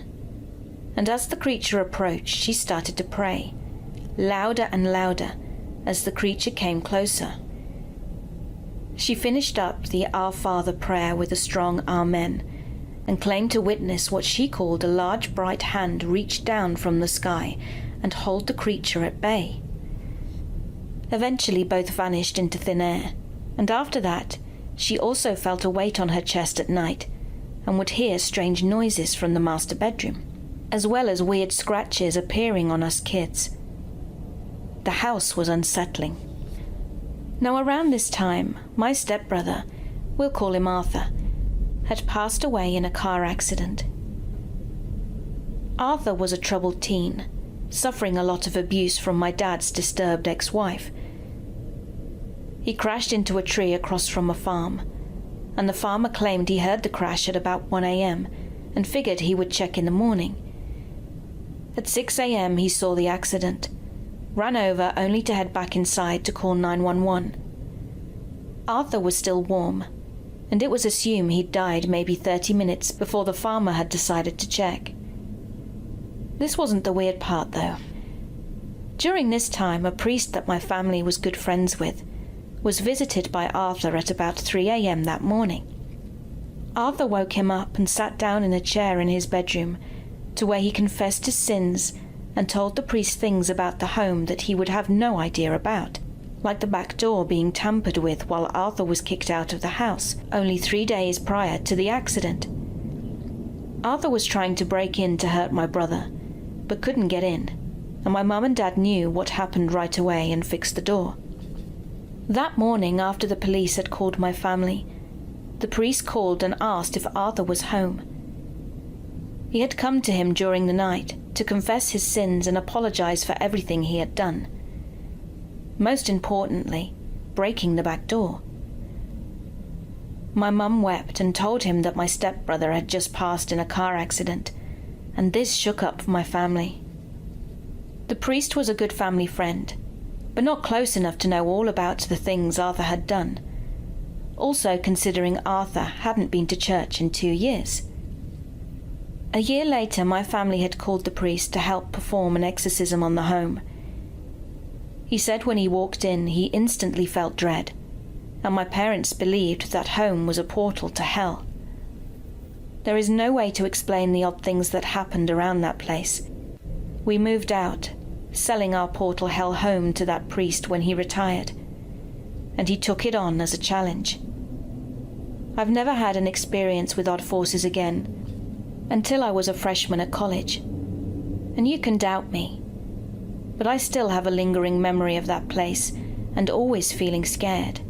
Speaker 1: and as the creature approached, she started to pray, louder and louder, as the creature came closer. She finished up the Our Father prayer with a strong Amen, and claimed to witness what she called a large bright hand reach down from the sky and hold the creature at bay. Eventually both vanished into thin air, and after that, she also felt a weight on her chest at night, and would hear strange noises from the master bedroom, as well as weird scratches appearing on us kids. The house was unsettling. Now around this time, my stepbrother, we'll call him Arthur, had passed away in a car accident. Arthur was a troubled teen, suffering a lot of abuse from my dad's disturbed ex-wife. He crashed into a tree across from a farm, and the farmer claimed he heard the crash at about 1 a.m. and figured he would check in the morning. At 6 a.m. he saw the accident, ran over only to head back inside to call 911. Arthur was still warm, and it was assumed he'd died maybe 30 minutes before the farmer had decided to check. This wasn't the weird part, though. During this time, a priest that my family was good friends with was visited by Arthur at about 3 a.m. that morning. Arthur woke him up and sat down in a chair in his bedroom, to where he confessed his sins and told the priest things about the home that he would have no idea about, like the back door being tampered with while Arthur was kicked out of the house only 3 days prior to the accident. Arthur was trying to break in to hurt my brother, but couldn't get in, and my mum and dad knew what happened right away and fixed the door. That morning, after the police had called my family, the priest called and asked if Arthur was home. He had come to him during the night to confess his sins and apologize for everything he had done. Most importantly, breaking the back door. My mum wept and told him that my stepbrother had just passed in a car accident, and this shook up my family. The priest was a good family friend, but not close enough to know all about the things Arthur had done. Also considering Arthur hadn't been to church in 2 years. A year later, my family had called the priest to help perform an exorcism on the home. He said when he walked in, he instantly felt dread, and my parents believed that home was a portal to hell. There is no way to explain the odd things that happened around that place. We moved out, selling our portal hell home to that priest when he retired, and he took it on as a challenge. I've never had an experience with odd forces again, until I was a freshman at college. And you can doubt me, but I still have a lingering memory of that place and always feeling scared.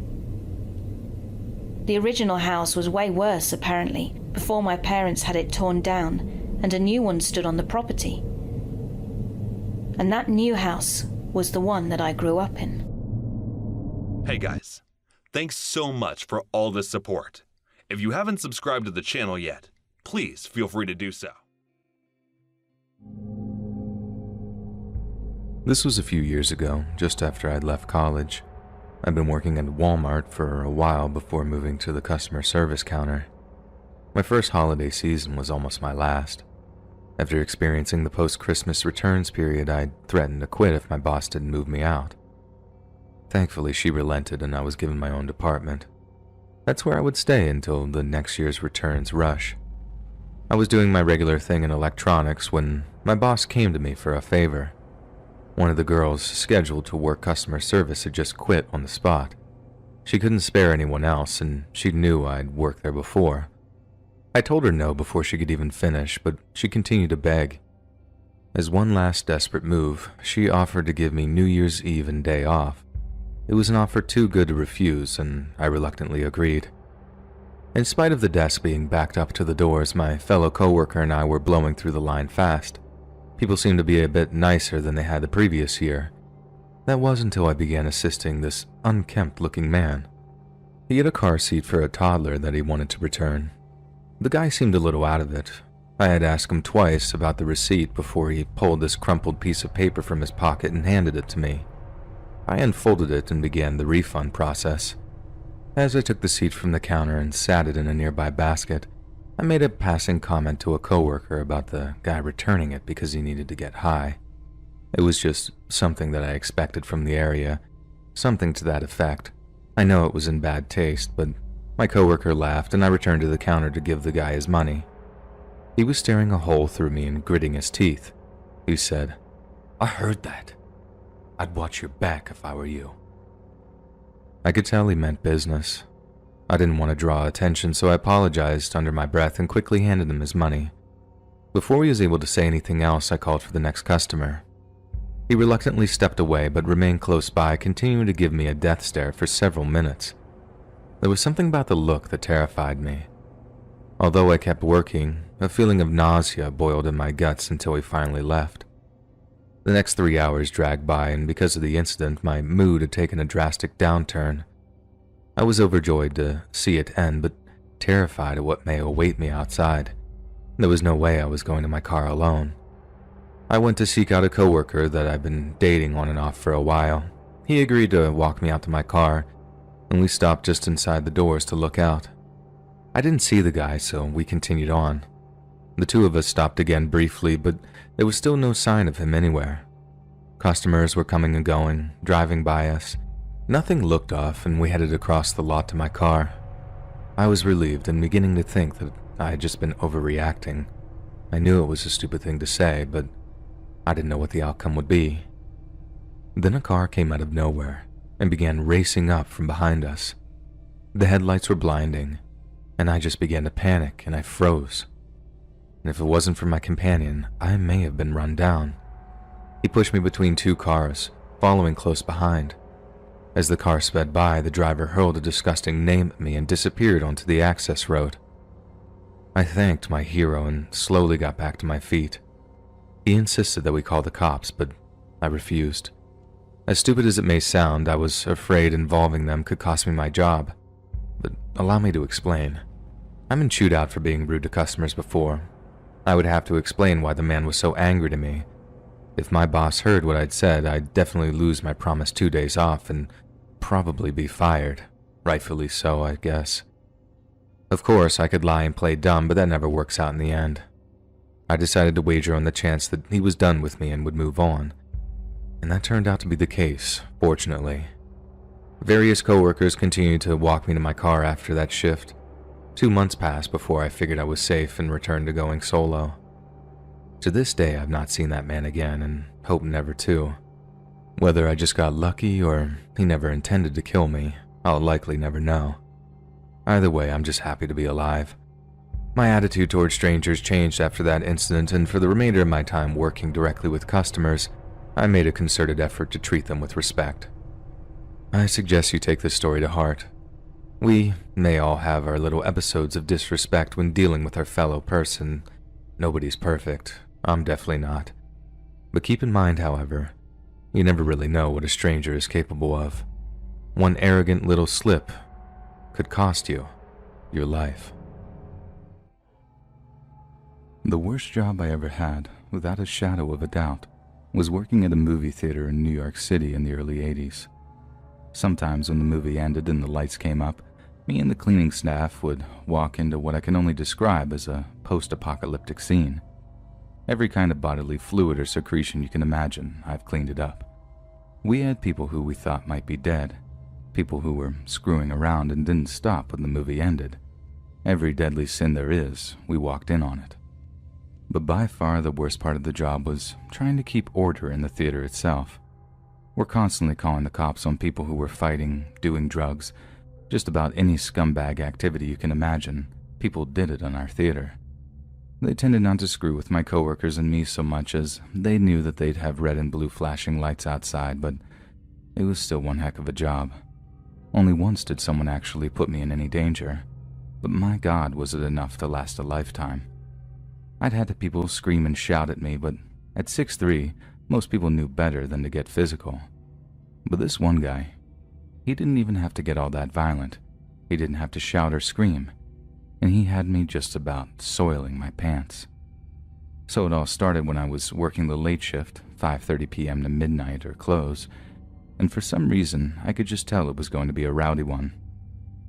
Speaker 1: The original house was way worse, apparently, before my parents had it torn down and a new one stood on the property. And that new house was the one that I grew up in.
Speaker 3: Hey guys, thanks so much for all the support. If you haven't subscribed to the channel yet, please feel free to do so.
Speaker 5: This was a few years ago, just after I'd left college. I'd been working at Walmart for a while before moving to the customer service counter. My first holiday season was almost my last. After experiencing the post-Christmas returns period, I'd threatened to quit if my boss didn't move me out. Thankfully, she relented and I was given my own department. That's where I would stay until the next year's returns rush. I was doing my regular thing in electronics when my boss came to me for a favor. One of the girls scheduled to work customer service had just quit on the spot. She couldn't spare anyone else, and she knew I'd worked there before. I told her no before she could even finish, but she continued to beg. As one last desperate move, she offered to give me New Year's Eve and day off. It was an offer too good to refuse, and I reluctantly agreed. In spite of the desk being backed up to the doors, my fellow coworker and I were blowing through the line fast. People seemed to be a bit nicer than they had the previous year. That was until I began assisting this unkempt-looking man. He had a car seat for a toddler that he wanted to return. The guy seemed a little out of it. I had asked him twice about the receipt before he pulled this crumpled piece of paper from his pocket and handed it to me. I unfolded it and began the refund process. As I took the seat from the counter and sat it in a nearby basket, I made a passing comment to a coworker about the guy returning it because he needed to get high. It was just something that I expected from the area, something to that effect. I know it was in bad taste, but my coworker laughed and I returned to the counter to give the guy his money. He was staring a hole through me and gritting his teeth. He said, "I heard that. I'd watch your back if I were you." I could tell he meant business. I didn't want to draw attention, so I apologized under my breath and quickly handed him his money. Before he was able to say anything else, I called for the next customer. He reluctantly stepped away but remained close by, continuing to give me a death stare for several minutes. There was something about the look that terrified me. Although I kept working, a feeling of nausea boiled in my guts until he finally left. The next 3 hours dragged by, and because of the incident, my mood had taken a drastic downturn. I was overjoyed to see it end, but terrified of what may await me outside. There was no way I was going to my car alone. I went to seek out a coworker that I'd been dating on and off for a while. He agreed to walk me out to my car, and we stopped just inside the doors to look out. I didn't see the guy, so we continued on. The two of us stopped again briefly, but there was still no sign of him anywhere. Customers were coming and going, driving by us. Nothing looked off, and we headed across the lot to my car. I was relieved and beginning to think that I had just been overreacting. I knew it was a stupid thing to say, but I didn't know what the outcome would be. Then a car came out of nowhere and began racing up from behind us. The headlights were blinding, and I just began to panic and I froze. And if it wasn't for my companion, I may have been run down. He pushed me between two cars, following close behind. As the car sped by, the driver hurled a disgusting name at me and disappeared onto the access road. I thanked my hero and slowly got back to my feet. He insisted that we call the cops, but I refused. As stupid as it may sound, I was afraid involving them could cost me my job. But allow me to explain. I've been chewed out for being rude to customers before. I would have to explain why the man was so angry to me. If my boss heard what I'd said, I'd definitely lose my promised 2 days off and probably be fired. Rightfully so, I guess. Of course, I could lie and play dumb, but that never works out in the end. I decided to wager on the chance that he was done with me and would move on. And that turned out to be the case, fortunately. Various coworkers continued to walk me to my car after that shift. 2 months passed before I figured I was safe and returned to going solo. To this day, I've not seen that man again and hope never to. Whether I just got lucky or he never intended to kill me, I'll likely never know. Either way, I'm just happy to be alive. My attitude towards strangers changed after that incident, and for the remainder of my time working directly with customers, I made a concerted effort to treat them with respect. I suggest you take this story to heart. We may all have our little episodes of disrespect when dealing with our fellow person. Nobody's perfect. I'm definitely not. But keep in mind, however, you never really know what a stranger is capable of. One arrogant little slip could cost you your life.
Speaker 7: The worst job I ever had, without a shadow of a doubt, was working at a movie theater in New York City in the early 80s. Sometimes when the movie ended and the lights came up, me and the cleaning staff would walk into what I can only describe as a post-apocalyptic scene. Every kind of bodily fluid or secretion you can imagine, I've cleaned it up. We had people who we thought might be dead, people who were screwing around and didn't stop when the movie ended. Every deadly sin there is, we walked in on it. But by far the worst part of the job was trying to keep order in the theater itself. We're constantly calling the cops on people who were fighting, doing drugs, just about any scumbag activity you can imagine. People did it in our theater. They tended not to screw with my coworkers and me so much as they knew that they'd have red and blue flashing lights outside, but it was still one heck of a job. Only once did someone actually put me in any danger, but my God, was it enough to last a lifetime. I'd had people scream and shout at me, but at 6'3", most people knew better than to get physical. But this one guy, he didn't even have to get all that violent. He didn't have to shout or scream, and he had me just about soiling my pants. So it all started when I was working the late shift, 5:30 p.m. to midnight or close, and for some reason I could just tell it was going to be a rowdy one.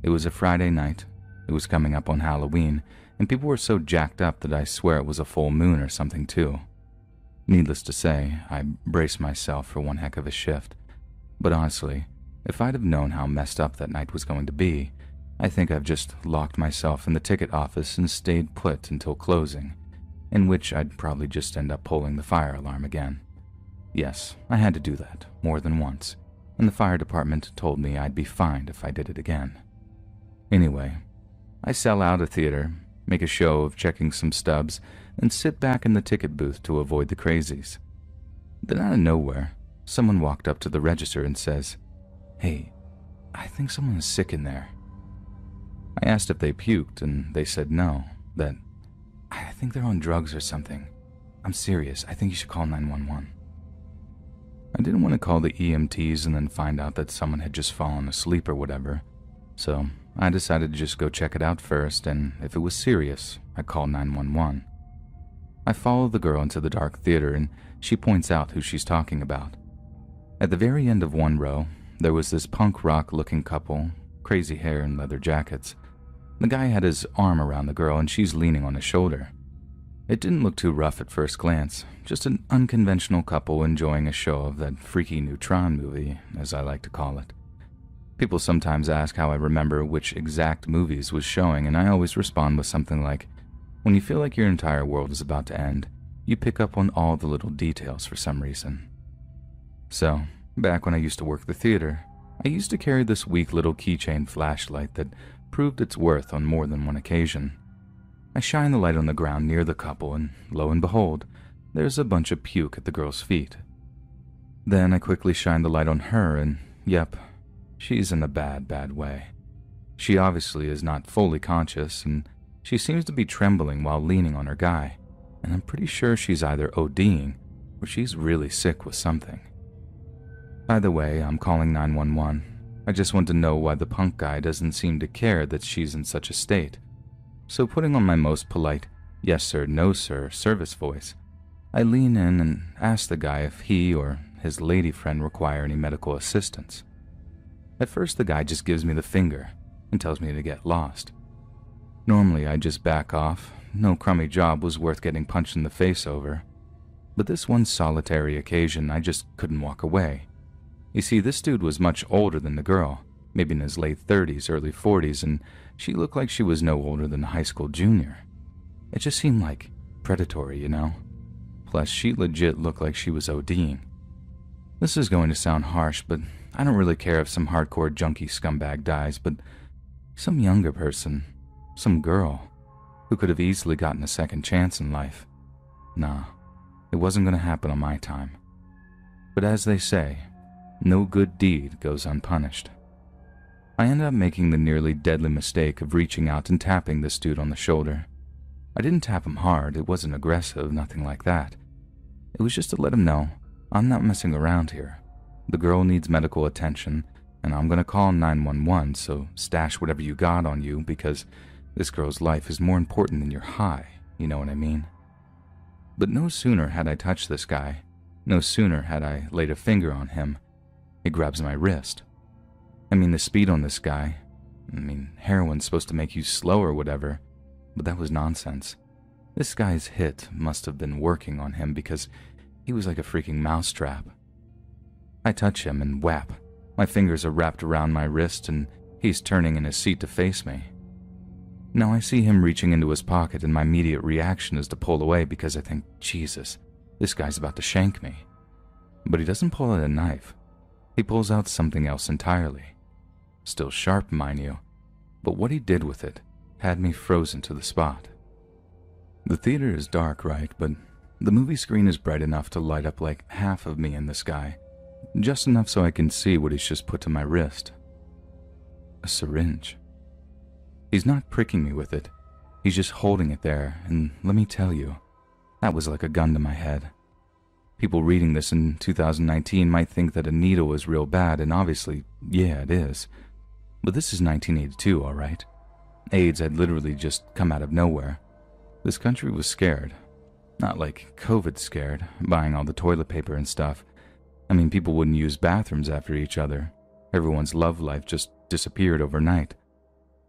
Speaker 7: It was a Friday night, it was coming up on Halloween, and people were so jacked up that I swear it was a full moon or something too. Needless to say, I braced myself for one heck of a shift, but honestly, if I'd have known how messed up that night was going to be, I think I've just locked myself in the ticket office and stayed put until closing, in which I'd probably just end up pulling the fire alarm again. Yes, I had to do that more than once, and the fire department told me I'd be fined if I did it again. Anyway, I sell out a theater, make a show of checking some stubs, and sit back in the ticket booth to avoid the crazies. Then out of nowhere, someone walked up to the register and says, "Hey, I think someone is sick in there." I asked if they puked, and they said no, that I think they're on drugs or something. I'm serious, I think you should call 911. I didn't want to call the EMTs and then find out that someone had just fallen asleep or whatever, so I decided to just go check it out first, and if it was serious, I'd call 911. I follow the girl into the dark theater, and she points out who she's talking about. At the very end of one row, there was this punk rock looking couple, crazy hair and leather jackets. The guy had his arm around the girl and she's leaning on his shoulder. It didn't look too rough at first glance, just an unconventional couple enjoying a show of that freaky new Tron movie, as I like to call it. People sometimes ask how I remember which exact movies was showing, and I always respond with something like, when you feel like your entire world is about to end, you pick up on all the little details for some reason. So, back when I used to work the theater, I used to carry this weak little keychain flashlight that proved its worth on more than one occasion. I shine the light on the ground near the couple, and lo and behold, there's a bunch of puke at the girl's feet. Then I quickly shine the light on her, and yep, she's in a bad, bad way. She obviously is not fully conscious, and she seems to be trembling while leaning on her guy, and I'm pretty sure she's either ODing or she's really sick with something. Either way, I'm calling 911. I just want to know why the punk guy doesn't seem to care that she's in such a state. So putting on my most polite, yes sir, no sir, service voice, I lean in and ask the guy if he or his lady friend require any medical assistance. At first the guy just gives me the finger and tells me to get lost. Normally I just back off, no crummy job was worth getting punched in the face over. But this one solitary occasion I just couldn't walk away. You see, this dude was much older than the girl, maybe in his late 30s, early 40s, and she looked like she was no older than a high school junior. It just seemed like predatory, you know? Plus, she legit looked like she was ODing. This is going to sound harsh, but I don't really care if some hardcore junkie scumbag dies, but some younger person, some girl, who could have easily gotten a second chance in life. Nah, it wasn't going to happen on my time. But as they say, no good deed goes unpunished. I ended up making the nearly deadly mistake of reaching out and tapping this dude on the shoulder. I didn't tap him hard, it wasn't aggressive, nothing like that. It was just to let him know, I'm not messing around here. The girl needs medical attention, and I'm gonna call 911, so stash whatever you got on you because this girl's life is more important than your high, you know what I mean? But no sooner had I touched this guy, no sooner had I laid a finger on him, he grabs my wrist. I mean, the speed on this guy, heroin's supposed to make you slow or whatever, but that was nonsense. This guy's hit must have been working on him because he was like a freaking mousetrap. I touch him and whap. My fingers are wrapped around my wrist and he's turning in his seat to face me. Now I see him reaching into his pocket and my immediate reaction is to pull away because I think, Jesus, this guy's about to shank me. But he doesn't pull out a knife. He pulls out something else entirely. Still sharp, mind you, but what he did with it had me frozen to the spot. The theater is dark, right, but the movie screen is bright enough to light up like half of me in the sky, just enough so I can see what he's just put to my wrist. A syringe. He's not pricking me with it, he's just holding it there, and let me tell you, that was like a gun to my head. People reading this in 2019 might think that a needle is real bad, and obviously, yeah, it is. But this is 1982, all right? AIDS had literally just come out of nowhere. This country was scared. Not like COVID scared, buying all the toilet paper and stuff. People wouldn't use bathrooms after each other. Everyone's love life just disappeared overnight.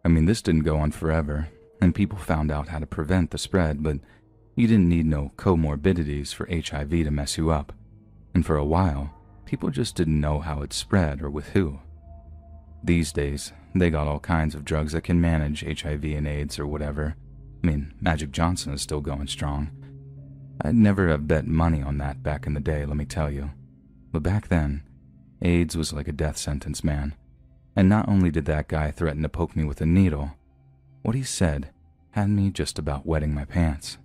Speaker 7: This didn't go on forever, and people found out how to prevent the spread, but you didn't need no comorbidities for HIV to mess you up. And for a while, people just didn't know how it spread or with who. These days, they got all kinds of drugs that can manage HIV and AIDS or whatever. Magic Johnson is still going strong. I'd never have bet money on that back in the day, let me tell you. But back then, AIDS was like a death sentence, man. And not only did that guy threaten to poke me with a needle, what he said had me just about wetting my pants.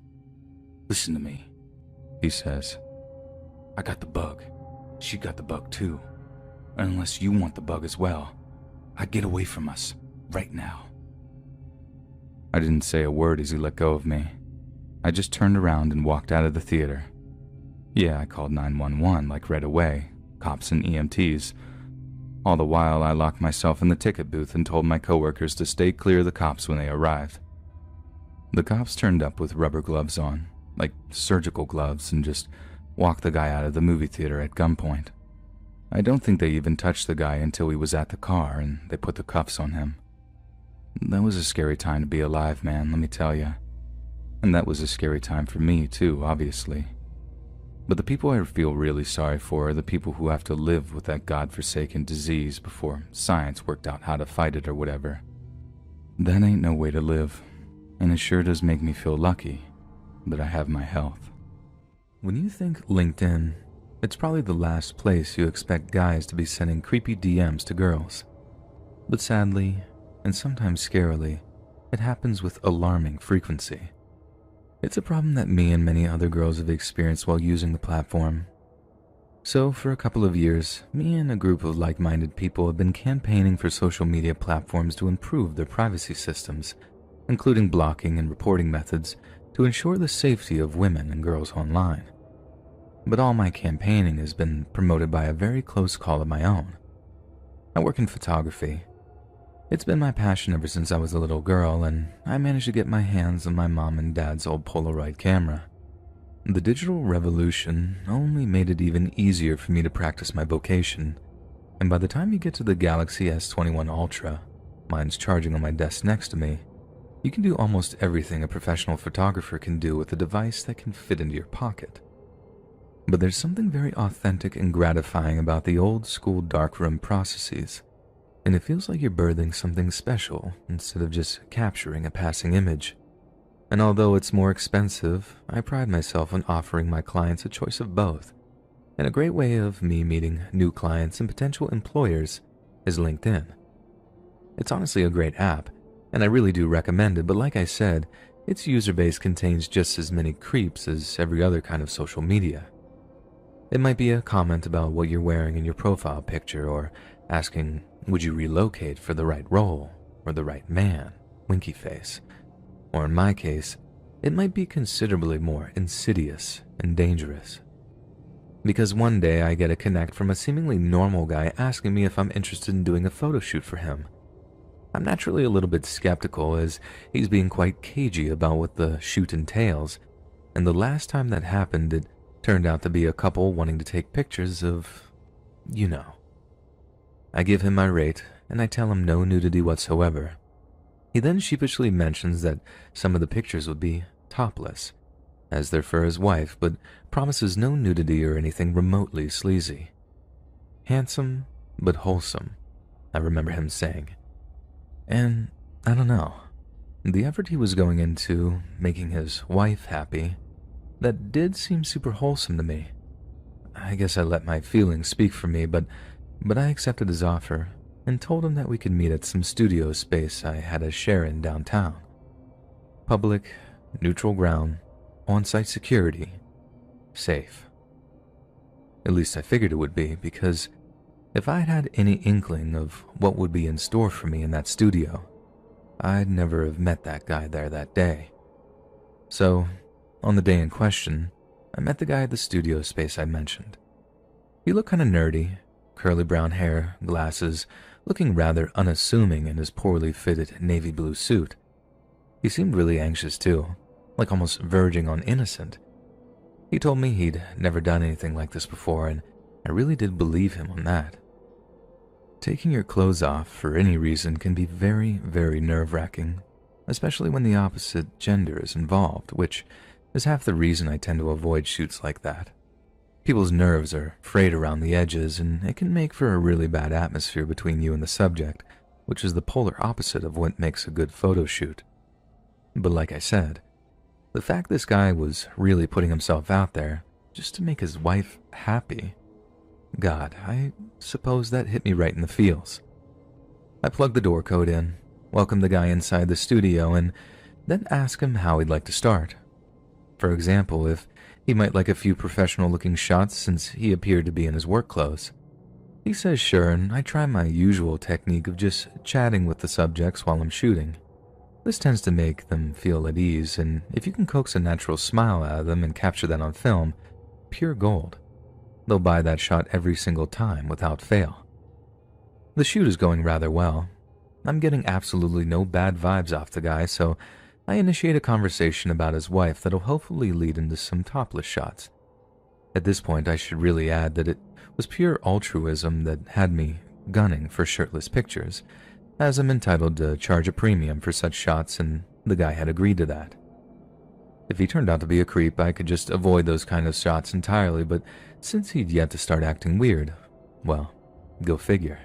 Speaker 7: Listen to me, he says. I got the bug. She got the bug too. And unless you want the bug as well, get away from us, right now. I didn't say a word as he let go of me. I just turned around and walked out of the theater. Yeah, I called 911 like right away, cops and EMTs. All the while, I locked myself in the ticket booth and told my coworkers to stay clear of the cops when they arrived. The cops turned up with rubber gloves on, like surgical gloves, and just walked the guy out of the movie theater at gunpoint. I don't think they even touched the guy until he was at the car and they put the cuffs on him. That was a scary time to be alive, man, let me tell you. And that was a scary time for me, too, obviously. But the people I feel really sorry for are the people who have to live with that godforsaken disease before science worked out how to fight it or whatever. That ain't no way to live, and it sure does make me feel lucky that I have my health. When you think LinkedIn, it's probably the last place you expect guys to be sending creepy DMs to girls. But sadly, and sometimes scarily, it happens with alarming frequency. It's a problem that me and many other girls have experienced while using the platform. So for a couple of years, me and a group of like-minded people have been campaigning for social media platforms to improve their privacy systems, including blocking and reporting methods to ensure the safety of women and girls online. But all my campaigning has been promoted by a very close call of my own. I work in photography. It's been my passion ever since I was a little girl, and I managed to get my hands on my mom and dad's old Polaroid camera. The digital revolution only made it even easier for me to practice my vocation, and by the time you get to the Galaxy S21 Ultra, mine's charging on my desk next to me, you can do almost everything a professional photographer can do with a device that can fit into your pocket. But there's something very authentic and gratifying about the old-school darkroom processes, and it feels like you're birthing something special instead of just capturing a passing image. And although it's more expensive, I pride myself on offering my clients a choice of both. And a great way of me meeting new clients and potential employers is LinkedIn. It's honestly a great app, and I really do recommend it, but like I said, its user base contains just as many creeps as every other kind of social media. It might be a comment about what you're wearing in your profile picture, or asking, would you relocate for the right role or the right man, winky face. Or in my case,
Speaker 5: it might be considerably more insidious and dangerous. Because one day I get a connect from a seemingly normal guy asking me if I'm interested in doing a photo shoot for him. I'm naturally a little bit skeptical, as he's being quite cagey about what the shoot entails, and the last time that happened, it turned out to be a couple wanting to take pictures of, you know. I give him my rate, and I tell him no nudity whatsoever. He then sheepishly mentions that some of the pictures would be topless, as they're for his wife, but promises no nudity or anything remotely sleazy. Handsome, but wholesome, I remember him saying. And I don't know, the effort he was going into making his wife happy, that did seem super wholesome to me. I guess I let my feelings speak for me, but I accepted his offer and told him that we could meet at some studio space I had a share in downtown. Public, neutral ground, on-site security, safe. At least I figured it would be, because if I'd had any inkling of what would be in store for me in that studio, I'd never have met that guy there that day. So, on the day in question, I met the guy at the studio space I mentioned. He looked kind of nerdy, curly brown hair, glasses, looking rather unassuming in his poorly fitted navy blue suit. He seemed really anxious too, like almost verging on innocent. He told me he'd never done anything like this before, and I really did believe him on that. Taking your clothes off for any reason can be very, very nerve-wracking, especially when the opposite gender is involved, which is half the reason I tend to avoid shoots like that. People's nerves are frayed around the edges, and it can make for a really bad atmosphere between you and the subject, which is the polar opposite of what makes a good photo shoot. But like I said, the fact this guy was really putting himself out there just to make his wife happy, God, I suppose that hit me right in the feels. I plugged the door code in, welcomed the guy inside the studio, and then asked him how he'd like to start. For example, if he might like a few professional-looking shots since he appeared to be in his work clothes. He says sure, and I try my usual technique of just chatting with the subjects while I'm shooting. This tends to make them feel at ease, and if you can coax a natural smile out of them and capture that on film, pure gold. They'll buy that shot every single time without fail. The shoot is going rather well. I'm getting absolutely no bad vibes off the guy, so I initiate a conversation about his wife that'll hopefully lead into some topless shots. At this point, I should really add that it was pure altruism that had me gunning for shirtless pictures, as I'm entitled to charge a premium for such shots, and the guy had agreed to that. If he turned out to be a creep, I could just avoid those kind of shots entirely, but since he'd yet to start acting weird, well, go figure.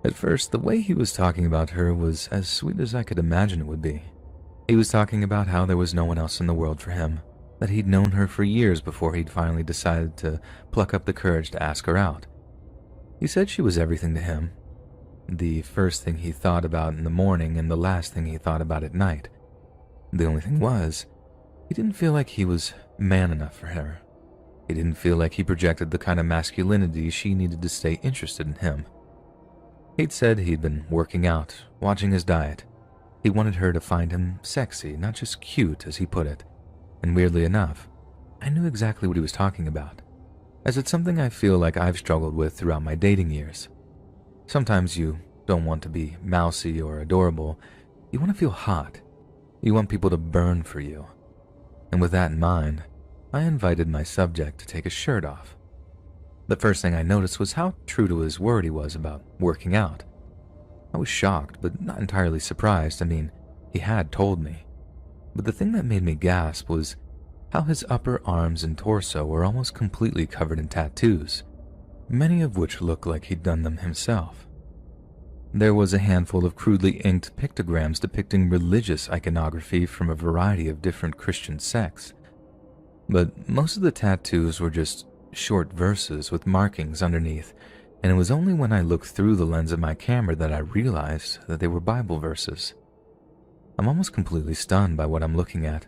Speaker 5: At first, the way he was talking about her was as sweet as I could imagine it would be. He was talking about how there was no one else in the world for him, that he'd known her for years before he'd finally decided to pluck up the courage to ask her out. He said she was everything to him, the first thing he thought about in the morning and the last thing he thought about at night. The only thing was, he didn't feel like he was man enough for her. He didn't feel like he projected the kind of masculinity she needed to stay interested in him. He'd said he'd been working out, watching his diet. He wanted her to find him sexy, not just cute, as he put it. And weirdly enough, I knew exactly what he was talking about, as it's something I feel like I've struggled with throughout my dating years. Sometimes you don't want to be mousy or adorable. You want to feel hot. You want people to burn for you. And with that in mind, I invited my subject to take his shirt off. The first thing I noticed was how true to his word he was about working out. I was shocked, but not entirely surprised. I mean, he had told me. But the thing that made me gasp was how his upper arms and torso were almost completely covered in tattoos, many of which looked like he'd done them himself. There was a handful of crudely inked pictograms depicting religious iconography from a variety of different Christian sects. But most of the tattoos were just short verses with markings underneath, and it was only when I looked through the lens of my camera that I realized that they were Bible verses. I'm almost completely stunned by what I'm looking at,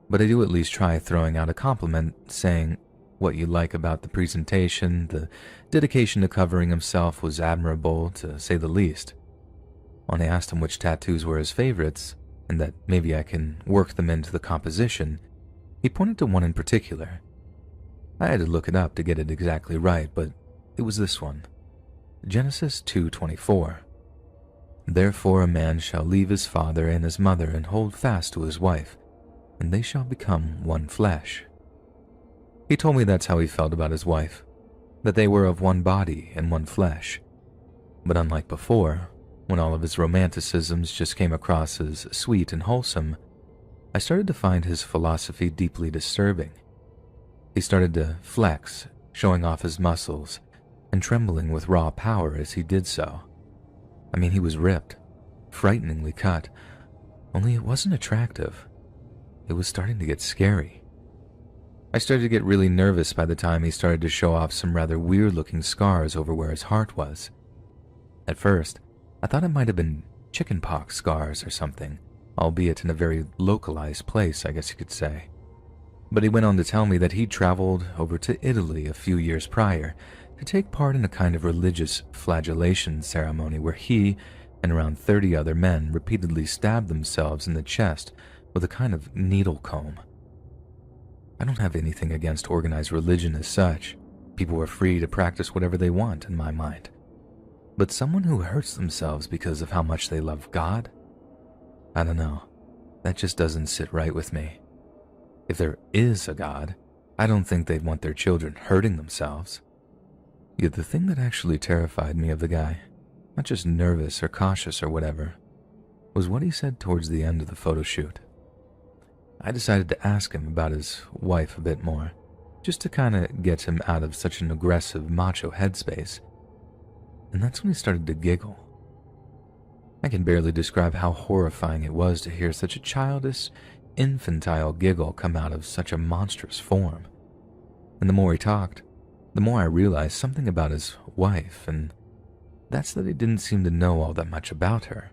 Speaker 5: but I do at least try throwing out a compliment, saying what you like about the presentation, the dedication to covering himself was admirable, to say the least. When I asked him which tattoos were his favorites, and that maybe I can work them into the composition, he pointed to one in particular. I had to look it up to get it exactly right, but it was this one. Genesis 2:24. Therefore a man shall leave his father and his mother and hold fast to his wife, and they shall become one flesh. He told me that's how he felt about his wife, that they were of one body and one flesh. But unlike before, when all of his romanticisms just came across as sweet and wholesome, I started to find his philosophy deeply disturbing. He started to flex, showing off his muscles, and trembling with raw power as he did so. I mean, he was ripped, frighteningly cut, only it wasn't attractive. It was starting to get scary. I started to get really nervous by the time he started to show off some rather weird-looking scars over where his heart was. At first, I thought it might have been chickenpox scars or something, albeit in a very localized place, I guess you could say. But he went on to tell me that he'd traveled over to Italy a few years prior to take part in a kind of religious flagellation ceremony where he and around 30 other men repeatedly stabbed themselves in the chest with a kind of needle comb. I don't have anything against organized religion as such. People are free to practice whatever they want, in my mind. But someone who hurts themselves because of how much they love God? I don't know. That just doesn't sit right with me. If there is a God, I don't think they'd want their children hurting themselves. Yet the thing that actually terrified me of the guy, not just nervous or cautious or whatever, was what he said towards the end of the photo shoot. I decided to ask him about his wife a bit more, just to kind of get him out of such an aggressive macho headspace. And that's when he started to giggle. I can barely describe how horrifying it was to hear such a childish, infantile giggle come out of such a monstrous form. And the more he talked, the more I realized something about his wife, and that's that he didn't seem to know all that much about her,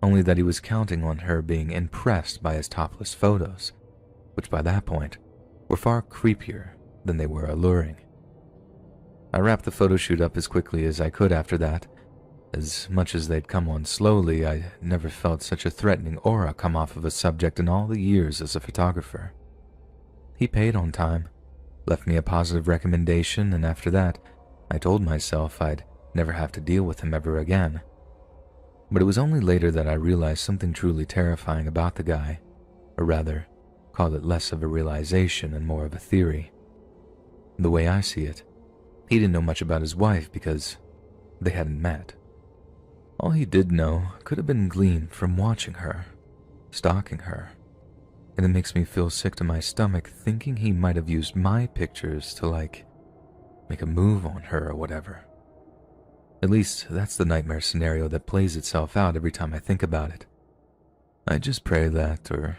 Speaker 5: only that he was counting on her being impressed by his topless photos, which by that point were far creepier than they were alluring. I wrapped the photo shoot up as quickly as I could after that. As much as they'd come on slowly, I never felt such a threatening aura come off of a subject in all the years as a photographer. He paid on time, left me a positive recommendation, and after that, I told myself I'd never have to deal with him ever again. But it was only later that I realized something truly terrifying about the guy, or rather, call it less of a realization and more of a theory. The way I see it, he didn't know much about his wife because they hadn't met. All he did know could have been gleaned from watching her, stalking her, and it makes me feel sick to my stomach thinking he might have used my pictures to, make a move on her or whatever. At least, that's the nightmare scenario that plays itself out every time I think about it. I just pray that, or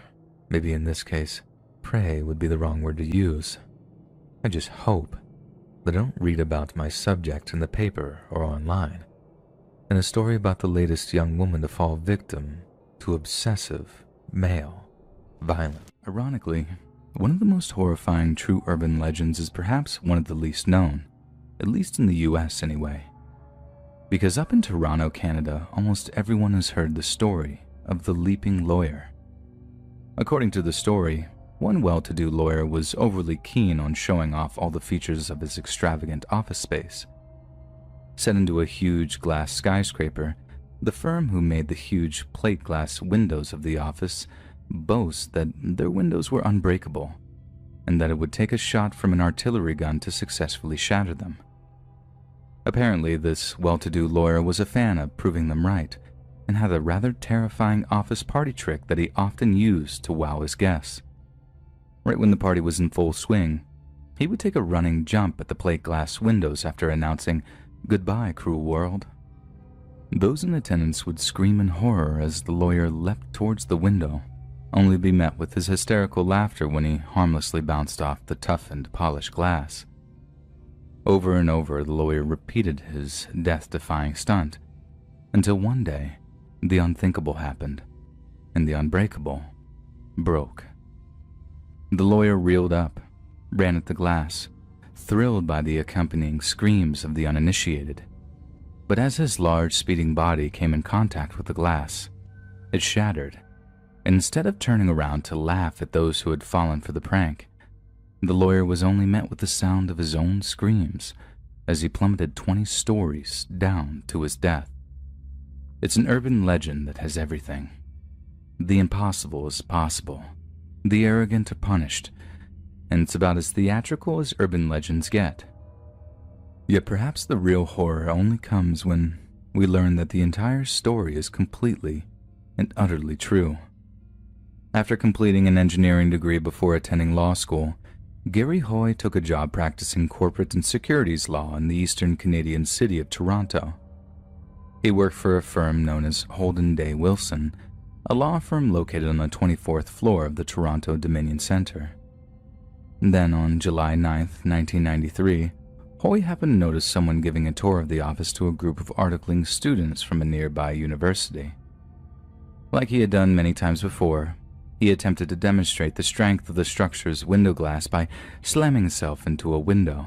Speaker 5: maybe in this case, pray would be the wrong word to use. I just hope that I don't read about my subject in the paper or online, and a story about the latest young woman to fall victim to obsessive, male, violence.
Speaker 7: Ironically, one of the most horrifying true urban legends is perhaps one of the least known, at least in the US anyway. Because up in Toronto, Canada, almost everyone has heard the story of the Leaping Lawyer. According to the story, one well-to-do lawyer was overly keen on showing off all the features of his extravagant office space. Set into a huge glass skyscraper, the firm who made the huge plate glass windows of the office boasts that their windows were unbreakable, and that it would take a shot from an artillery gun to successfully shatter them. Apparently, this well-to-do lawyer was a fan of proving them right, and had a rather terrifying office party trick that he often used to wow his guests. Right when the party was in full swing, he would take a running jump at the plate glass windows after announcing, "Goodbye, cruel world." Those in attendance would scream in horror as the lawyer leapt towards the window, only to be met with his hysterical laughter when he harmlessly bounced off the toughened, polished glass. Over and over, the lawyer repeated his death-defying stunt, until one day, the unthinkable happened, and the unbreakable broke. The lawyer reeled up, ran at the glass, thrilled by the accompanying screams of the uninitiated. But as his large, speeding body came in contact with the glass, it shattered, Instead of turning around to laugh at those who had fallen for the prank, the lawyer was only met with the sound of his own screams as he plummeted 20 stories down to his death. It's an urban legend that has everything. The impossible is possible. The arrogant are punished. And it's about as theatrical as urban legends get. Yet perhaps the real horror only comes when we learn that the entire story is completely and utterly true. After completing an engineering degree before attending law school, Gary Hoy took a job practicing corporate and securities law in the eastern Canadian city of Toronto. He worked for a firm known as Holden Day Wilson, a law firm located on the 24th floor of the Toronto Dominion Centre. Then on July 9th, 1993, Hoy happened to notice someone giving a tour of the office to a group of articling students from a nearby university. Like he had done many times before, he attempted to demonstrate the strength of the structure's window glass by slamming himself into a window.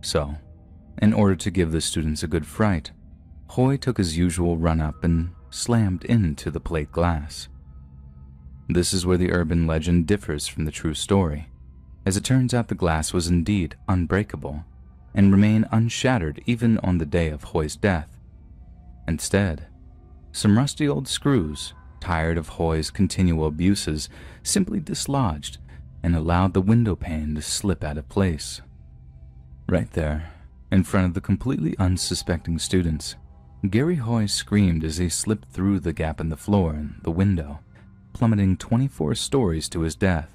Speaker 7: So, in order to give the students a good fright, Hoy took his usual run-up and slammed into the plate glass. This is where the urban legend differs from the true story, as it turns out the glass was indeed unbreakable and remained unshattered even on the day of Hoy's death. Instead, some rusty old screws, tired of Hoy's continual abuses, simply dislodged and allowed the window pane to slip out of place. Right there, in front of the completely unsuspecting students, Gary Hoy screamed as he slipped through the gap in the floor and the window, plummeting 24 stories to his death.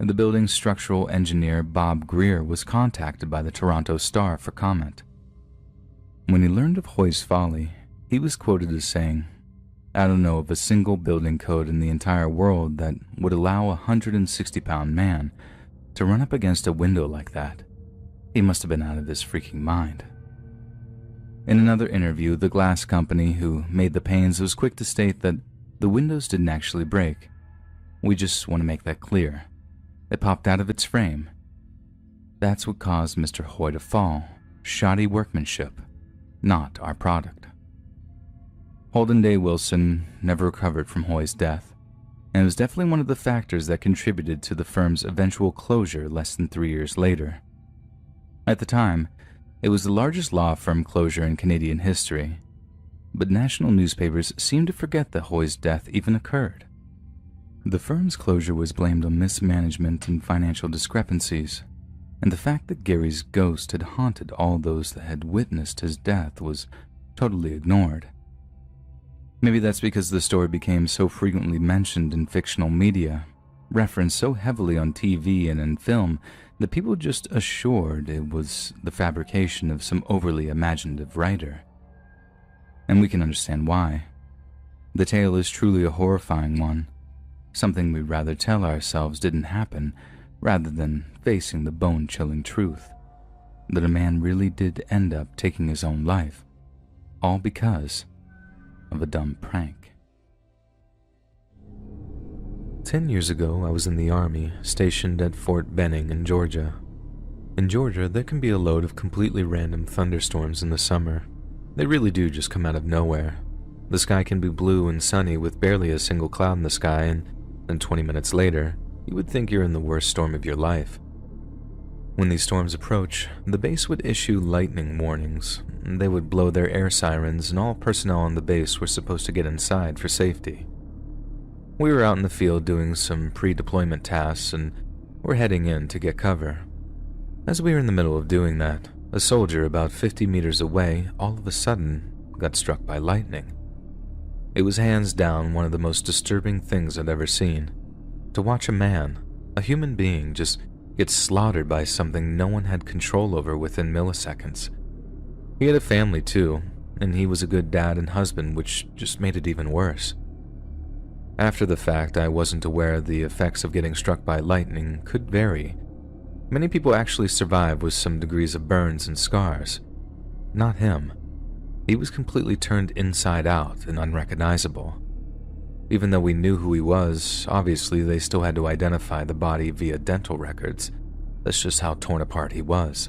Speaker 7: The building's structural engineer Bob Greer was contacted by the Toronto Star for comment. When he learned of Hoy's folly, he was quoted as saying, "I don't know of a single building code in the entire world that would allow a 160-pound man to run up against a window like that. He must have been out of his freaking mind." In another interview, the glass company who made the panes was quick to state that the windows didn't actually break. "We just want to make that clear. It popped out of its frame. That's what caused Mr. Hoy to fall. Shoddy workmanship, not our product." Holden Day Wilson never recovered from Hoy's death, and it was definitely one of the factors that contributed to the firm's eventual closure less than 3 years later. At the time, it was the largest law firm closure in Canadian history, but national newspapers seemed to forget that Hoy's death even occurred. The firm's closure was blamed on mismanagement and financial discrepancies, and the fact that Gary's ghost had haunted all those that had witnessed his death was totally ignored. Maybe that's because the story became so frequently mentioned in fictional media, referenced so heavily on TV and in film, that people just assured it was the fabrication of some overly imaginative writer. And we can understand why. The tale is truly a horrifying one, something we'd rather tell ourselves didn't happen, rather than facing the bone-chilling truth that a man really did end up taking his own life, all because of a dumb prank.
Speaker 5: 10 years ago, I was in the Army, stationed at Fort Benning in Georgia. In Georgia, there can be a load of completely random thunderstorms in the summer. They really do just come out of nowhere. The sky can be blue and sunny with barely a single cloud in the sky, and then 20 minutes later, you would think you're in the worst storm of your life. When these storms approach, the base would issue lightning warnings. They would blow their air sirens, and all personnel on the base were supposed to get inside for safety. We were out in the field doing some pre-deployment tasks, and were heading in to get cover. As we were in the middle of doing that, a soldier about 50 meters away all of a sudden got struck by lightning. It was hands down one of the most disturbing things I'd ever seen. To watch a man, a human being, just get slaughtered by something no one had control over within milliseconds. He had a family too, and he was a good dad and husband, which just made it even worse. After the fact, I wasn't aware the effects of getting struck by lightning could vary. Many people actually survive with some degrees of burns and scars. Not him. He was completely turned inside out and unrecognizable. Even though we knew who he was, obviously they still had to identify the body via dental records. That's just how torn apart he was.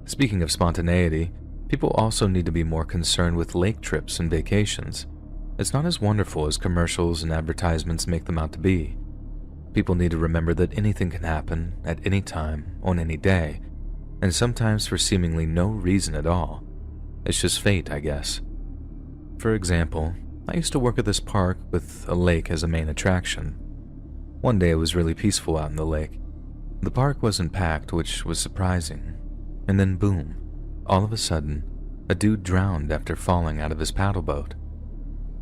Speaker 5: Speaking of spontaneity, people also need to be more concerned with lake trips and vacations. It's not as wonderful as commercials and advertisements make them out to be. People need to remember that anything can happen at any time, on any day, and sometimes for seemingly no reason at all. It's just fate, I guess. For example, I used to work at this park with a lake as a main attraction. One day it was really peaceful out in the lake. The park wasn't packed, which was surprising. And then boom, all of a sudden, a dude drowned after falling out of his paddle boat.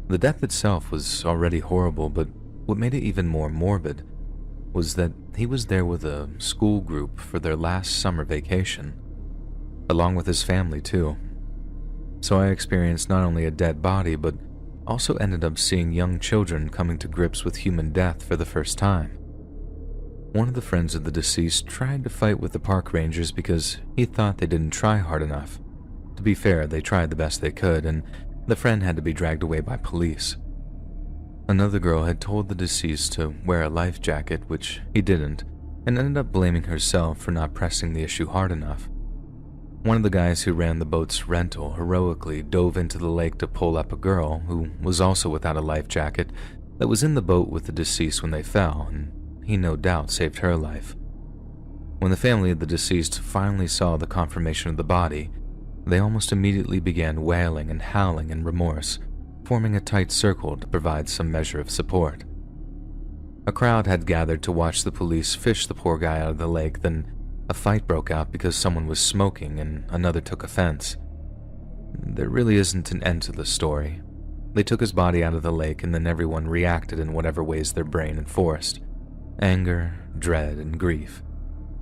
Speaker 5: The death itself was already horrible, but what made it even more morbid was that he was there with a school group for their last summer vacation, along with his family too. So I experienced not only a dead body, but also ended up seeing young children coming to grips with human death for the first time. One of the friends of the deceased tried to fight with the park rangers because he thought they didn't try hard enough. To be fair, they tried the best they could, and the friend had to be dragged away by police. Another girl had told the deceased to wear a life jacket, which he didn't, and ended up blaming herself for not pressing the issue hard enough. One of the guys who ran the boat's rental heroically dove into the lake to pull up a girl who was also without a life jacket that was in the boat with the deceased when they fell, and he no doubt saved her life. When the family of the deceased finally saw the confirmation of the body, they almost immediately began wailing and howling in remorse, forming a tight circle to provide some measure of support. A crowd had gathered to watch the police fish the poor guy out of the lake, then a fight broke out because someone was smoking and another took offense. There really isn't an end to the story. They took his body out of the lake and then everyone reacted in whatever ways their brain enforced. Anger, dread, and grief,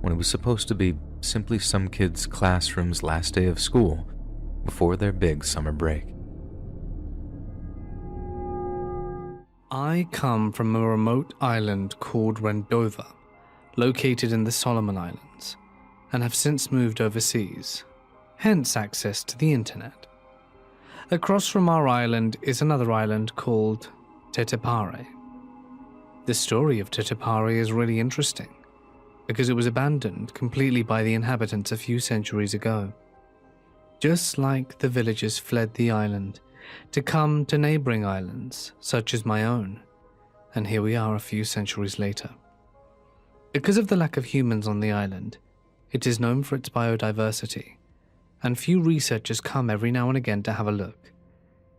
Speaker 5: when it was supposed to be simply some kid's classroom's last day of school before their big summer break.
Speaker 8: I come from a remote island called Rendova, located in the Solomon Islands, and have since moved overseas, hence access to the internet. Across from our island is another island called Tetepare. The story of Tetepare is really interesting, because it was abandoned completely by the inhabitants a few centuries ago. Just like the villagers fled the island to come to neighboring islands, such as my own, and here we are a few centuries later. Because of the lack of humans on the island, it is known for its biodiversity, and few researchers come every now and again to have a look.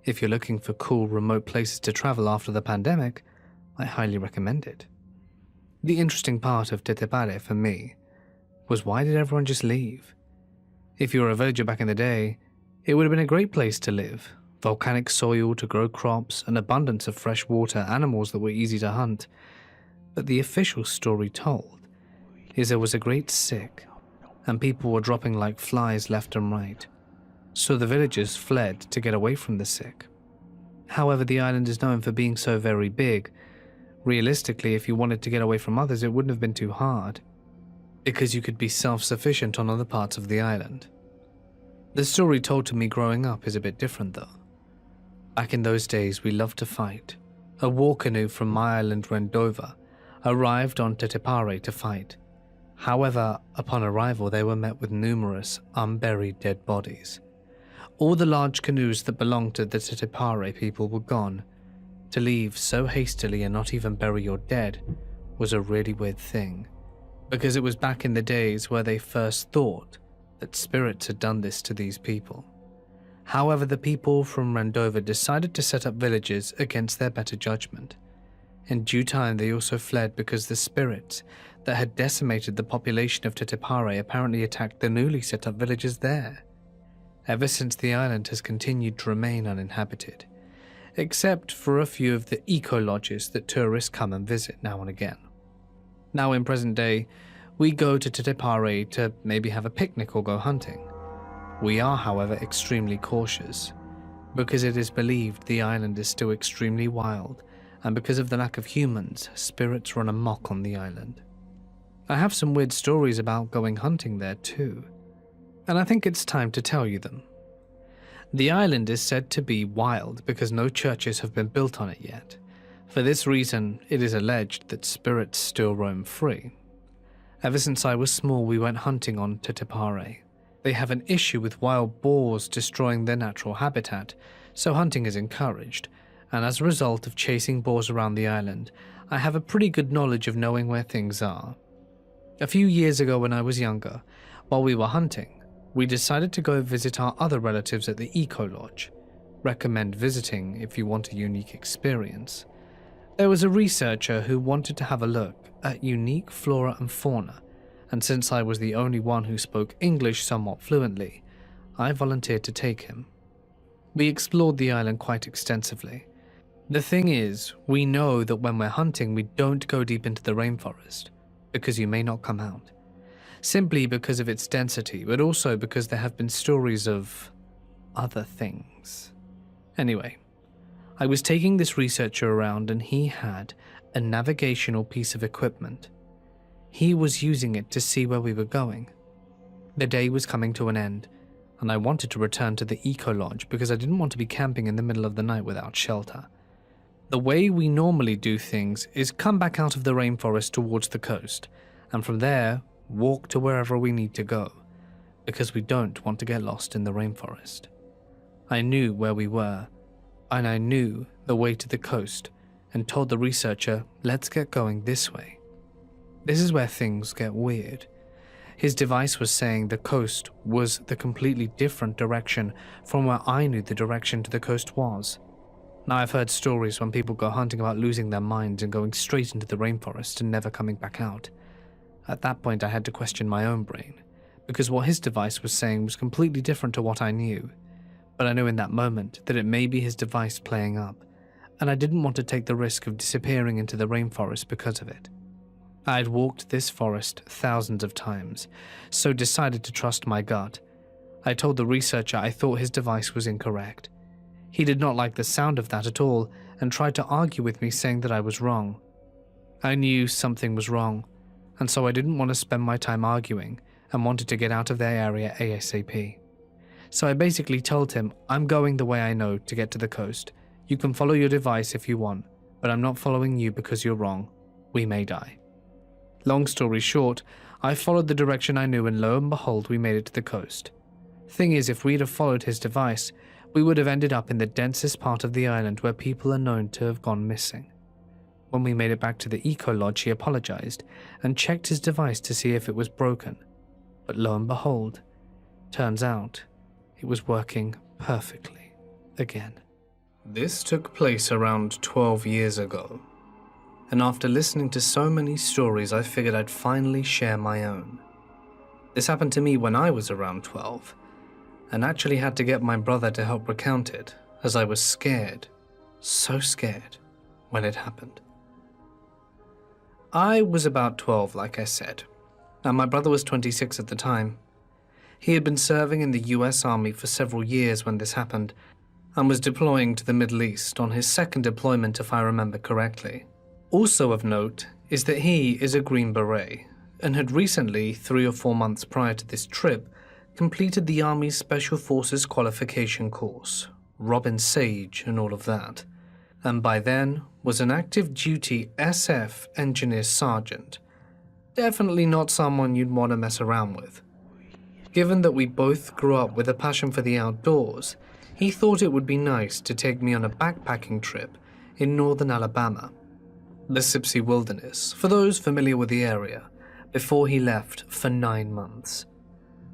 Speaker 8: If you're looking for cool remote places to travel after the pandemic, I highly recommend it. The interesting part of Tetepare for me was, why did everyone just leave? If you were a villager back in the day, it would have been a great place to live. Volcanic soil to grow crops, an abundance of fresh water, animals that were easy to hunt. But the official story told is there was a great sick, and people were dropping like flies left and right. So the villagers fled to get away from the sick. However, the island is known for being so very big. Realistically, if you wanted to get away from others, it wouldn't have been too hard, because you could be self-sufficient on other parts of the island. The story told to me growing up is a bit different though. Back in those days, we loved to fight. A war canoe from my island, Rendova, arrived on Tetepare to fight. However, upon arrival, they were met with numerous unburied dead bodies. All the large canoes that belonged to the Tetepare people were gone. To leave so hastily and not even bury your dead was a really weird thing, because it was back in the days where they first thought that spirits had done this to these people. However, the people from Rendova decided to set up villages against their better judgment. In due time, they also fled because the spirits that had decimated the population of Tetepare apparently attacked the newly set up villages there. Ever since, the island has continued to remain uninhabited, except for a few of the eco-lodges that tourists come and visit now and again. Now in present day, we go to Tetepare to maybe have a picnic or go hunting. We are, however, extremely cautious, because it is believed the island is still extremely wild, and because of the lack of humans, spirits run amok on the island. I have some weird stories about going hunting there too, and I think it's time to tell you them. The island is said to be wild because no churches have been built on it yet. For this reason, it is alleged that spirits still roam free. Ever since I was small, we went hunting on Tetepare. They have an issue with wild boars destroying their natural habitat, so hunting is encouraged, and as a result of chasing boars around the island, I have a pretty good knowledge of knowing where things are. A few years ago when I was younger, while we were hunting, we decided to go visit our other relatives at the Eco Lodge. Recommend visiting if you want a unique experience. There was a researcher who wanted to have a look at unique flora and fauna, and since I was the only one who spoke English somewhat fluently, I volunteered to take him. We explored the island quite extensively. The thing is, we know that when we're hunting we don't go deep into the rainforest, because you may not come out. Simply because of its density, but also because there have been stories of other things. Anyway, I was taking this researcher around and he had a navigational piece of equipment. He was using it to see where we were going. The day was coming to an end, and I wanted to return to the Eco Lodge because I didn't want to be camping in the middle of the night without shelter. The way we normally do things is come back out of the rainforest towards the coast, and from there, walk to wherever we need to go, because we don't want to get lost in the rainforest. I knew where we were, and I knew the way to the coast, and told the researcher, let's get going this way. This is where things get weird. His device was saying the coast was the completely different direction from where I knew the direction to the coast was. Now I've heard stories when people go hunting about losing their minds and going straight into the rainforest and never coming back out. At that point I had to question my own brain, because what his device was saying was completely different to what I knew. But I knew in that moment that it may be his device playing up, and I didn't want to take the risk of disappearing into the rainforest because of it. I had walked this forest thousands of times, so decided to trust my gut. I told the researcher I thought his device was incorrect. He did not like the sound of that at all and tried to argue with me, saying that I was wrong. I knew something was wrong, and so I didn't want to spend my time arguing and wanted to get out of their area ASAP. So I basically told him, I'm going the way I know to get to the coast. You can follow your device if you want, but I'm not following you because you're wrong. We may die. Long story short, I followed the direction I knew and lo and behold we made it to the coast. Thing is, if we'd have followed his device, we would have ended up in the densest part of the island where people are known to have gone missing. When we made it back to the Eco Lodge, he apologized and checked his device to see if it was broken. But lo and behold, turns out it was working perfectly again. This took place around 12 years ago, and after listening to so many stories, I figured I'd finally share my own. This happened to me when I was around 12, and actually had to get my brother to help recount it, as I was scared, so scared, when it happened. I was about 12, like I said, and my brother was 26 at the time. He had been serving in the US Army for several years when this happened, and was deploying to the Middle East on his second deployment if I remember correctly. Also of note is that he is a Green Beret, and had recently, 3 or 4 months prior to this trip, completed the Army's Special Forces qualification course, Robin Sage and all of that, and by then was an active duty SF Engineer Sergeant. Definitely not someone you'd want to mess around with. Given that we both grew up with a passion for the outdoors, he thought it would be nice to take me on a backpacking trip in northern Alabama, the Sipsey Wilderness, for those familiar with the area, before he left for 9 months.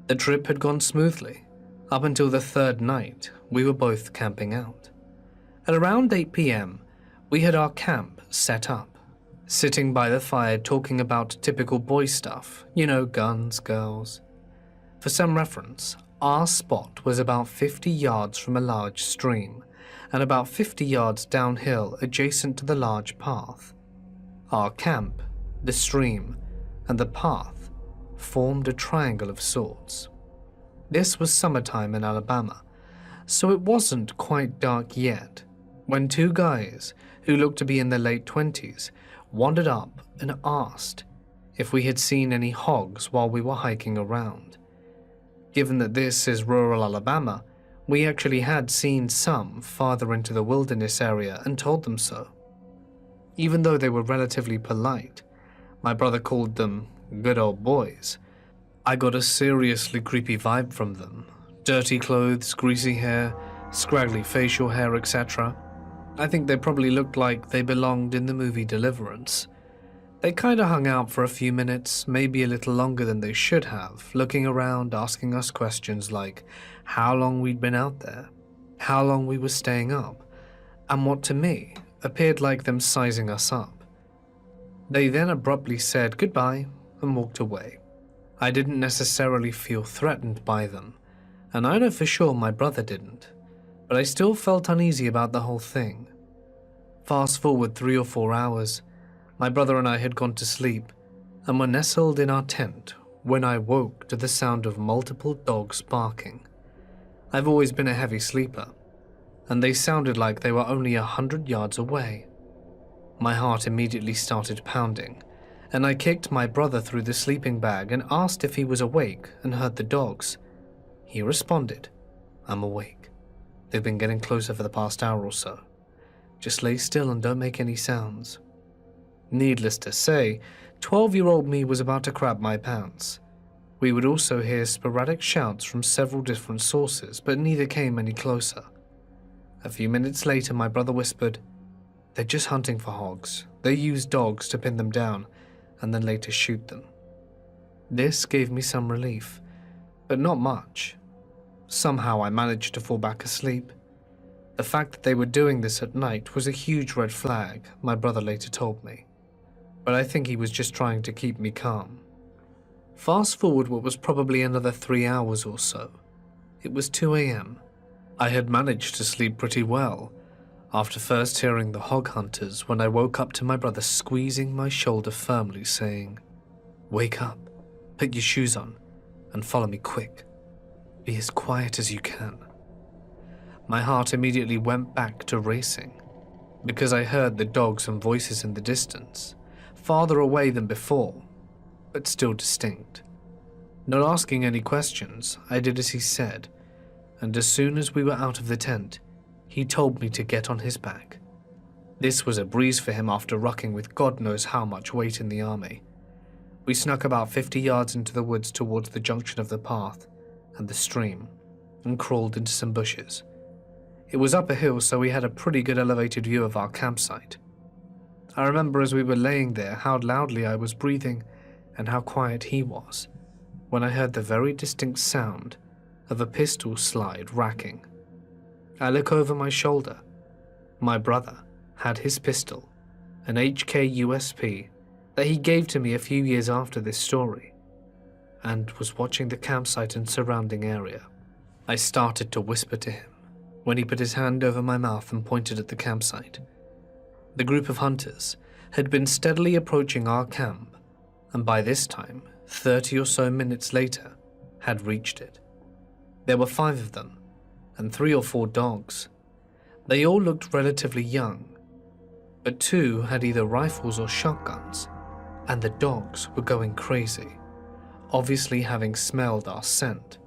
Speaker 8: The trip had gone smoothly. Up until the third night, we were both camping out. At around 8 p.m., we had our camp set up, sitting by the fire talking about typical boy stuff, guns, girls. For some reference, our spot was about 50 yards from a large stream, and about 50 yards downhill adjacent to the large path. Our camp, the stream, and the path formed a triangle of sorts. This was summertime in Alabama, so it wasn't quite dark yet, when 2 guys, who looked to be in their late 20s, wandered up and asked if we had seen any hogs while we were hiking around. Given that this is rural Alabama, we actually had seen some farther into the wilderness area and told them so. Even though they were relatively polite, my brother called them good old boys, I got a seriously creepy vibe from them. Dirty clothes, greasy hair, scraggly facial hair, etc. I think they probably looked like they belonged in the movie Deliverance. They kinda hung out for a few minutes, maybe a little longer than they should have, looking around, asking us questions like how long we'd been out there, how long we were staying up, and what to me appeared like them sizing us up. They then abruptly said goodbye and walked away. I didn't necessarily feel threatened by them, and I know for sure my brother didn't, but I still felt uneasy about the whole thing. Fast forward 3 or 4 hours, my brother and I had gone to sleep and were nestled in our tent when I woke to the sound of multiple dogs barking. I've always been a heavy sleeper, and they sounded like they were only 100 yards away. My heart immediately started pounding, and I kicked my brother through the sleeping bag and asked if he was awake and heard the dogs. He responded, "I'm awake. They've been getting closer for the past hour or so. Just lay still and don't make any sounds." Needless to say, 12-year-old me was about to crap my pants. We would also hear sporadic shouts from several different sources, but neither came any closer. A few minutes later, my brother whispered, "They're just hunting for hogs. They use dogs to pin them down and then later shoot them." This gave me some relief, but not much. Somehow I managed to fall back asleep. The fact that they were doing this at night was a huge red flag, my brother later told me. But I think he was just trying to keep me calm. Fast forward what was probably another 3 hours or so. It was 2 a.m. I had managed to sleep pretty well, after first hearing the hog hunters when I woke up to my brother squeezing my shoulder firmly saying, "Wake up, put your shoes on, and follow me quick. Be as quiet as you can." My heart immediately went back to racing, because I heard the dogs and voices in the distance, farther away than before, but still distinct. Not asking any questions, I did as he said, and as soon as we were out of the tent, he told me to get on his back. This was a breeze for him after rucking with God knows how much weight in the army. We snuck about 50 yards into the woods towards the junction of the path and the stream, and crawled into some bushes. It was up a hill, so we had a pretty good elevated view of our campsite. I remember as we were laying there how loudly I was breathing and how quiet he was, when I heard the very distinct sound of a pistol slide racking. I look over my shoulder. My brother had his pistol, an HK USP that he gave to me a few years after this story, and was watching the campsite and surrounding area. I started to whisper to him when he put his hand over my mouth and pointed at the campsite. The group of hunters had been steadily approaching our camp, and by this time, 30 or so minutes later, had reached it. There were 5 of them, and 3 or 4 dogs. They all looked relatively young, but 2 had either rifles or shotguns, and the dogs were going crazy, obviously having smelled our scent.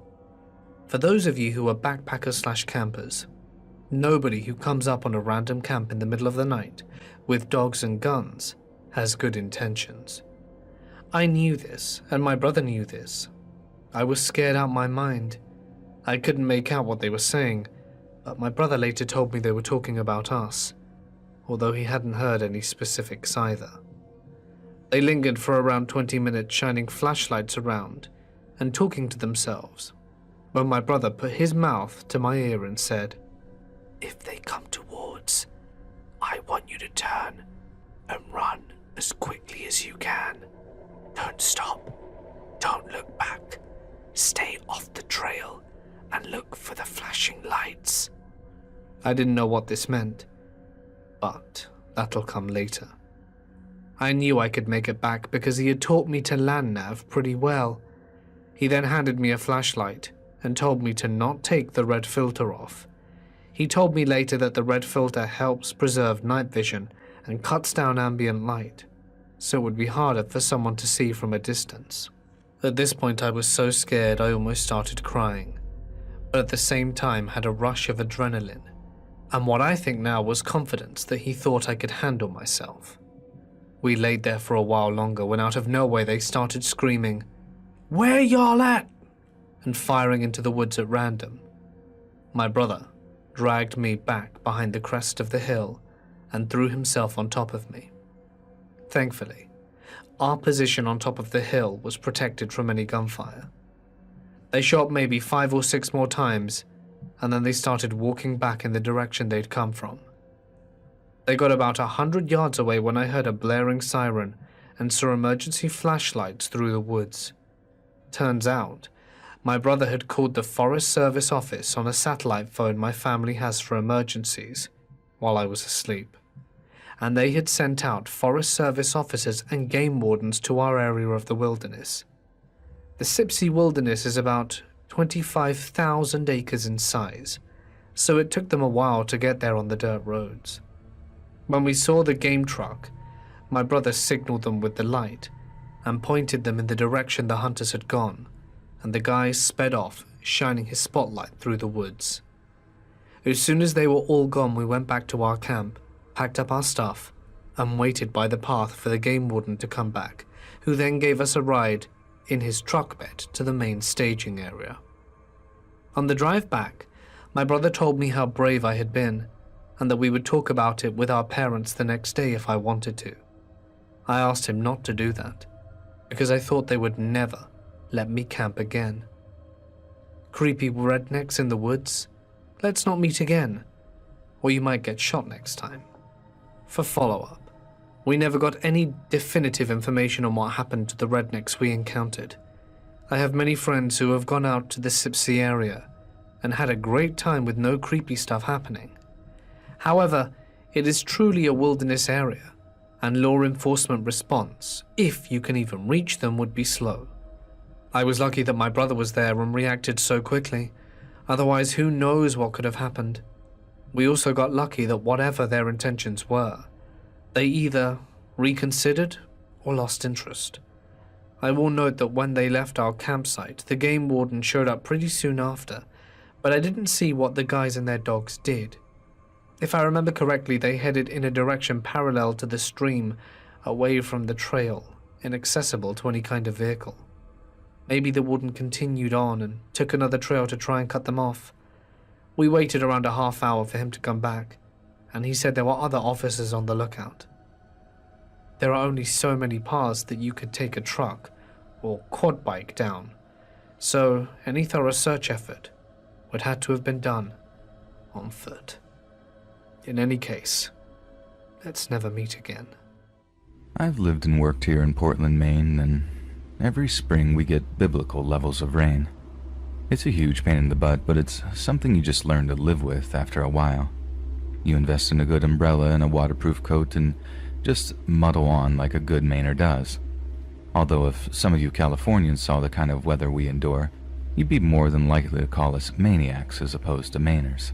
Speaker 8: For those of you who are backpackers/campers, nobody who comes up on a random camp in the middle of the night with dogs and guns has good intentions. I knew this, and my brother knew this. I was scared out my mind. I couldn't make out what they were saying, but my brother later told me they were talking about us, although he hadn't heard any specifics either. They lingered for around 20 minutes, shining flashlights around and talking to themselves, when my brother put his mouth to my ear and said, "If they come towards, I want you to turn and run as quickly as you can. Don't stop. Don't look back. Stay off the trail and look for the flashing lights." I didn't know what this meant, but that'll come later. I knew I could make it back because he had taught me to land nav pretty well. He then handed me a flashlight and told me to not take the red filter off. He told me later that the red filter helps preserve night vision and cuts down ambient light, so it would be harder for someone to see from a distance. At this point I was so scared I almost started crying, but at the same time had a rush of adrenaline, and what I think now was confidence that he thought I could handle myself. We laid there for a while longer when out of nowhere they started screaming, "Where y'all at?" and firing into the woods at random. My brother, dragged me back behind the crest of the hill and threw himself on top of me. Thankfully, our position on top of the hill was protected from any gunfire. They shot maybe 5 or 6 more times, and then they started walking back in the direction they'd come from. They got about 100 yards away when I heard a blaring siren and saw emergency flashlights through the woods. Turns out, my brother had called the Forest Service office on a satellite phone my family has for emergencies while I was asleep, and they had sent out Forest Service officers and game wardens to our area of the wilderness. The Sipsey Wilderness is about 25,000 acres in size, so it took them a while to get there on the dirt roads. When we saw the game truck, my brother signaled them with the light and pointed them in the direction the hunters had gone, and the guy sped off, shining his spotlight through the woods. As soon as they were all gone, we went back to our camp, packed up our stuff, and waited by the path for the game warden to come back, who then gave us a ride in his truck bed to the main staging area. On the drive back, my brother told me how brave I had been, and that we would talk about it with our parents the next day if I wanted to. I asked him not to do that, because I thought they would never let me camp again. Creepy rednecks in the woods, let's not meet again, or you might get shot next time. For follow-up, we never got any definitive information on what happened to the rednecks we encountered. I have many friends who have gone out to the Sipsey area and had a great time with no creepy stuff happening. However, it is truly a wilderness area, and law enforcement response, if you can even reach them, would be slow. I was lucky that my brother was there and reacted so quickly, otherwise who knows what could have happened. We also got lucky that whatever their intentions were, they either reconsidered or lost interest. I will note that when they left our campsite, the game warden showed up pretty soon after, but I didn't see what the guys and their dogs did. If I remember correctly, they headed in a direction parallel to the stream, away from the trail, inaccessible to any kind of vehicle. Maybe the warden continued on and took another trail to try and cut them off. We waited around a half hour for him to come back, and he said there were other officers on the lookout. There are only so many paths that you could take a truck or quad bike down, so any thorough search effort would have to have been done on foot. In any case, let's never meet again.
Speaker 7: I've lived and worked here in Portland, Maine, and every spring we get biblical levels of rain. It's a huge pain in the butt, but it's something you just learn to live with after a while. You invest in a good umbrella and a waterproof coat and just muddle on like a good Mainer does. Although if some of you Californians saw the kind of weather we endure, you'd be more than likely to call us maniacs as opposed to Mainers.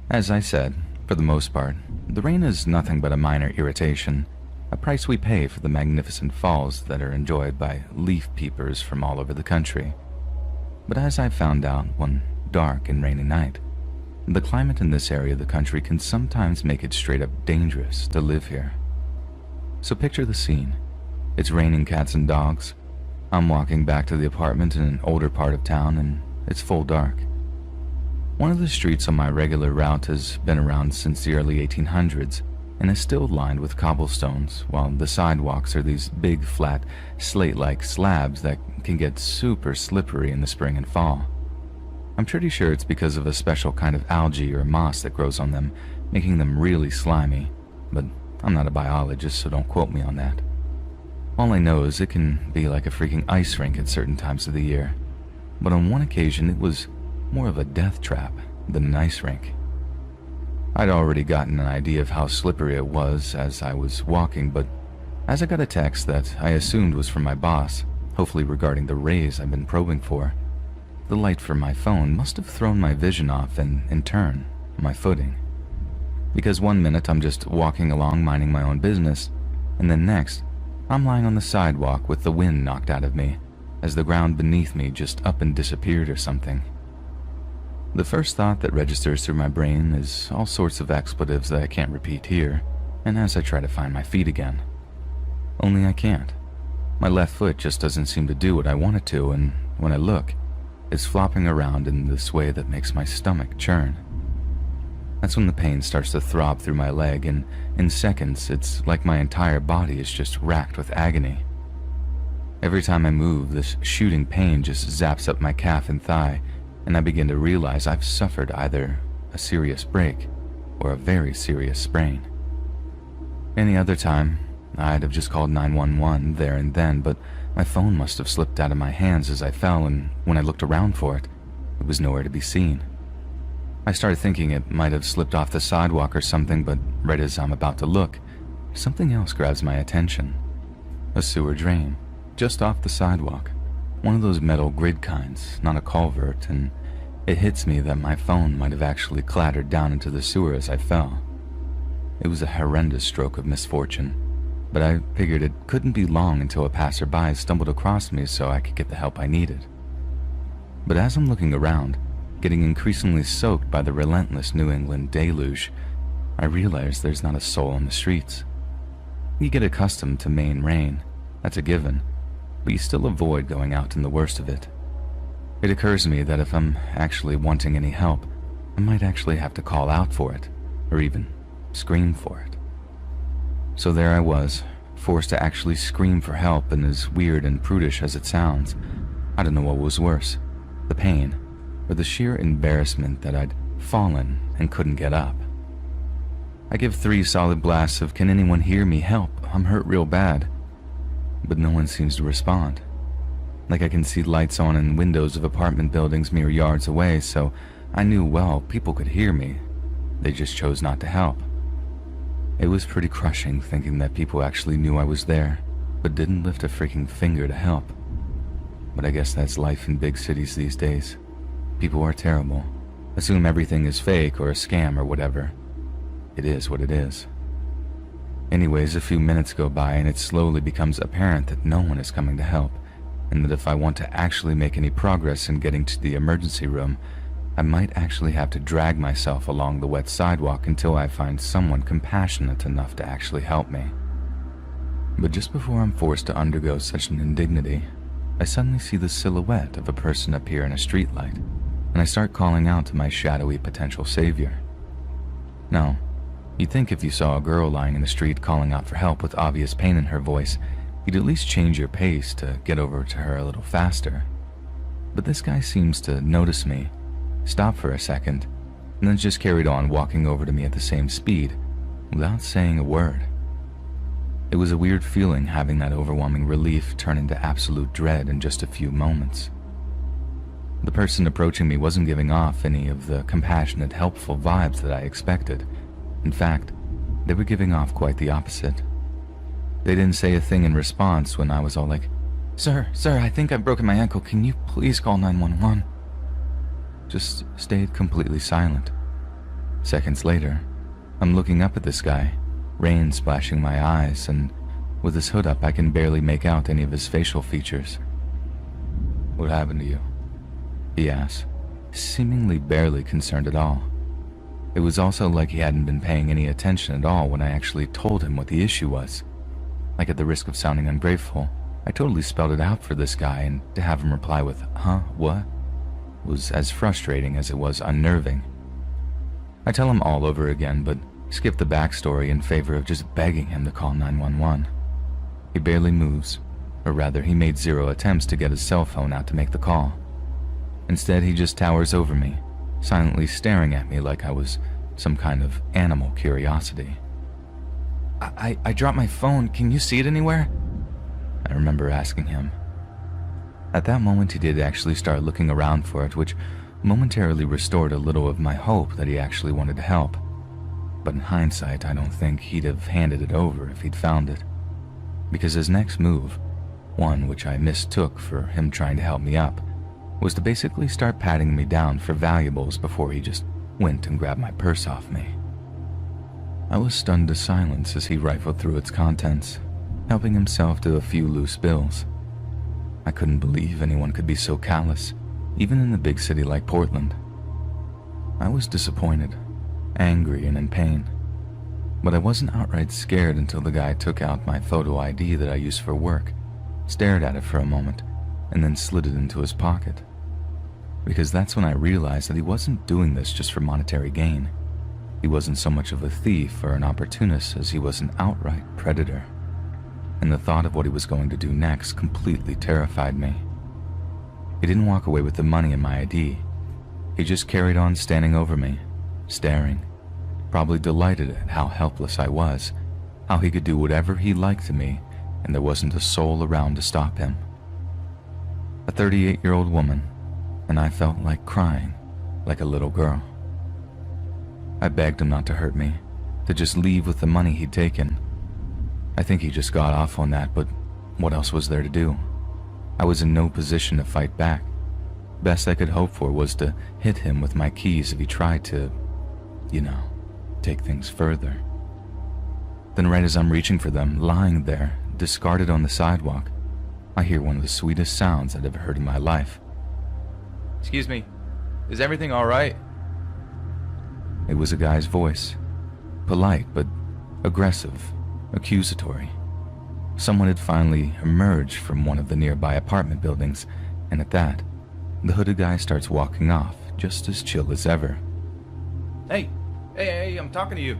Speaker 7: As I said, for the most part, the rain is nothing but a minor irritation, a price we pay for the magnificent falls that are enjoyed by leaf peepers from all over the country. But as I found out one dark and rainy night, the climate in this area of the country can sometimes make it straight up dangerous to live here. So picture the scene. It's raining cats and dogs. I'm walking back to the apartment in an older part of town and it's full dark. One of the streets on my regular route has been around since the early 1800s and is still lined with cobblestones, while the sidewalks are these big, flat, slate-like slabs that can get super slippery in the spring and fall. I'm pretty sure it's because of a special kind of algae or moss that grows on them, making them really slimy, but I'm not a biologist, so don't quote me on that. All I know is it can be like a freaking ice rink at certain times of the year, but on one occasion it was more of a death trap than an ice rink. I'd already gotten an idea of how slippery it was as I was walking, but as I got a text that I assumed was from my boss, hopefully regarding the raise I've been probing for, the light from my phone must have thrown my vision off and, in turn, my footing. Because one minute I'm just walking along minding my own business, and then next, I'm lying on the sidewalk with the wind knocked out of me, as the ground beneath me just up and disappeared or something. The first thought that registers through my brain is all sorts of expletives that I can't repeat here, and as I try to find my feet again. Only I can't. My left foot just doesn't seem to do what I want it to, and when I look, it's flopping around in this way that makes my stomach churn. That's when the pain starts to throb through my leg, and in seconds, it's like my entire body is just racked with agony. Every time I move, this shooting pain just zaps up my calf and thigh, and I begin to realize I've suffered either a serious break or a very serious sprain. Any other time, I'd have just called 911 there and then, but my phone must have slipped out of my hands as I fell, and when I looked around for it, it was nowhere to be seen. I started thinking it might have slipped off the sidewalk or something, but right as I'm about to look, something else grabs my attention. A sewer drain, just off the sidewalk. One of those metal grid kinds, not a culvert, and it hits me that my phone might have actually clattered down into the sewer as I fell. It was a horrendous stroke of misfortune, but I figured it couldn't be long until a passerby stumbled across me so I could get the help I needed. But as I'm looking around, getting increasingly soaked by the relentless New England deluge, I realize there's not a soul on the streets. You get accustomed to Maine rain, that's a given, but you still avoid going out in the worst of it. It occurs to me that if I'm actually wanting any help, I might actually have to call out for it, or even scream for it. So there I was, forced to actually scream for help, and as weird and prudish as it sounds, I don't know what was worse, the pain, or the sheer embarrassment that I'd fallen and couldn't get up. I give 3 solid blasts of "Can anyone hear me? Help, I'm hurt real bad." But no one seems to respond. Like I can see lights on in windows of apartment buildings mere yards away, so I knew well people could hear me. They just chose not to help. It was pretty crushing thinking that people actually knew I was there, but didn't lift a freaking finger to help. But I guess that's life in big cities these days. People are terrible. Assume everything is fake or a scam or whatever. It is what it is. Anyways, a few minutes go by and it slowly becomes apparent that no one is coming to help, and that if I want to actually make any progress in getting to the emergency room, I might actually have to drag myself along the wet sidewalk until I find someone compassionate enough to actually help me. But just before I'm forced to undergo such an indignity, I suddenly see the silhouette of a person appear in a streetlight, and I start calling out to my shadowy potential savior. Now, you'd think if you saw a girl lying in the street calling out for help with obvious pain in her voice, you'd at least change your pace to get over to her a little faster. But this guy seems to notice me, stop for a second, and then just carried on walking over to me at the same speed, without saying a word. It was a weird feeling having that overwhelming relief turn into absolute dread in just a few moments. The person approaching me wasn't giving off any of the compassionate, helpful vibes that I expected. In fact, they were giving off quite the opposite. They didn't say a thing in response when I was all like, Sir, I think I've broken my ankle. Can you please call 911? Just stayed completely silent. Seconds later, I'm looking up at this guy, rain splashing my eyes, and with his hood up I can barely make out any of his facial features. "What happened to you?" he asked, seemingly barely concerned at all. It was also like he hadn't been paying any attention at all when I actually told him what the issue was. Like, at the risk of sounding ungrateful, I totally spelled it out for this guy, and to have him reply with, "Huh, what?" was as frustrating as it was unnerving. I tell him all over again, but skip the backstory in favor of just begging him to call 911. He barely moves, or rather he made 0 attempts to get his cell phone out to make the call. Instead, he just towers over me, silently staring at me like I was some kind of animal curiosity. I dropped my phone. Can you see it anywhere?" I remember asking him. At that moment, he did actually start looking around for it, which momentarily restored a little of my hope that he actually wanted to help. But in hindsight, I don't think he'd have handed it over if he'd found it. Because his next move, one which I mistook for him trying to help me up, was to basically start patting me down for valuables before he just went and grabbed my purse off me. I was stunned to silence as he rifled through its contents, helping himself to a few loose bills. I couldn't believe anyone could be so callous, even in a big city like Portland. I was disappointed, angry, and in pain. But I wasn't outright scared until the guy took out my photo ID that I use for work, stared at it for a moment, and then slid it into his pocket. Because that's when I realized that he wasn't doing this just for monetary gain. He wasn't so much of a thief or an opportunist as he was an outright predator. And the thought of what he was going to do next completely terrified me. He didn't walk away with the money and my ID. He just carried on standing over me, staring, probably delighted at how helpless I was, how he could do whatever he liked to me, and there wasn't a soul around to stop him. A 38-year-old woman, and I felt like crying, like a little girl. I begged him not to hurt me, to just leave with the money he'd taken. I think he just got off on that, but what else was there to do? I was in no position to fight back. Best I could hope for was to hit him with my keys if he tried to, take things further. Then right as I'm reaching for them, lying there, discarded on the sidewalk, I hear one of the sweetest sounds I'd ever heard in my life.
Speaker 5: Excuse me, is everything all right?
Speaker 7: It was a guy's voice. Polite, but aggressive, accusatory. Someone had finally emerged from one of the nearby apartment buildings, and at that, the hooded guy starts walking off, just as chill as ever.
Speaker 5: Hey, I'm talking to you.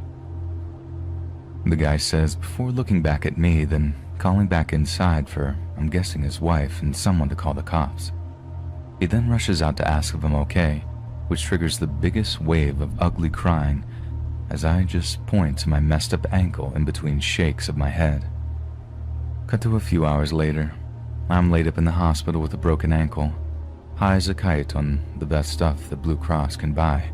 Speaker 7: The guy says before looking back at me, then calling back inside for, I'm guessing, his wife and someone to call the cops. He then rushes out to ask if I'm okay, which triggers the biggest wave of ugly crying as I just point to my messed up ankle in between shakes of my head. Cut to a few hours later, I'm laid up in the hospital with a broken ankle, high as a kite on the best stuff the Blue Cross can buy.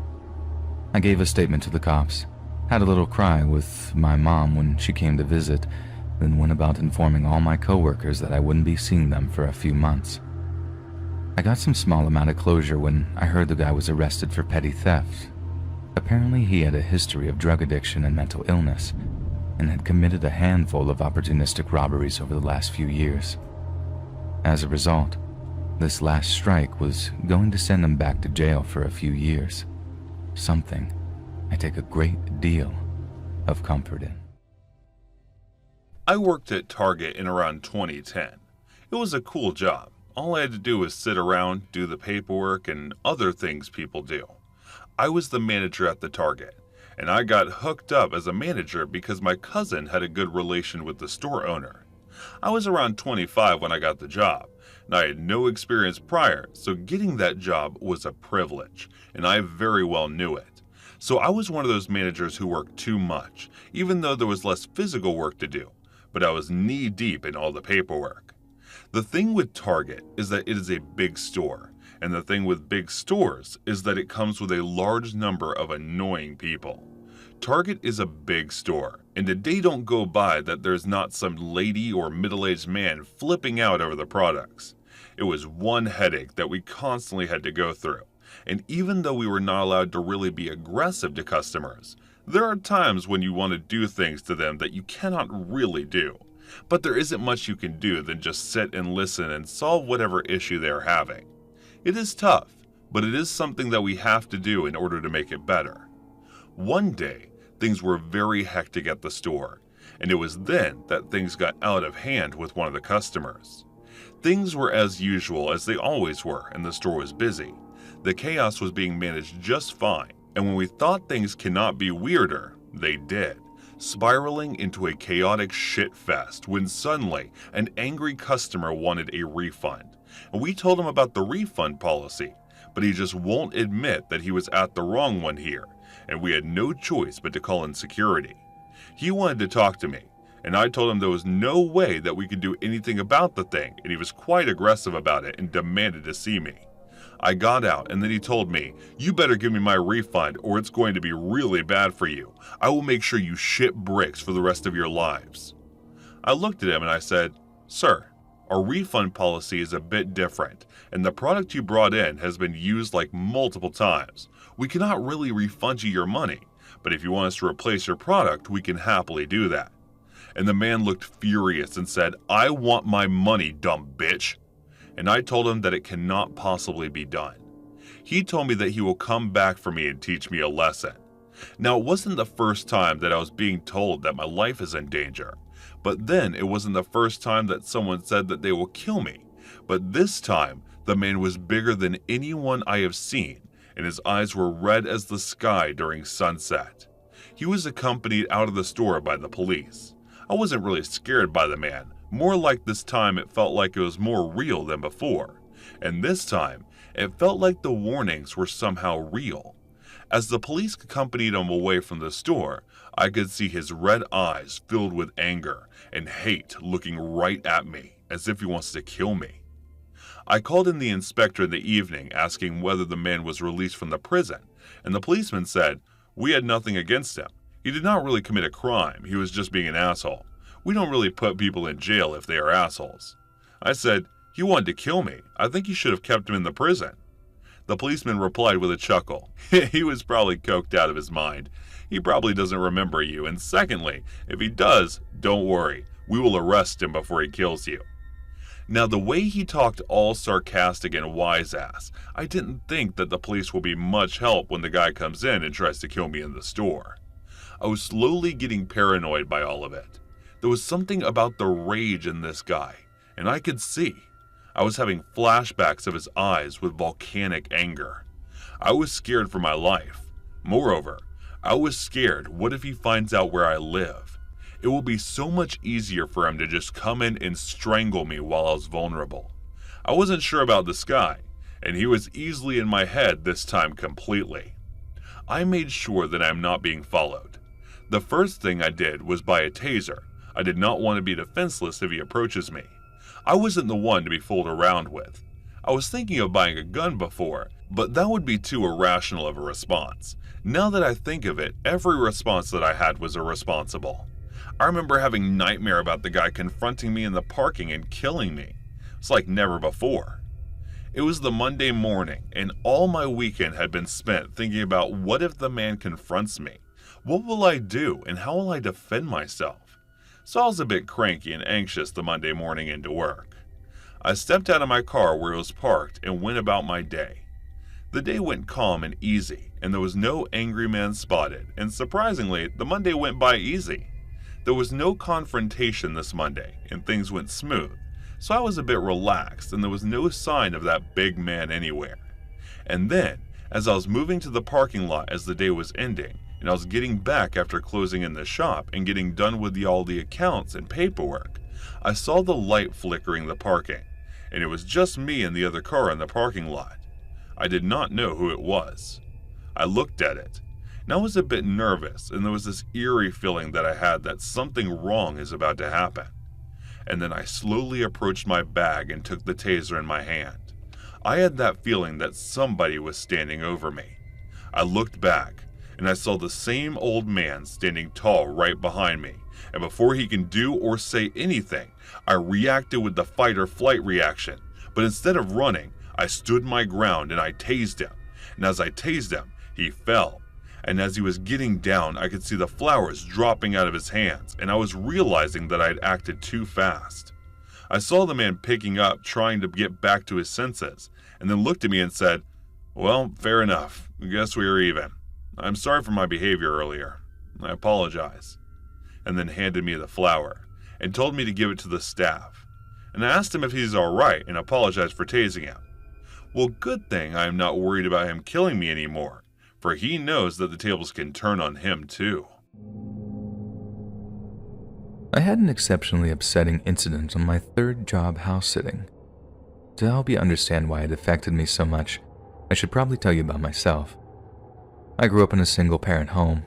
Speaker 7: I gave a statement to the cops, had a little cry with my mom when she came to visit, then went about informing all my coworkers that I wouldn't be seeing them for a few months. I got some small amount of closure when I heard the guy was arrested for petty theft. Apparently he had a history of drug addiction and mental illness, and had committed a handful of opportunistic robberies over the last few years. As a result, this last strike was going to send him back to jail for a few years. Something I take a great deal of comfort in.
Speaker 3: I worked at Target in around 2010. It was a cool job. All I had to do was sit around, do the paperwork, and other things people do. I was the manager at the Target, and I got hooked up as a manager because my cousin had a good relation with the store owner. I was around 25 when I got the job, and I had no experience prior, so getting that job was a privilege, and I very well knew it. So I was one of those managers who worked too much, even though there was less physical work to do, but I was knee-deep in all the paperwork. The thing with Target is that it is a big store, and the thing with big stores is that it comes with a large number of annoying people. Target is a big store, and a day don't go by that there's not some lady or middle-aged man flipping out over the products. It was one headache that we constantly had to go through, and even though we were not allowed to really be aggressive to customers, there are times when you want to do things to them that you cannot really do. But there isn't much you can do than just sit and listen and solve whatever issue they are having. It is tough, but it is something that we have to do in order to make it better. One day, things were very hectic at the store, and it was then that things got out of hand with one of the customers. Things were as usual as they always were, and the store was busy. The chaos was being managed just fine, and when we thought things cannot be weirder, they did, spiraling into a chaotic shitfest when suddenly an angry customer wanted a refund. And we told him about the refund policy, but he just won't admit that he was at the wrong one here, and we had no choice but to call in security. He wanted to talk to me, and I told him there was no way that we could do anything about the thing, and he was quite aggressive about it and demanded to see me. I got out, and then he told me, "You better give me my refund or it's going to be really bad for you. I will make sure you shit bricks for the rest of your lives." I looked at him and I said, "Sir, our refund policy is a bit different, and the product you brought in has been used like multiple times. We cannot really refund you your money, but if you want us to replace your product, we can happily do that." And the man looked furious and said, "I want my money, dumb bitch." And I told him that it cannot possibly be done. He told me that he will come back for me and teach me a lesson. Now, it wasn't the first time that I was being told that my life is in danger, but then it wasn't the first time that someone said that they will kill me. But this time, the man was bigger than anyone I have seen, and his eyes were red as the sky during sunset. He was accompanied out of the store by the police. I wasn't really scared by the man. More like this time it felt like it was more real than before. And this time, it felt like the warnings were somehow real. As the police accompanied him away from the store, I could see his red eyes filled with anger and hate looking right at me, as if he wants to kill me. I called in the inspector in the evening asking whether the man was released from the prison, and the policeman said, "We had nothing against him. He did not really commit a crime, he was just being an asshole. We don't really put people in jail if they are assholes." I said, "He wanted to kill me. I think you should have kept him in the prison." The policeman replied with a chuckle. He was probably coked out of his mind. He probably doesn't remember you, and secondly, if he does, don't worry. We will arrest him before he kills you. Now, the way he talked all sarcastic and wise-ass, I didn't think that the police will be much help when the guy comes in and tries to kill me in the store. I was slowly getting paranoid by all of it. There was something about the rage in this guy, and I could see. I was having flashbacks of his eyes with volcanic anger. I was scared for my life. Moreover, I was scared, what if he finds out where I live? It will be so much easier for him to just come in and strangle me while I was vulnerable. I wasn't sure about this guy, and he was easily in my head this time completely. I made sure that I'm not being followed. The first thing I did was buy a taser. I did not want to be defenseless if he approaches me. I wasn't the one to be fooled around with. I was thinking of buying a gun before, but that would be too irrational of a response. Now that I think of it, every response that I had was irresponsible. I remember having nightmare about the guy confronting me in the parking and killing me. It's like never before. It was the Monday morning, and all my weekend had been spent thinking about what if the man confronts me? What will I do, and how will I defend myself? So I was a bit cranky and anxious the Monday morning into work. I stepped out of my car where it was parked and went about my day. The day went calm and easy, and there was no angry man spotted, and surprisingly, the Monday went by easy. There was no confrontation this Monday, and things went smooth, so I was a bit relaxed, and there was no sign of that big man anywhere. And then, as I was moving to the parking lot as the day was ending, and I was getting back after closing in the shop and getting done with all the accounts and paperwork, I saw the light flickering the parking, and it was just me and the other car in the parking lot. I did not know who it was. I looked at it, and I was a bit nervous, and there was this eerie feeling that I had that something wrong is about to happen. And then I slowly approached my bag and took the taser in my hand. I had that feeling that somebody was standing over me. I looked back, and I saw the same old man standing tall right behind me, and before he can do or say anything, I reacted with the fight or flight reaction, but instead of running, I stood my ground and I tased him, and as I tased him, he fell, and as he was getting down, I could see the flowers dropping out of his hands, and I was realizing that I had acted too fast. I saw the man picking up, trying to get back to his senses, and then looked at me and said, "Well, fair enough, I guess we are even. I'm sorry for my behavior earlier. I apologize." And then handed me the flower and told me to give it to the staff. And I asked him if he's alright and apologized for tasing him. Well, good thing I am not worried about him killing me anymore, for he knows that the tables can turn on him too.
Speaker 5: I had an exceptionally upsetting incident on my third job house sitting. To help you understand why it affected me so much, I should probably tell you about myself. I grew up in a single-parent home.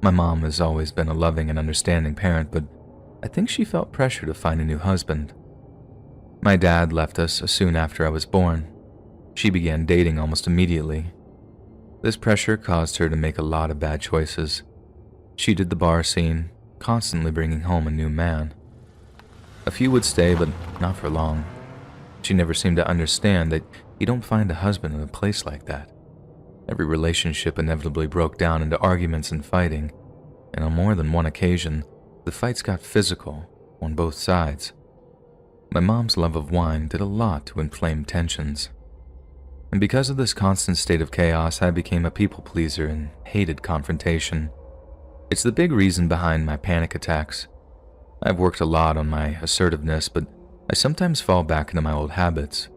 Speaker 5: My mom has always been a loving and understanding parent, but I think she felt pressure to find a new husband. My dad left us soon after I was born. She began dating almost immediately. This pressure caused her to make a lot of bad choices. She did the bar scene, constantly bringing home a new man. A few would stay, but not for long. She never seemed to understand that you don't find a husband in a place like that. Every relationship inevitably broke down into arguments and fighting, and on more than one occasion, the fights got physical on both sides. My mom's love of wine did a lot to inflame tensions. And because of this constant state of chaos, I became a people pleaser and hated confrontation. It's the big reason behind my panic attacks. I've worked a lot on my assertiveness, but I sometimes fall back into my old habits.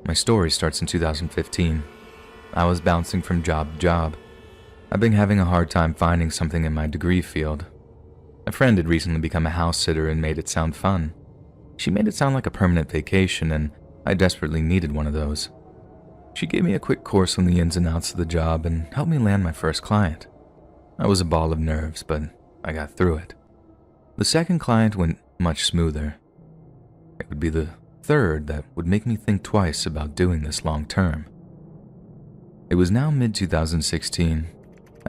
Speaker 5: My story starts in 2015. I was bouncing from job to job. I've been having a hard time finding something in my degree field. A friend had recently become a house sitter and made it sound fun. She made it sound like a permanent vacation, and I desperately needed one of those. She gave me a quick course on the ins and outs of the job and helped me land my first client. I was a ball of nerves, but I got through it. The second client went much smoother. It would be the third that would make me think twice about doing this long term. It was now mid-2016.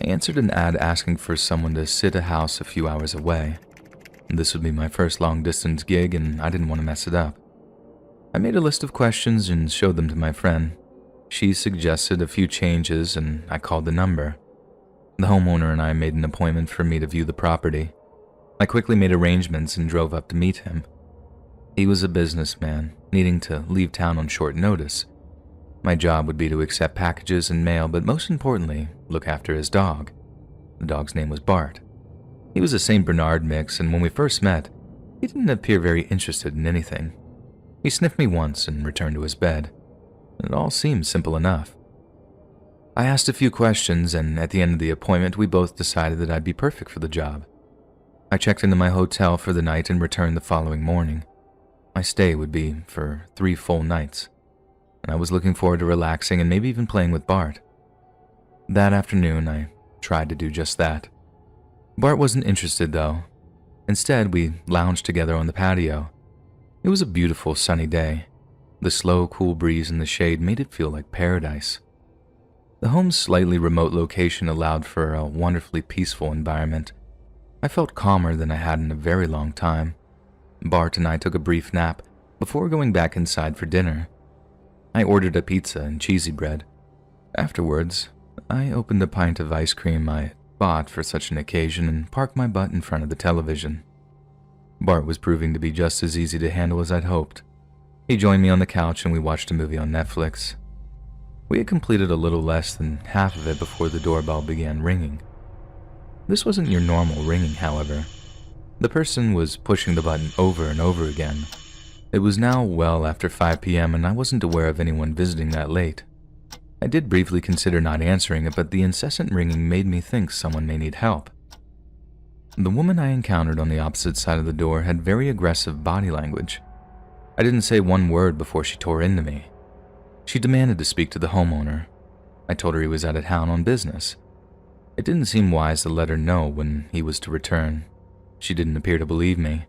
Speaker 5: I answered an ad asking for someone to sit a house a few hours away. This would be my first long-distance gig, and I didn't want to mess it up. I made a list of questions and showed them to my friend. She suggested a few changes, and I called the number. The homeowner and I made an appointment for me to view the property. I quickly made arrangements and drove up to meet him. He was a businessman, needing to leave town on short notice. My job would be to accept packages and mail, but most importantly, look after his dog. The dog's name was Bart. He was a St. Bernard mix, and when we first met, he didn't appear very interested in anything. He sniffed me once and returned to his bed. It all seemed simple enough. I asked a few questions, and at the end of the appointment, we both decided that I'd be perfect for the job. I checked into my hotel for the night and returned the following morning. My stay would be for 3 full nights, and I was looking forward to relaxing and maybe even playing with Bart. That afternoon, I tried to do just that. Bart wasn't interested, though. Instead, we lounged together on the patio. It was a beautiful sunny day. The slow, cool breeze in the shade made it feel like paradise. The home's slightly remote location allowed for a wonderfully peaceful environment. I felt calmer than I had in a very long time. Bart and I took a brief nap before going back inside for dinner. I ordered a pizza and cheesy bread. Afterwards, I opened a pint of ice cream I bought for such an occasion and parked my butt in front of the television. Bart was proving to be just as easy to handle as I'd hoped. He joined me on the couch and we watched a movie on Netflix. We had completed a little less than half of it before the doorbell began ringing. This wasn't your normal ringing, however. The person was pushing the button over and over again. It was now well after 5 p.m. and I wasn't aware of anyone visiting that late. I did briefly consider not answering it, but the incessant ringing made me think someone may need help. The woman I encountered on the opposite side of the door had very aggressive body language. I didn't say one word before she tore into me. She demanded to speak to the homeowner. I told her he was out of town on business. It didn't seem wise to let her know when he was to return. She didn't appear to believe me.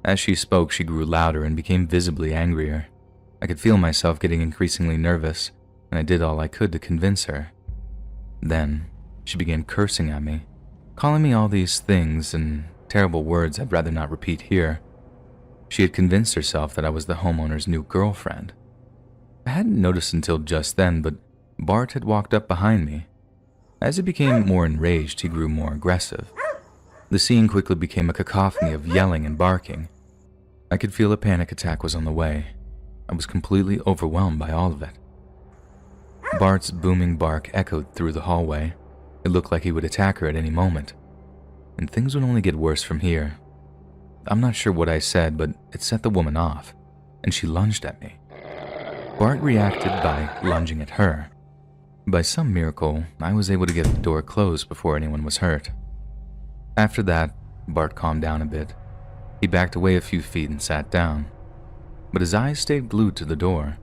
Speaker 5: As she spoke, she grew louder and became visibly angrier. I could feel myself getting increasingly nervous, and I did all I could to convince her. Then, she began cursing at me, calling me all these things and terrible words I'd rather not repeat here. She had convinced herself that I was the homeowner's new girlfriend. I hadn't noticed until just then, but Bart had walked up behind me. As he became more enraged, he grew more aggressive. The scene quickly became a cacophony of yelling and barking. I could feel a panic attack was on the way. I was completely overwhelmed by all of it. Bart's booming bark echoed through the hallway. It looked like he would attack her at any moment. And things would only get worse from here. I'm not sure what I said, but it set the woman off, and she lunged at me. Bart reacted by lunging at her. By some miracle, I was able to get the door closed before anyone was hurt. After that, Bart calmed down a bit. He backed away a few feet and sat down, but his eyes stayed glued to the door.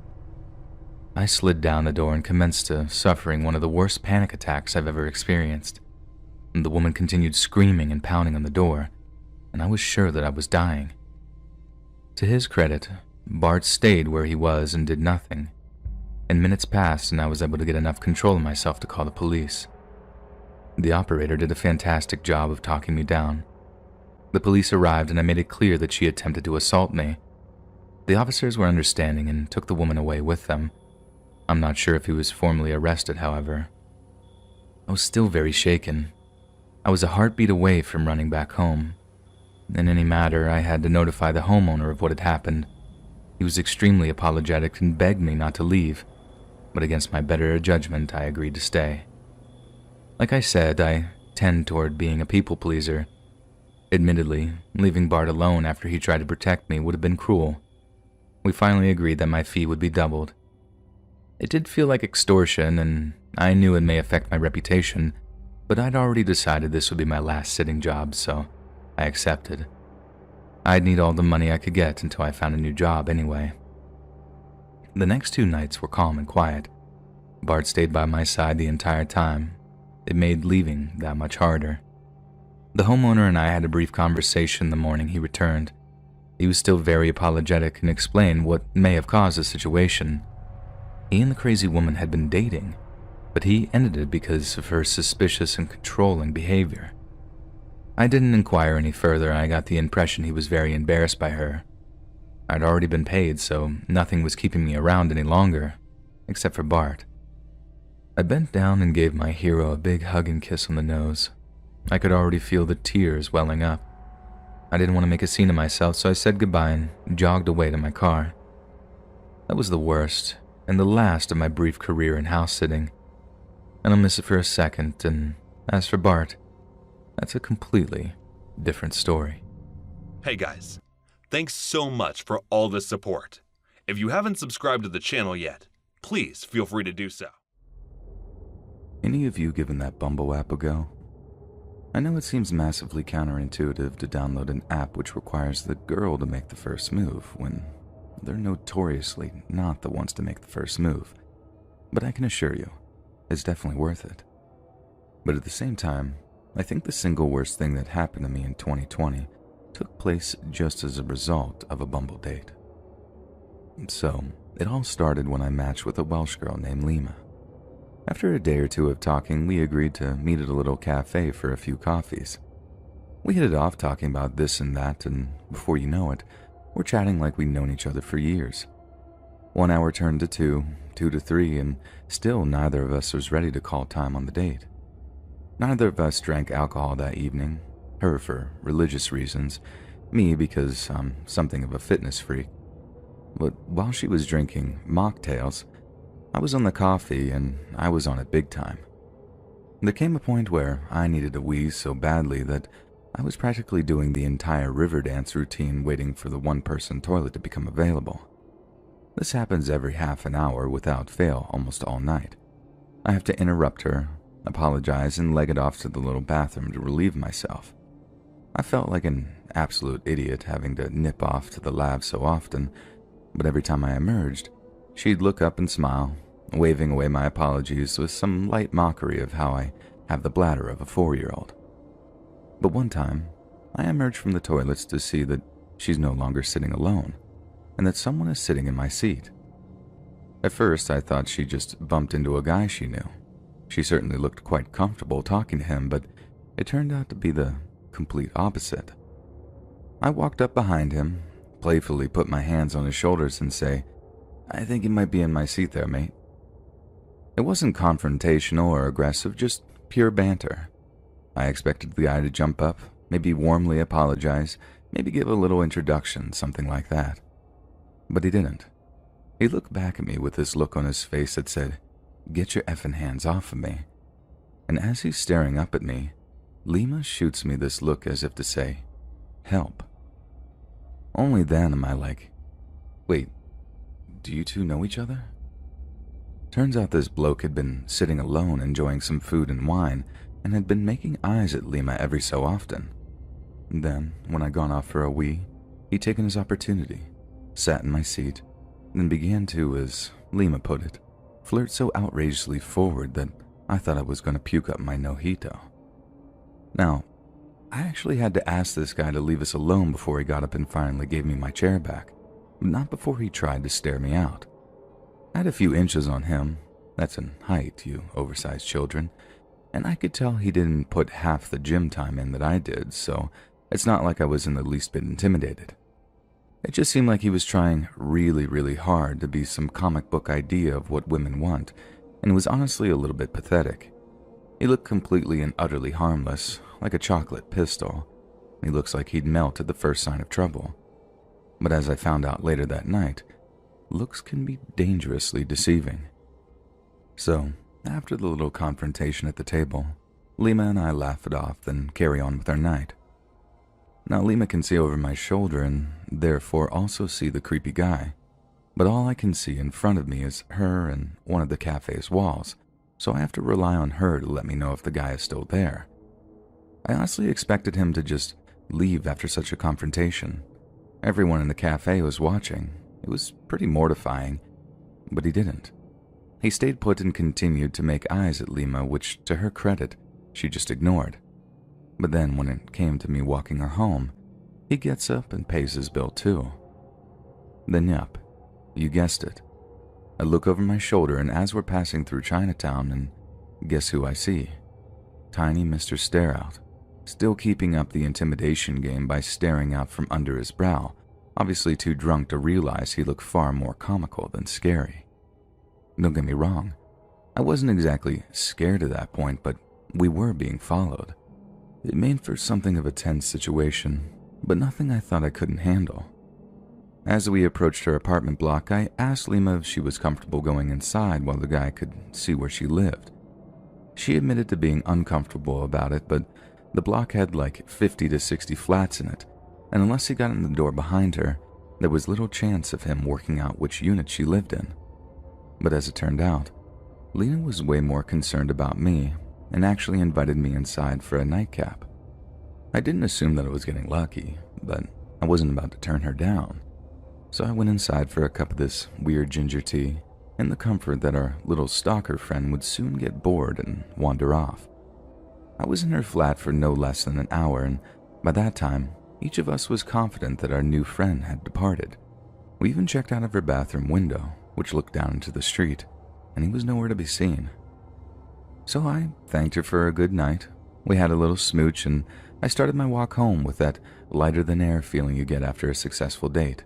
Speaker 5: I slid down the door and commenced to suffering one of the worst panic attacks I've ever experienced. And the woman continued screaming and pounding on the door, and I was sure that I was dying. To his credit, Bart stayed where he was and did nothing. And minutes passed and I was able to get enough control of myself to call the police. The operator did a fantastic job of talking me down. The police arrived and I made it clear that she attempted to assault me. The officers were understanding and took the woman away with them. I'm not sure if he was formally arrested, however. I was still very shaken. I was a heartbeat away from running back home. In any matter, I had to notify the homeowner of what had happened. He was extremely apologetic and begged me not to leave, but against my better judgment, I agreed to stay. Like I said, I tend toward being a people pleaser. Admittedly, leaving Bart alone after he tried to protect me would have been cruel. We finally agreed that my fee would be doubled. It did feel like extortion, and I knew it may affect my reputation, but I'd already decided this would be my last sitting job, so I accepted. I'd need all the money I could get until I found a new job anyway. The next 2 nights were calm and quiet. Bart stayed by my side the entire time. It made leaving that much harder. The homeowner and I had a brief conversation the morning he returned. He was still very apologetic and explained what may have caused the situation. He and the crazy woman had been dating, but he ended it because of her suspicious and controlling behavior. I didn't inquire any further. I got the impression he was very embarrassed by her. I'd already been paid, so nothing was keeping me around any longer, except for Bart. I bent down and gave my hero a big hug and kiss on the nose. I could already feel the tears welling up. I didn't want to make a scene of myself, so I said goodbye and jogged away to my car. That was the worst and the last of my brief career in house sitting. And I'll miss it for a second, and as for Bart, that's a completely different story.
Speaker 3: Hey guys, thanks so much for all the support. If you haven't subscribed to the channel yet, please feel free to do so.
Speaker 7: Any of you given that Bumble app a go? I know it seems massively counterintuitive to download an app which requires the girl to make the first move when they're notoriously not the ones to make the first move, but I can assure you, it's definitely worth it. But at the same time, I think the single worst thing that happened to me in 2020 took place just as a result of a Bumble date. So, it all started when I matched with a Welsh girl named Lima. After a day or two of talking, we agreed to meet at a little cafe for a few coffees. We hit it off talking about this and that, and before you know it, we're chatting like we'd known each other for years. 1 hour turned to 2, 2 to 3, and still neither of us was ready to call time on the date. Neither of us drank alcohol that evening, her for religious reasons, me because I'm something of a fitness freak. But while she was drinking mocktails, I was on the coffee and I was on it big time. There came a point where I needed a wee so badly that I was practically doing the entire river dance routine waiting for the one-person toilet to become available. This happens every half an hour without fail almost all night. I have to interrupt her, apologize, and leg it off to the little bathroom to relieve myself. I felt like an absolute idiot having to nip off to the lab so often, but every time I emerged, she'd look up and smile, waving away my apologies with some light mockery of how I have the bladder of a 4-year-old. But one time, I emerged from the toilets to see that she's no longer sitting alone, and that someone is sitting in my seat. At first, I thought she just bumped into a guy she knew. She certainly looked quite comfortable talking to him, but it turned out to be the complete opposite. I walked up behind him, playfully put my hands on his shoulders and say, "I think you might be in my seat there, mate." It wasn't confrontational or aggressive, just pure banter. I expected the guy to jump up, maybe warmly apologize, maybe give a little introduction, something like that. But he didn't. He looked back at me with this look on his face that said, "Get your effing hands off of me." And as he's staring up at me, Lima shoots me this look as if to say, "Help." Only then am I like, wait, do you two know each other? Turns out this bloke had been sitting alone enjoying some food and wine and had been making eyes at Lima every so often. Then, when I'd gone off for a wee, he'd taken his opportunity, sat in my seat, then began to, as Lima put it, flirt so outrageously forward that I thought I was going to puke up my nojito. Now, I actually had to ask this guy to leave us alone before he got up and finally gave me my chair back, but not before he tried to stare me out. I had a few inches on him, that's in height, you oversized children, and I could tell he didn't put half the gym time in that I did, so it's not like I was in the least bit intimidated. It just seemed like he was trying really, really hard to be some comic book idea of what women want, and it was honestly a little bit pathetic. He looked completely and utterly harmless, like a chocolate pistol. He looks like he'd melt at the first sign of trouble. But as I found out later that night, looks can be dangerously deceiving. So, after the little confrontation at the table, Lima and I laugh it off, then carry on with our night. Now Lima can see over my shoulder and therefore also see the creepy guy, but all I can see in front of me is her and one of the cafe's walls, so I have to rely on her to let me know if the guy is still there. I honestly expected him to just leave after such a confrontation. Everyone in the cafe was watching. It was pretty mortifying, but he didn't. He stayed put and continued to make eyes at Lima, which, to her credit, she just ignored. But then when it came to me walking her home, he gets up and pays his bill too. Then yup, you guessed it. I look over my shoulder, and as we're passing through Chinatown, and guess who I see? Tiny Mr. Stareout, still keeping up the intimidation game by staring out from under his brow, obviously too drunk to realize he looked far more comical than scary. Don't get me wrong, I wasn't exactly scared at that point, but we were being followed. It made for something of a tense situation, but nothing I thought I couldn't handle. As we approached her apartment block, I asked Lima if she was comfortable going inside while the guy could see where she lived. She admitted to being uncomfortable about it, but the block had like 50 to 60 flats in it, and unless he got in the door behind her, there was little chance of him working out which unit she lived in. But as it turned out, Lena was way more concerned about me and actually invited me inside for a nightcap. I didn't assume that I was getting lucky, but I wasn't about to turn her down. So I went inside for a cup of this weird ginger tea, in the comfort that our little stalker friend would soon get bored and wander off. I was in her flat for no less than an hour, and by that time, each of us was confident that our new friend had departed. We even checked out of her bathroom window, which looked down into the street, and he was nowhere to be seen. So I thanked her for a good night. We had a little smooch, and I started my walk home with that lighter-than-air feeling you get after a successful date.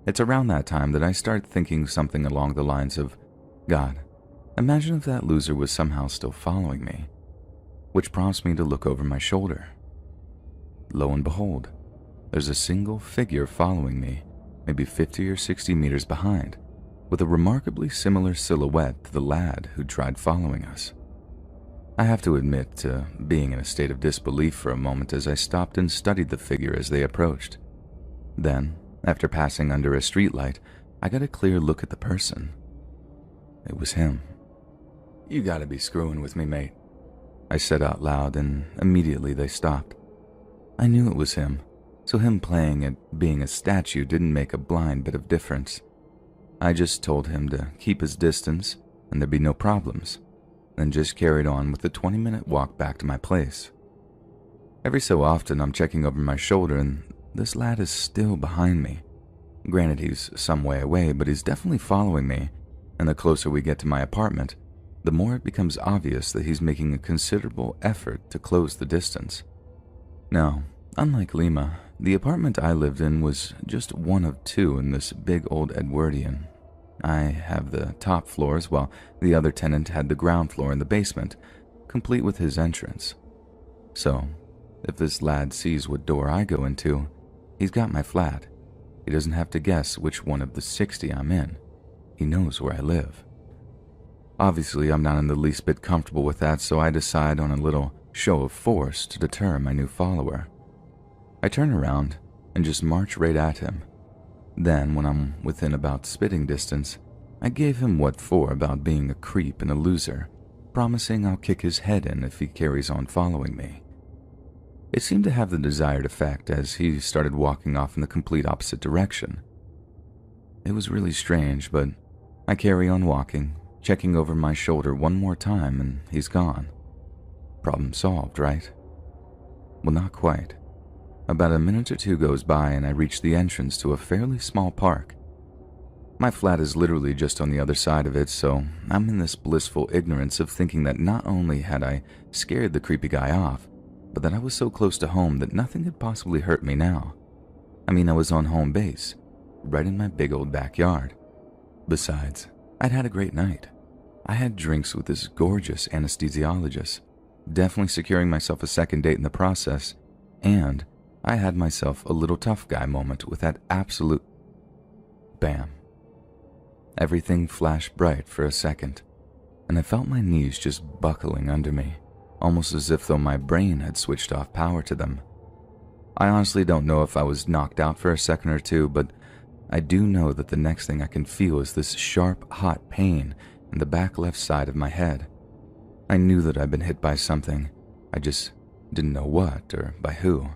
Speaker 7: It's around that time that I start thinking something along the lines of, God, imagine if that loser was somehow still following me, which prompts me to look over my shoulder. Lo and behold, there's a single figure following me, maybe 50 or 60 meters behind, with a remarkably similar silhouette to the lad who tried following us. I have to admit to being in a state of disbelief for a moment as I stopped and studied the figure as they approached. Then, after passing under a streetlight, I got a clear look at the person. It was him. "You gotta be screwing with me, mate," I said out loud, and immediately they stopped. I knew it was him, so him playing at being a statue didn't make a blind bit of difference. I just told him to keep his distance and there'd be no problems, then just carried on with the 20-minute walk back to my place. Every so often I'm checking over my shoulder and this lad is still behind me. Granted, he's some way away, but he's definitely following me, and the closer we get to my apartment, the more it becomes obvious that he's making a considerable effort to close the distance. Now, unlike Lima, the apartment I lived in was just one of two in this big old Edwardian. I have the top floors, while the other tenant had the ground floor and the basement, complete with his entrance. So, if this lad sees what door I go into, he's got my flat. He doesn't have to guess which one of the 60 I'm in. He knows where I live. Obviously, I'm not in the least bit comfortable with that, so I decide on a little show of force to deter my new follower. I turn around and just march right at him. Then, when I'm within about spitting distance, I gave him what for about being a creep and a loser, promising I'll kick his head in if he carries on following me. It seemed to have the desired effect as he started walking off in the complete opposite direction. It was really strange, but I carry on walking, checking over my shoulder one more time, and he's gone. Problem solved, right? Well, not quite. About a minute or two goes by and I reach the entrance to a fairly small park. My flat is literally just on the other side of it, so I'm in this blissful ignorance of thinking that not only had I scared the creepy guy off, but that I was so close to home that nothing could possibly hurt me now. I mean, I was on home base, right in my big old backyard. Besides, I'd had a great night. I had drinks with this gorgeous anesthesiologist, definitely securing myself a second date in the process, and I had myself a little tough guy moment with that absolute bam. Everything flashed bright for a second, and I felt my knees just buckling under me, almost as if though my brain had switched off power to them. I honestly don't know if I was knocked out for a second or two, but I do know that the next thing I can feel is this sharp, hot pain in the back left side of my head, I knew that I'd been hit by something. I just didn't know what or by who.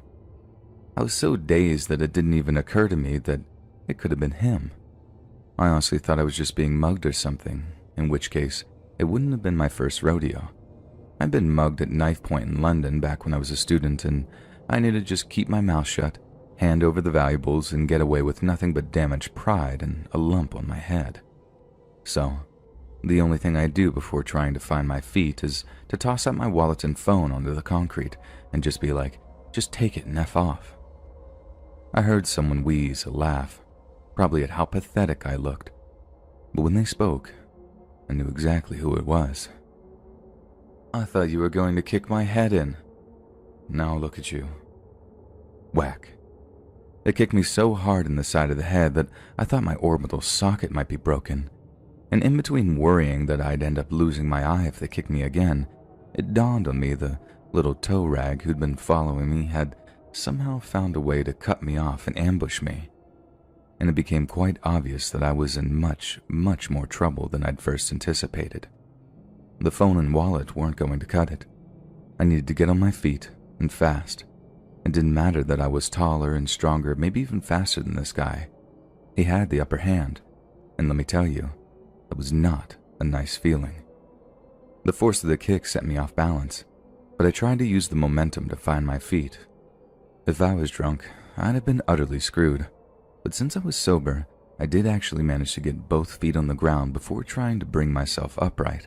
Speaker 7: I was so dazed that it didn't even occur to me that it could have been him. I honestly thought I was just being mugged or something, in which case it wouldn't have been my first rodeo. I'd been mugged at knife point in London back when I was a student, and I needed to just keep my mouth shut, hand over the valuables, and get away with nothing but damaged pride and a lump on my head. So, the only thing I do before trying to find my feet is to toss out my wallet and phone onto the concrete and just be like, just take it and F off. I heard someone wheeze a laugh, probably at how pathetic I looked. But when they spoke, I knew exactly who it was. I thought you were going to kick my head in. Now look at you. Whack. It kicked me so hard in the side of the head that I thought my orbital socket might be broken. And in between worrying that I'd end up losing my eye if they kicked me again, it dawned on me the little tow rag who'd been following me had somehow found a way to cut me off and ambush me. And it became quite obvious that I was in much, much more trouble than I'd first anticipated. The phone and wallet weren't going to cut it. I needed to get on my feet, and fast. It didn't matter that I was taller and stronger, maybe even faster than this guy. He had the upper hand, and let me tell you, it was not a nice feeling. The force of the kick set me off balance, but I tried to use the momentum to find my feet. If I was drunk, I'd have been utterly screwed. But since I was sober, I did actually manage to get both feet on the ground before trying to bring myself upright.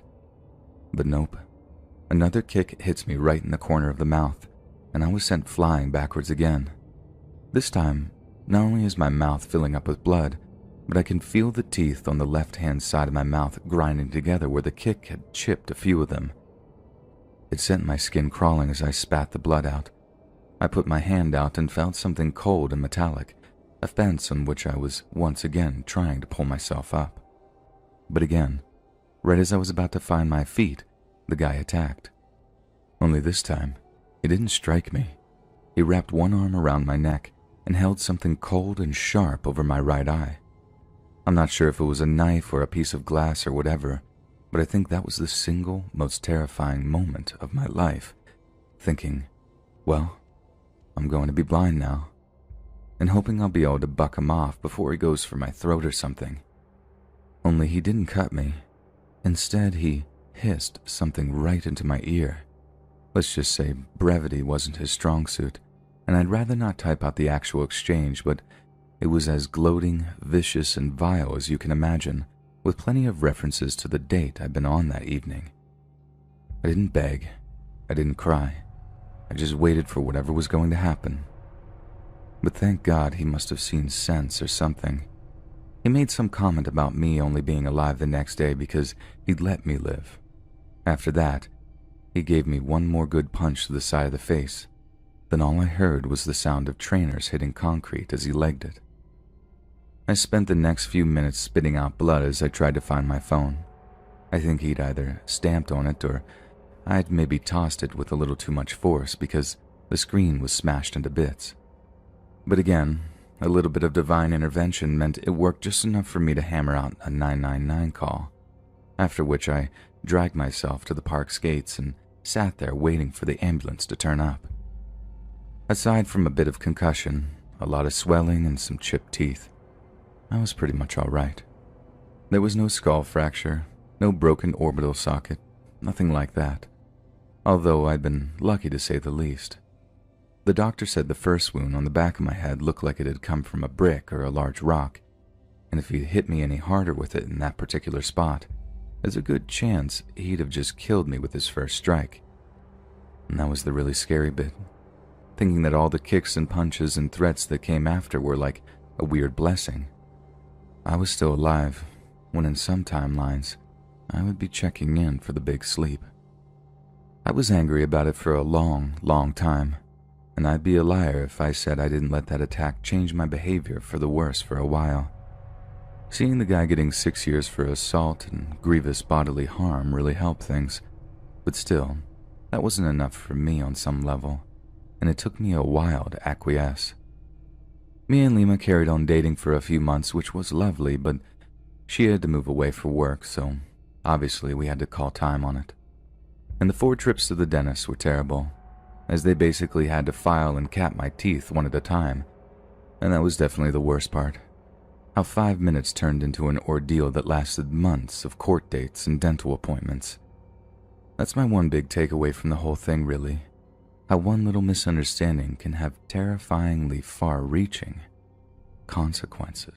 Speaker 7: But nope. Another kick hits me right in the corner of the mouth, and I was sent flying backwards again. This time, not only is my mouth filling up with blood, but I can feel the teeth on the left-hand side of my mouth grinding together where the kick had chipped a few of them. It sent my skin crawling as I spat the blood out. I put my hand out and felt something cold and metallic, a fence on which I was once again trying to pull myself up. But again, right as I was about to find my feet, the guy attacked. Only this time, he didn't strike me. He wrapped one arm around my neck and held something cold and sharp over my right eye. I'm not sure if it was a knife or a piece of glass or whatever, but I think that was the single most terrifying moment of my life, thinking, well, I'm going to be blind now, and hoping I'll be able to buck him off before he goes for my throat or something. Only he didn't cut me. Instead, he hissed something right into my ear. Let's just say brevity wasn't his strong suit, and I'd rather not type out the actual exchange, but it was as gloating, vicious, and vile as you can imagine, with plenty of references to the date I'd been on that evening. I didn't beg. I didn't cry. I just waited for whatever was going to happen. But thank God he must have seen sense or something. He made some comment about me only being alive the next day because he'd let me live. After that, he gave me one more good punch to the side of the face. Then all I heard was the sound of trainers hitting concrete as he legged it. I spent the next few minutes spitting out blood as I tried to find my phone. I think he'd either stamped on it or I'd maybe tossed it with a little too much force because the screen was smashed into bits. But again, a little bit of divine intervention meant it worked just enough for me to hammer out a 999 call, after which I dragged myself to the park's gates and sat there waiting for the ambulance to turn up. Aside from a bit of concussion, a lot of swelling, and some chipped teeth, I was pretty much all right. There was no skull fracture, no broken orbital socket, nothing like that, although I'd been lucky to say the least. The doctor said the first wound on the back of my head looked like it had come from a brick or a large rock, and if he'd hit me any harder with it in that particular spot, there's a good chance he'd have just killed me with his first strike. And that was the really scary bit, thinking that all the kicks and punches and threats that came after were like a weird blessing. I was still alive, when in some timelines, I would be checking in for the big sleep. I was angry about it for a long, long time, and I'd be a liar if I said I didn't let that attack change my behavior for the worse for a while. Seeing the guy getting 6 years for assault and grievous bodily harm really helped things, but still, that wasn't enough for me on some level, and it took me a while to acquiesce. Me and Lima carried on dating for a few months, which was lovely, but she had to move away for work, so obviously we had to call time on it. And the 4 trips to the dentist were terrible, as they basically had to file and cap my teeth one at a time. And that was definitely the worst part. How 5 minutes turned into an ordeal that lasted months of court dates and dental appointments. That's my one big takeaway from the whole thing, really. How one little misunderstanding can have terrifyingly far-reaching consequences.